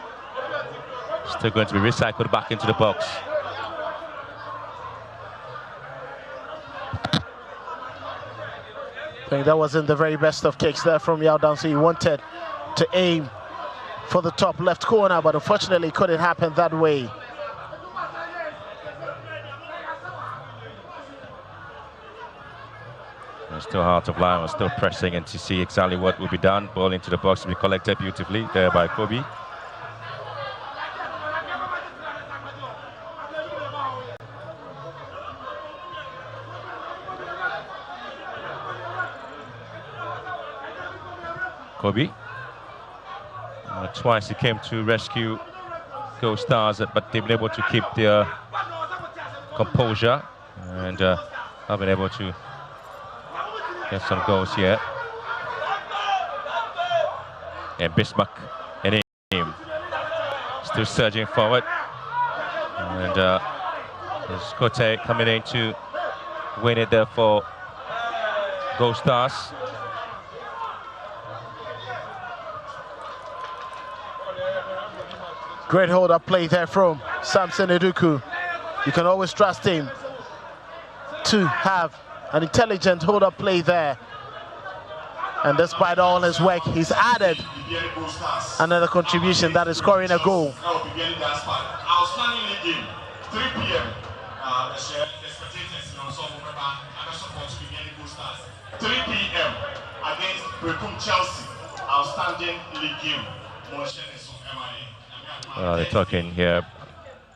still going to be recycled back into the box. I think that wasn't the very best of kicks there from Yao Dancy. He wanted to aim for the top left corner, but unfortunately it couldn't happen that way. Still Heart of Lions, still pressing and to see exactly what will be done. Ball into the box to be collected beautifully there by Kobe. Kobe. Twice he came to rescue Gold Stars, but they've been able to keep their composure and have been able to get some goals here. And Bismarck and him still surging forward. And there's Kote coming in to win it there for Gold Stars. Great hold-up play there from Samson Eduku. You can always trust him to have an intelligent hold-up play there. And despite all his work, he's added another contribution, that is scoring a goal. Outstanding league game, 3 p.m. The spectators support Bibiani Gold Stars. 3 p.m. against Brecum Chelsea. Outstanding league game. They're talking here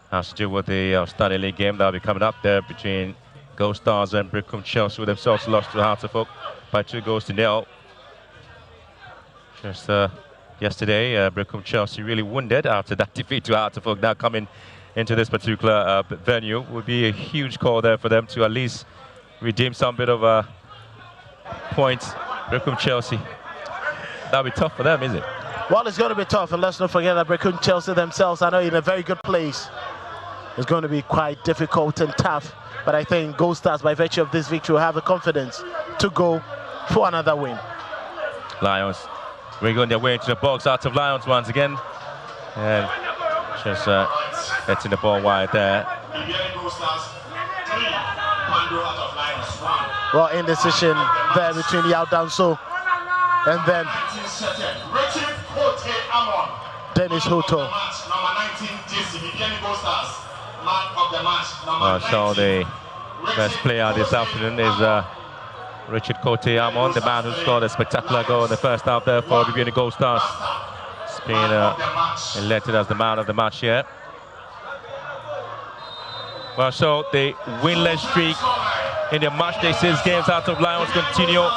has to do with the outstanding league game that will be coming up there between Gold Stars and Brecum Chelsea, who themselves lost to Hearts of Oak by 2-0. Just yesterday, Brecum Chelsea really wounded after that defeat to Hearts of Oak. Now coming into this particular venue would be a huge call there for them to at least redeem some bit of points. Brecum Chelsea, that'll be tough for them, is it? Well, it's going to be tough, and let's not forget that Brecum Chelsea themselves are not in a very good place. It's going to be quite difficult and tough, but I think Gold Stars, by virtue of this victory, will have the confidence to go for another win. Lions wriggling their way into the box. Out of Lions once again, and just getting the ball wide there. Well, indecision there between Yao Danso and then Dennis Hoto. So the best player this afternoon is Richard Kote Amon, the man who scored a spectacular goal in the first half there for Bibiani Gold Stars. He's been elected as the man of the match here. Well, so the winless streak in the matchday 6 games out of Lions continue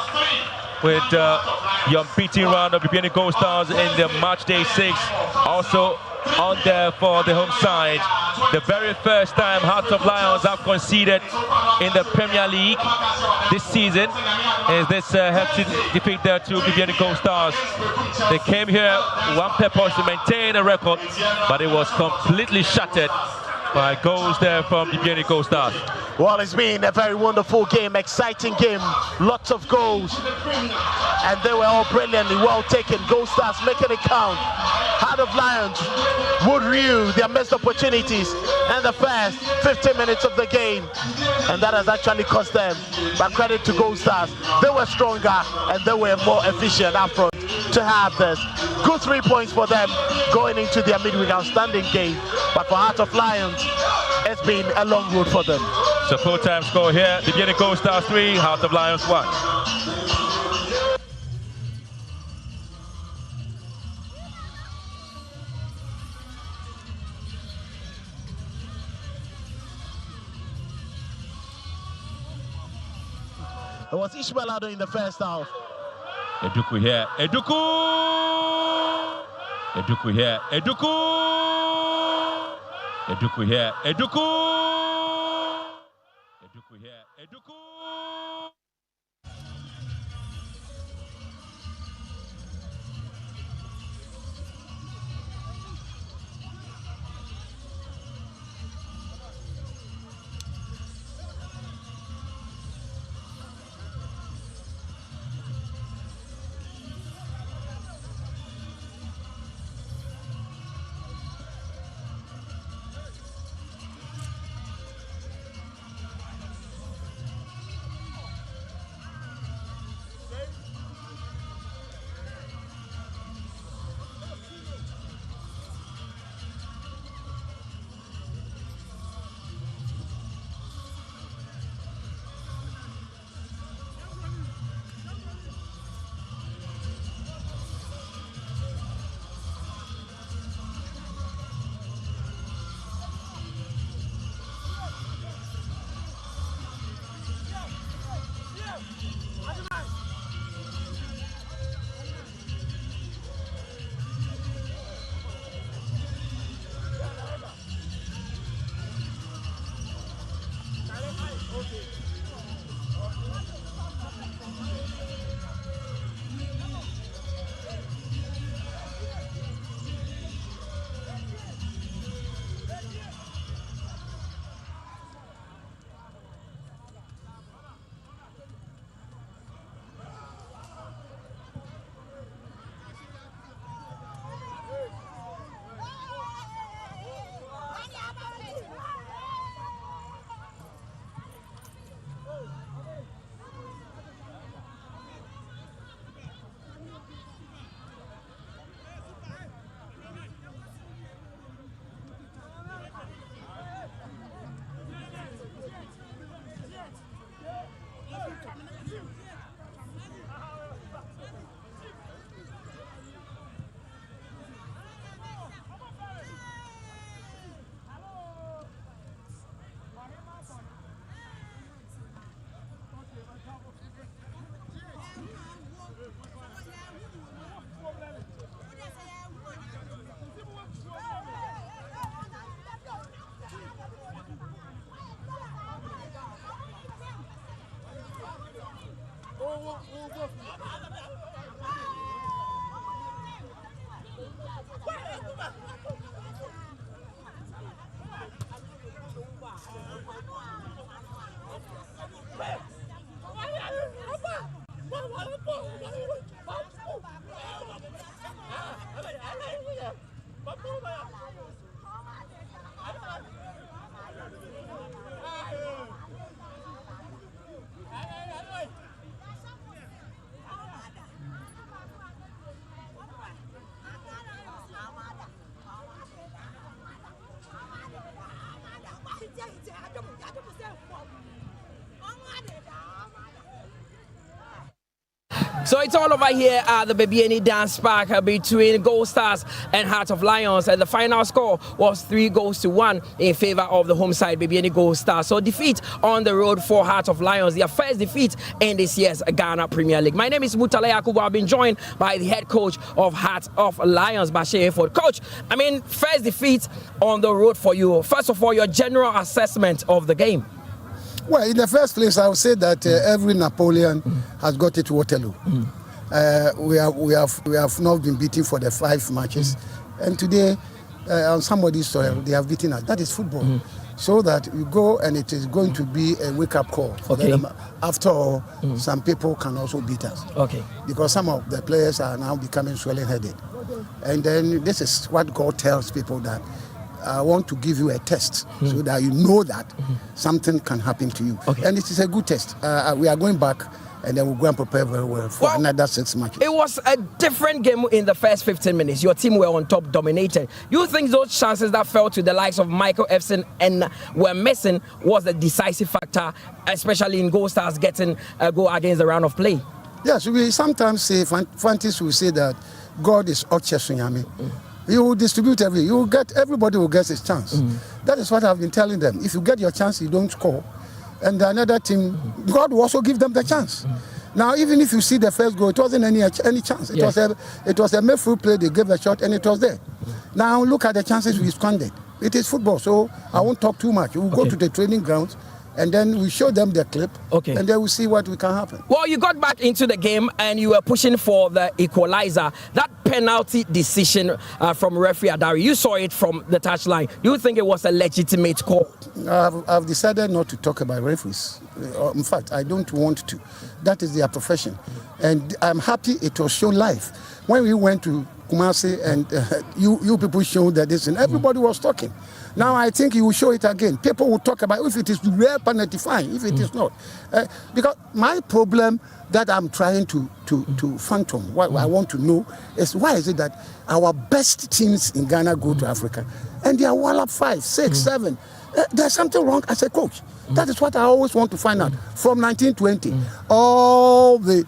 with the unbeaten run of Bibiani Gold Stars in the matchday 6. Also on there for the home side. The very first time Hearts of Lions have conceded in the Premier League this season is this hefty defeat there to Bibiani Gold Stars. They came here one purpose to maintain a record, but it was completely shattered by goals there from Bibiani Gold Stars. Well, it's been a very wonderful game, exciting game, lots of goals, and they were all brilliantly well taken. Gold Stars making it count. Heart of Lions would rue their missed opportunities in the first 15 minutes of the game, and that has actually cost them. But credit to Gold Stars, they were stronger and they were more efficient up front to have this. Good 3 points for them going into their midweek outstanding game, but for Heart of Lions, it's been a long road for them. So full-time score here, Bibiani Gold Stars 3, Heart of Lions 1. It was Ishmael Ado in the first half. Eduku here, Eduku! Eduku here, Eduku! Eduku here, Eduku! Eduku here, Eduku! So it's all over here at the Bibiani Dance Park between Gold Stars and Heart of Lions. And the final score was 3-1 in favor of the home side, Bibiani Gold Stars. So defeat on the road for Heart of Lions, their first defeat in this year's Ghana Premier League. My name is Mutale Yakubu. I've been joined by the head coach of Heart of Lions, Bashir Ford. Coach, I mean, first defeat on the road for you. First of all, your general assessment of the game. Well, in the first place, I would say that every Napoleon has got it to Waterloo. We have not been beaten for the 5 matches, and today, on somebody's soil, they have beaten us. That is football. So that you go, and it is going to be a wake-up call for them. After all, some people can also beat us. Because some of the players are now becoming swelling-headed, and then this is what God tells people, that I want to give you a test so that you know that something can happen to you. And it is a good test. We are going back, and then we'll go and prepare very well for another 6 matches. It was a different game in the first 15 minutes. Your team were on top, dominated. You think those chances that fell to the likes of Michael Efson and were missing was the decisive factor, especially in Gold Stars getting a goal against the round of play? Yes, we sometimes say, Fantis will say that God is Ochesunyami. You will distribute everybody will get his chance. That is what I've been telling them. If you get your chance, you don't score. And another team, God will also give them the chance. Now, even if you see the first goal, it wasn't any chance. It was a midfield play, they gave a shot, and it was there. Now, look at the chances we squandered. It is football, so I won't talk too much. We'll go to the training grounds, and then we show them the clip, and then we see what can happen. Well, you got back into the game and you were pushing for the equalizer. That penalty decision from referee Adari, you saw it from the touchline. Do you think it was a legitimate call? I've decided not to talk about referees. In fact, I don't want to. That is their profession. And I'm happy it was shown live. When we went to Kumasi and you people showed that this, and everybody was talking. Now I think you will show it again. People will talk about if it is rare penalty, fine. If it is not, because my problem that I'm trying to phantom, what I want to know is why is it that our best teams in Ghana go to Africa and they are well up 5, 6, 7. There's something wrong as a coach. That is what I always want to find out. From 1920, all the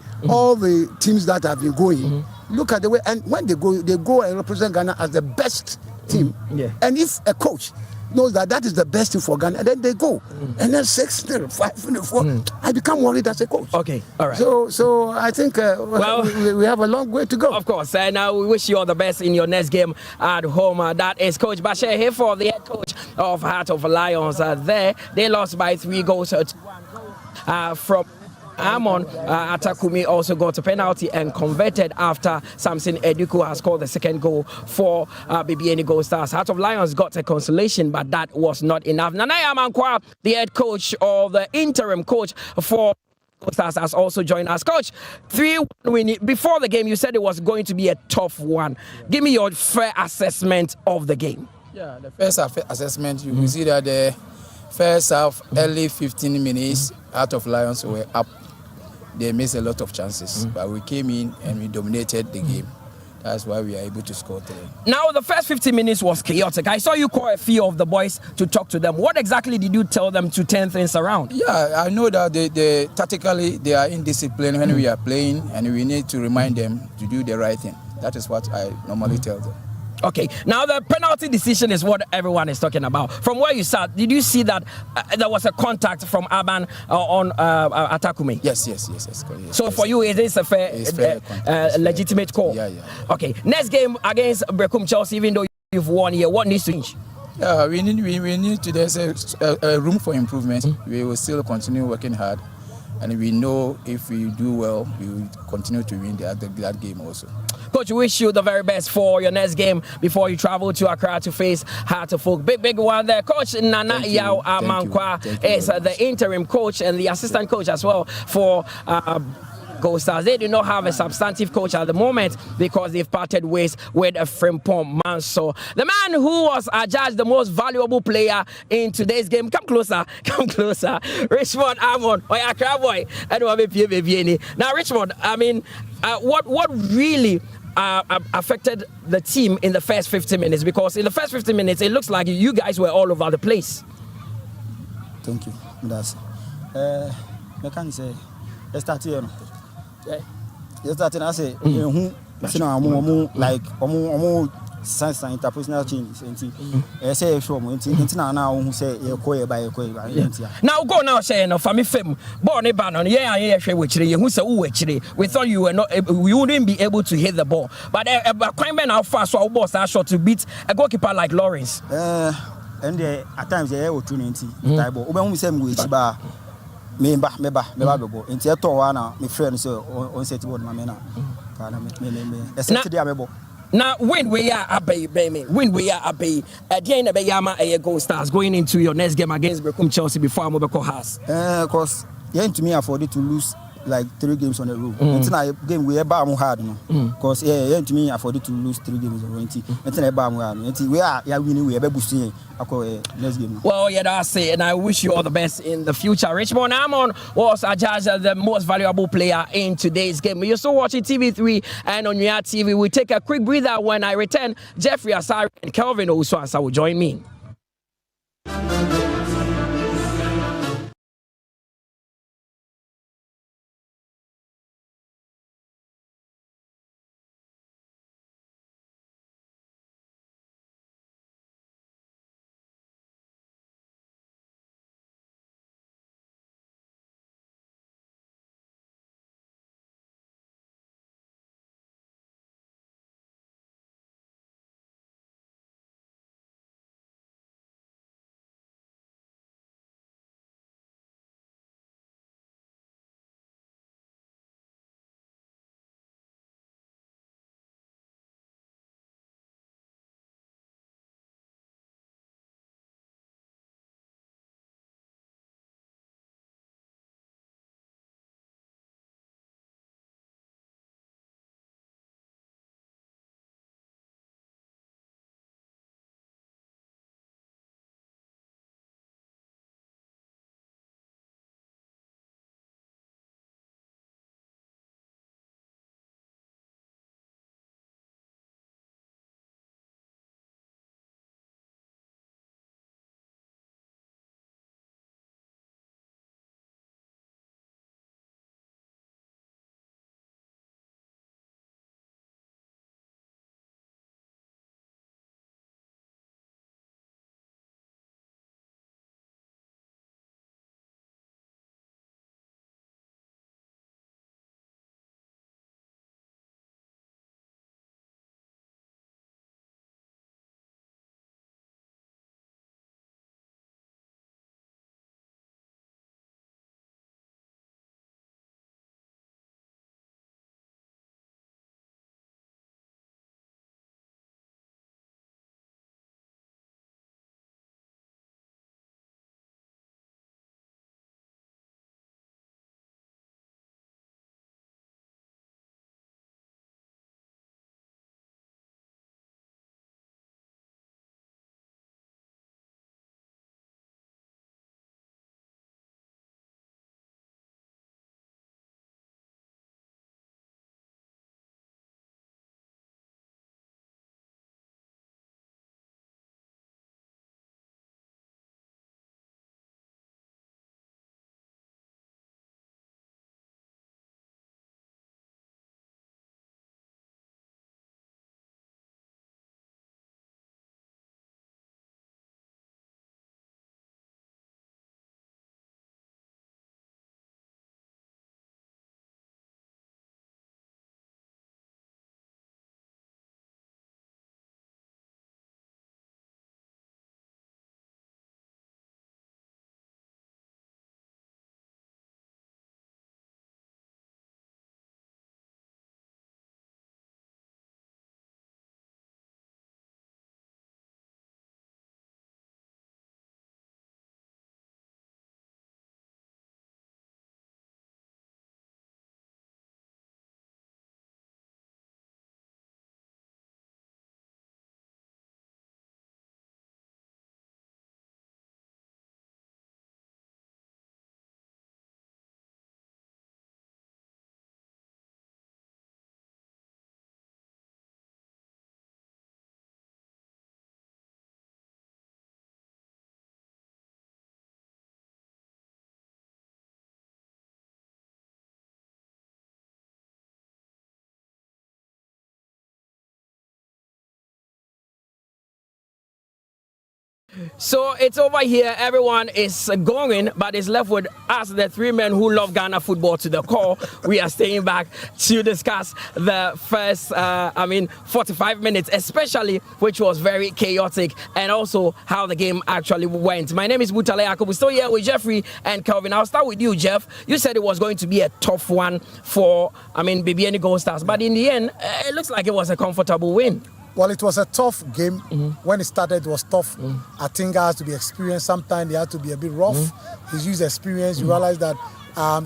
teams that have been going. Look at the way, and when they go and represent Ghana as the best team. And if a coach knows that that is the best thing for Ghana, and then they go. And then 6-0, 5-4. I become worried as a coach. Okay, all right. So I think we have a long way to go. Of course, and we wish you all the best in your next game at home. That is Coach Bashir here for the head coach of Heart of Lions. There, they lost by 3 goals to 1 from Amon. Atakumi also got a penalty and converted after Samson Eduku has scored the second goal for Bibiani Gold Stars. Heart of Lions got a consolation, but that was not enough. Nanaya Mankwa, the head coach or the interim coach for Stars, has also joined us. Coach, 3-1 win. Before the game, you said it was going to be a tough one. Give me your fair assessment of the game. Yeah, the first assessment, you will see that the first half, early 15 minutes, Heart of Lions were up. They missed a lot of chances, but we came in and we dominated the game. That's why we are able to score 3. Now, the first 15 minutes was chaotic. I saw you call a few of the boys to talk to them. What exactly did you tell them to turn things around? Yeah, I know that they tactically they are indisciplined when we are playing, and we need to remind them to do the right thing. That is what I normally tell them. Okay, now the penalty decision is what everyone is talking about. From where you sat, did you see that there was a contact from Aban on Atakumi? Yes. So for you, it is a fair, legitimate call? Yeah. Okay, next game against Brecum Chelsea, even though you've won here, what needs to change? Yeah, we need to, there's a room for improvement. We will still continue working hard. And we know if we do well, we will continue to win that game also. Coach, we wish you the very best for your next game before you travel to Accra to face Heart of Oak. Big one there. Coach Nana Yao Amankwa is the interim coach and the assistant coach as well for Gold Stars. They do not have a substantive coach at the moment because they've parted ways with Frimpong Manso. The man who was adjudged the most valuable player in today's game. Come closer. Richmond Amon, or Accra boy. Now, Richmond, I mean, what really affected the team in the first 50 minutes? Because in the first 50 minutes, it looks like you guys were all over the place. Thank you. That's I can say let's start here. Let's start and I say who like science and interpersonal change. I say from now who say now go now say no family fame born a ban on who say we thought you were not you wouldn't be able to hit the ball, but crime how fast so our boss are short to beat a goalkeeper like Lawrence. And at times they were tuning type of say me babo nti eto wa na me friend say on set board ma me na me now when we are abay at the end of the Gold Stars going into your next game against Brecum Chelsea before Mobeko has cause you ain't to me afford to lose like 3 games on the road. It's not a game we ever hard, no. Because you ain't to me afford to lose 3 games on the road. It's not a bad hard. We are winning. We are boosting. Next game. Well, yeah, that's it. And I wish you all the best in the future. Richmond Amon was adjudged as the most valuable player in today's game. You're still watching TV3 and on your TV. We take a quick breather. When I return, Jeffrey Asari and Kelvin Owusu will join me. So it's over here. Everyone is going, but it's left with us, the three men who love Ghana football to the core. We are staying back to discuss the first, 45 minutes, especially, which was very chaotic, and also how the game actually went. My name is Butale Ako. We're still here with Jeffrey and Kelvin. I'll start with you, Jeff. You said it was going to be a tough one for, Bibiani Gold Stars, but in the end, it looks like it was a comfortable win. Well, it was a tough game. When it started, it was tough. I think it has to be experienced. Sometimes they had to be a bit rough. He's used experience. You realize that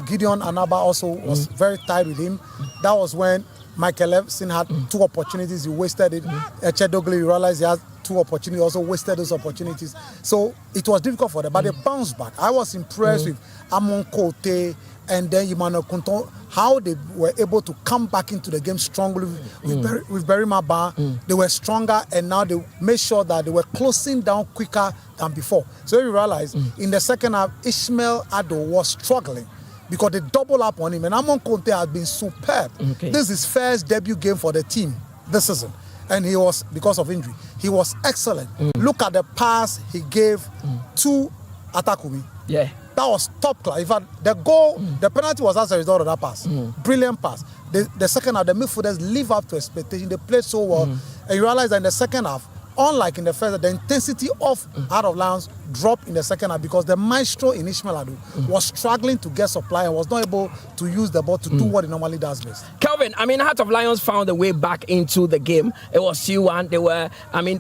Gideon Anaba also was very tight with him. That was when Michael Evson had two opportunities. He wasted it. Echedogli, you realize he had two opportunities, also wasted those opportunities. So it was difficult for them, but they bounced back. I was impressed with Amon Kote and then Emmanuel Kunton, how they were able to come back into the game strongly with Barry Maba. They were stronger, and now they made sure that they were closing down quicker than before. So you realize in the second half, Ishmael Ado was struggling because they double up on him, and Amon Conte has been superb. This is his first debut game for the team this season, and he was, because of injury, he was excellent. Look at the pass he gave to Atakumi. Yeah. That was top class. In fact, the goal, the penalty was as a result of that pass. Brilliant pass. The second half, the midfielders live up to expectation. They played so well. And you realize that in the second half, unlike in the first, the intensity of Heart of Lions dropped in the second half because the maestro in Ishmael Adu was struggling to get supply and was not able to use the ball to do what he normally does best. Kelvin, Heart of Lions found a way back into the game. It was 2-1. They were,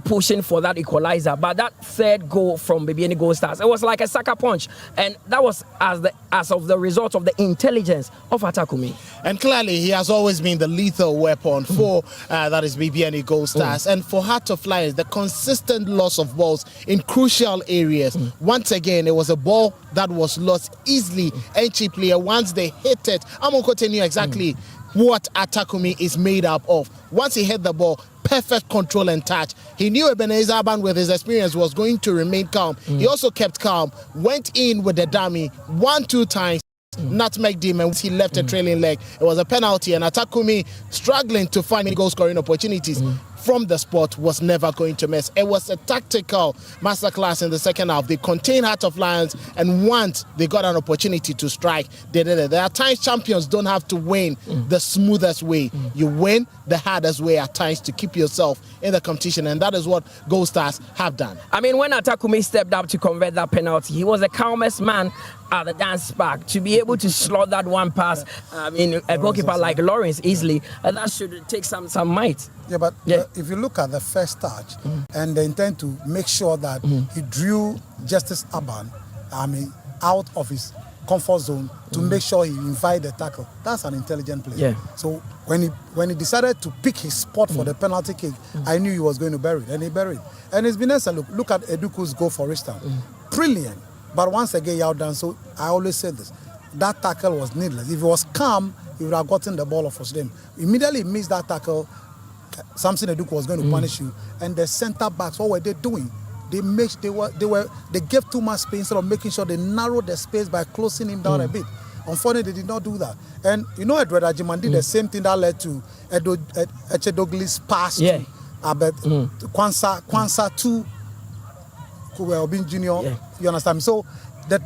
pushing for that equalizer. But that third goal from Bibiani Gold Stars, it was like a sucker punch. And that was as of the result of the intelligence of Atakumi. And clearly, he has always been the lethal weapon for that is Bibiani Gold Stars. And for Heart of Lions, the consistent loss of balls in crucial areas. Once again, it was a ball that was lost easily and cheaply. And once they hit it, Amokote knew exactly what Atakumi is made up of. Once he hit the ball, perfect control and touch. He knew Ebenezer Aban, with his experience, was going to remain calm. He also kept calm, went in with the dummy 1-2 times. Nutmeg him, and he left a trailing leg. It was a penalty, and Atakumi, struggling to find goal scoring opportunities from the spot, was never going to miss. It was a tactical masterclass in the second half. They contained Heart of Lions, and once they got an opportunity to strike, they did it. There are times champions don't have to win the smoothest way. You win the hardest way at times to keep yourself in the competition, and that is what Gold Stars have done. When Atakumi stepped up to convert that penalty, he was the calmest man at the dance park. To be able to slot that one pass, a goalkeeper like Lawrence easily, that should take some might. Yeah, but if you look at the first touch and the intent to make sure that he drew Justice Aban, out of his comfort zone to make sure he invited the tackle, that's an intelligent play. Yeah. So when he decided to pick his spot for the penalty kick, I knew he was going to bury it, and he buried. And it's been excellent. Look at Eduku's goal for Richtown. Brilliant. But once again, you're done. So I always say this: that tackle was needless. If he was calm, he would have gotten the ball off of them. Immediately missed that tackle. Samson Eduku was going to punish you. And the centre backs, what were they doing? They gave too much space instead of making sure they narrowed the space by closing him down a bit. Unfortunately, they did not do that. And Edward Ajiman did the same thing that led to Echedogli's pass to Kwanzaa to Obin Jr. You understand me? So the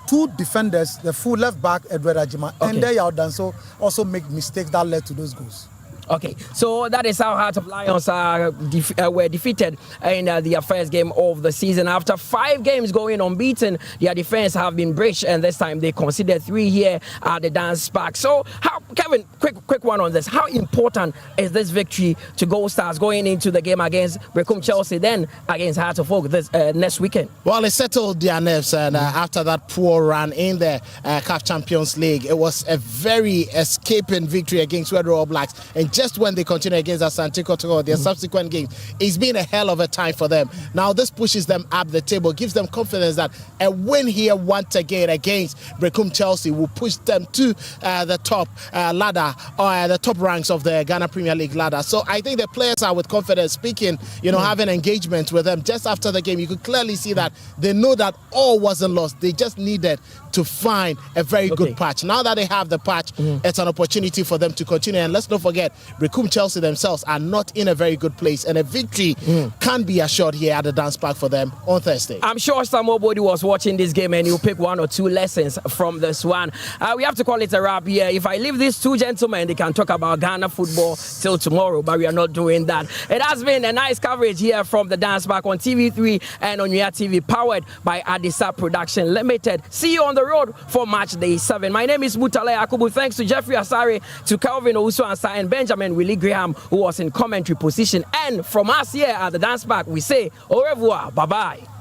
two defenders, the full left back, Edward Ajima, and they are done. So also make mistakes that led to those goals. Okay, so that is how Heart of Lions were defeated in their first game of the season. After 5 games going unbeaten, their defense have been breached, and this time they conceded 3 here at the dance park. So, Kevin, quick one on this. How important is this victory to Gold Stars going into the game against Berekum Chelsea, then against Heart of Oak this next weekend? Well, it settled their nerves, and after that poor run in the CAF Champions League, it was a very escaping victory against Red All Blacks. And just when they continue against Asante Kotoko, their subsequent games, it's been a hell of a time for them. Now this pushes them up the table, gives them confidence that a win here once again against Berekum Chelsea will push them to the top ladder, or the top ranks of the Ghana Premier League ladder. So I think the players are with confidence speaking, having engagement with them just after the game. You could clearly see that they know that all wasn't lost. They just needed to find a very good patch. Now that they have the patch, it's an opportunity for them to continue. And let's not forget, Recum Chelsea themselves are not in a very good place, and a victory can be assured here at the Dance Park for them on Thursday. I'm sure somebody was watching this game and he'll pick 1 or 2 lessons from this one. We have to call it a wrap here. If I leave these two gentlemen, they can talk about Ghana football till tomorrow, but we are not doing that. It has been a nice coverage here from the Dance Park on TV3 and on Unia TV, powered by Adisa Production Limited. See you on the road for match day 7. My name is Mutale Akubu. Thanks to Jeffrey Asari, to Calvin Owusu-Ansah, and Benjamin Willie Graham, who was in commentary position. And from us here at the Dance Park, we say au revoir, bye-bye.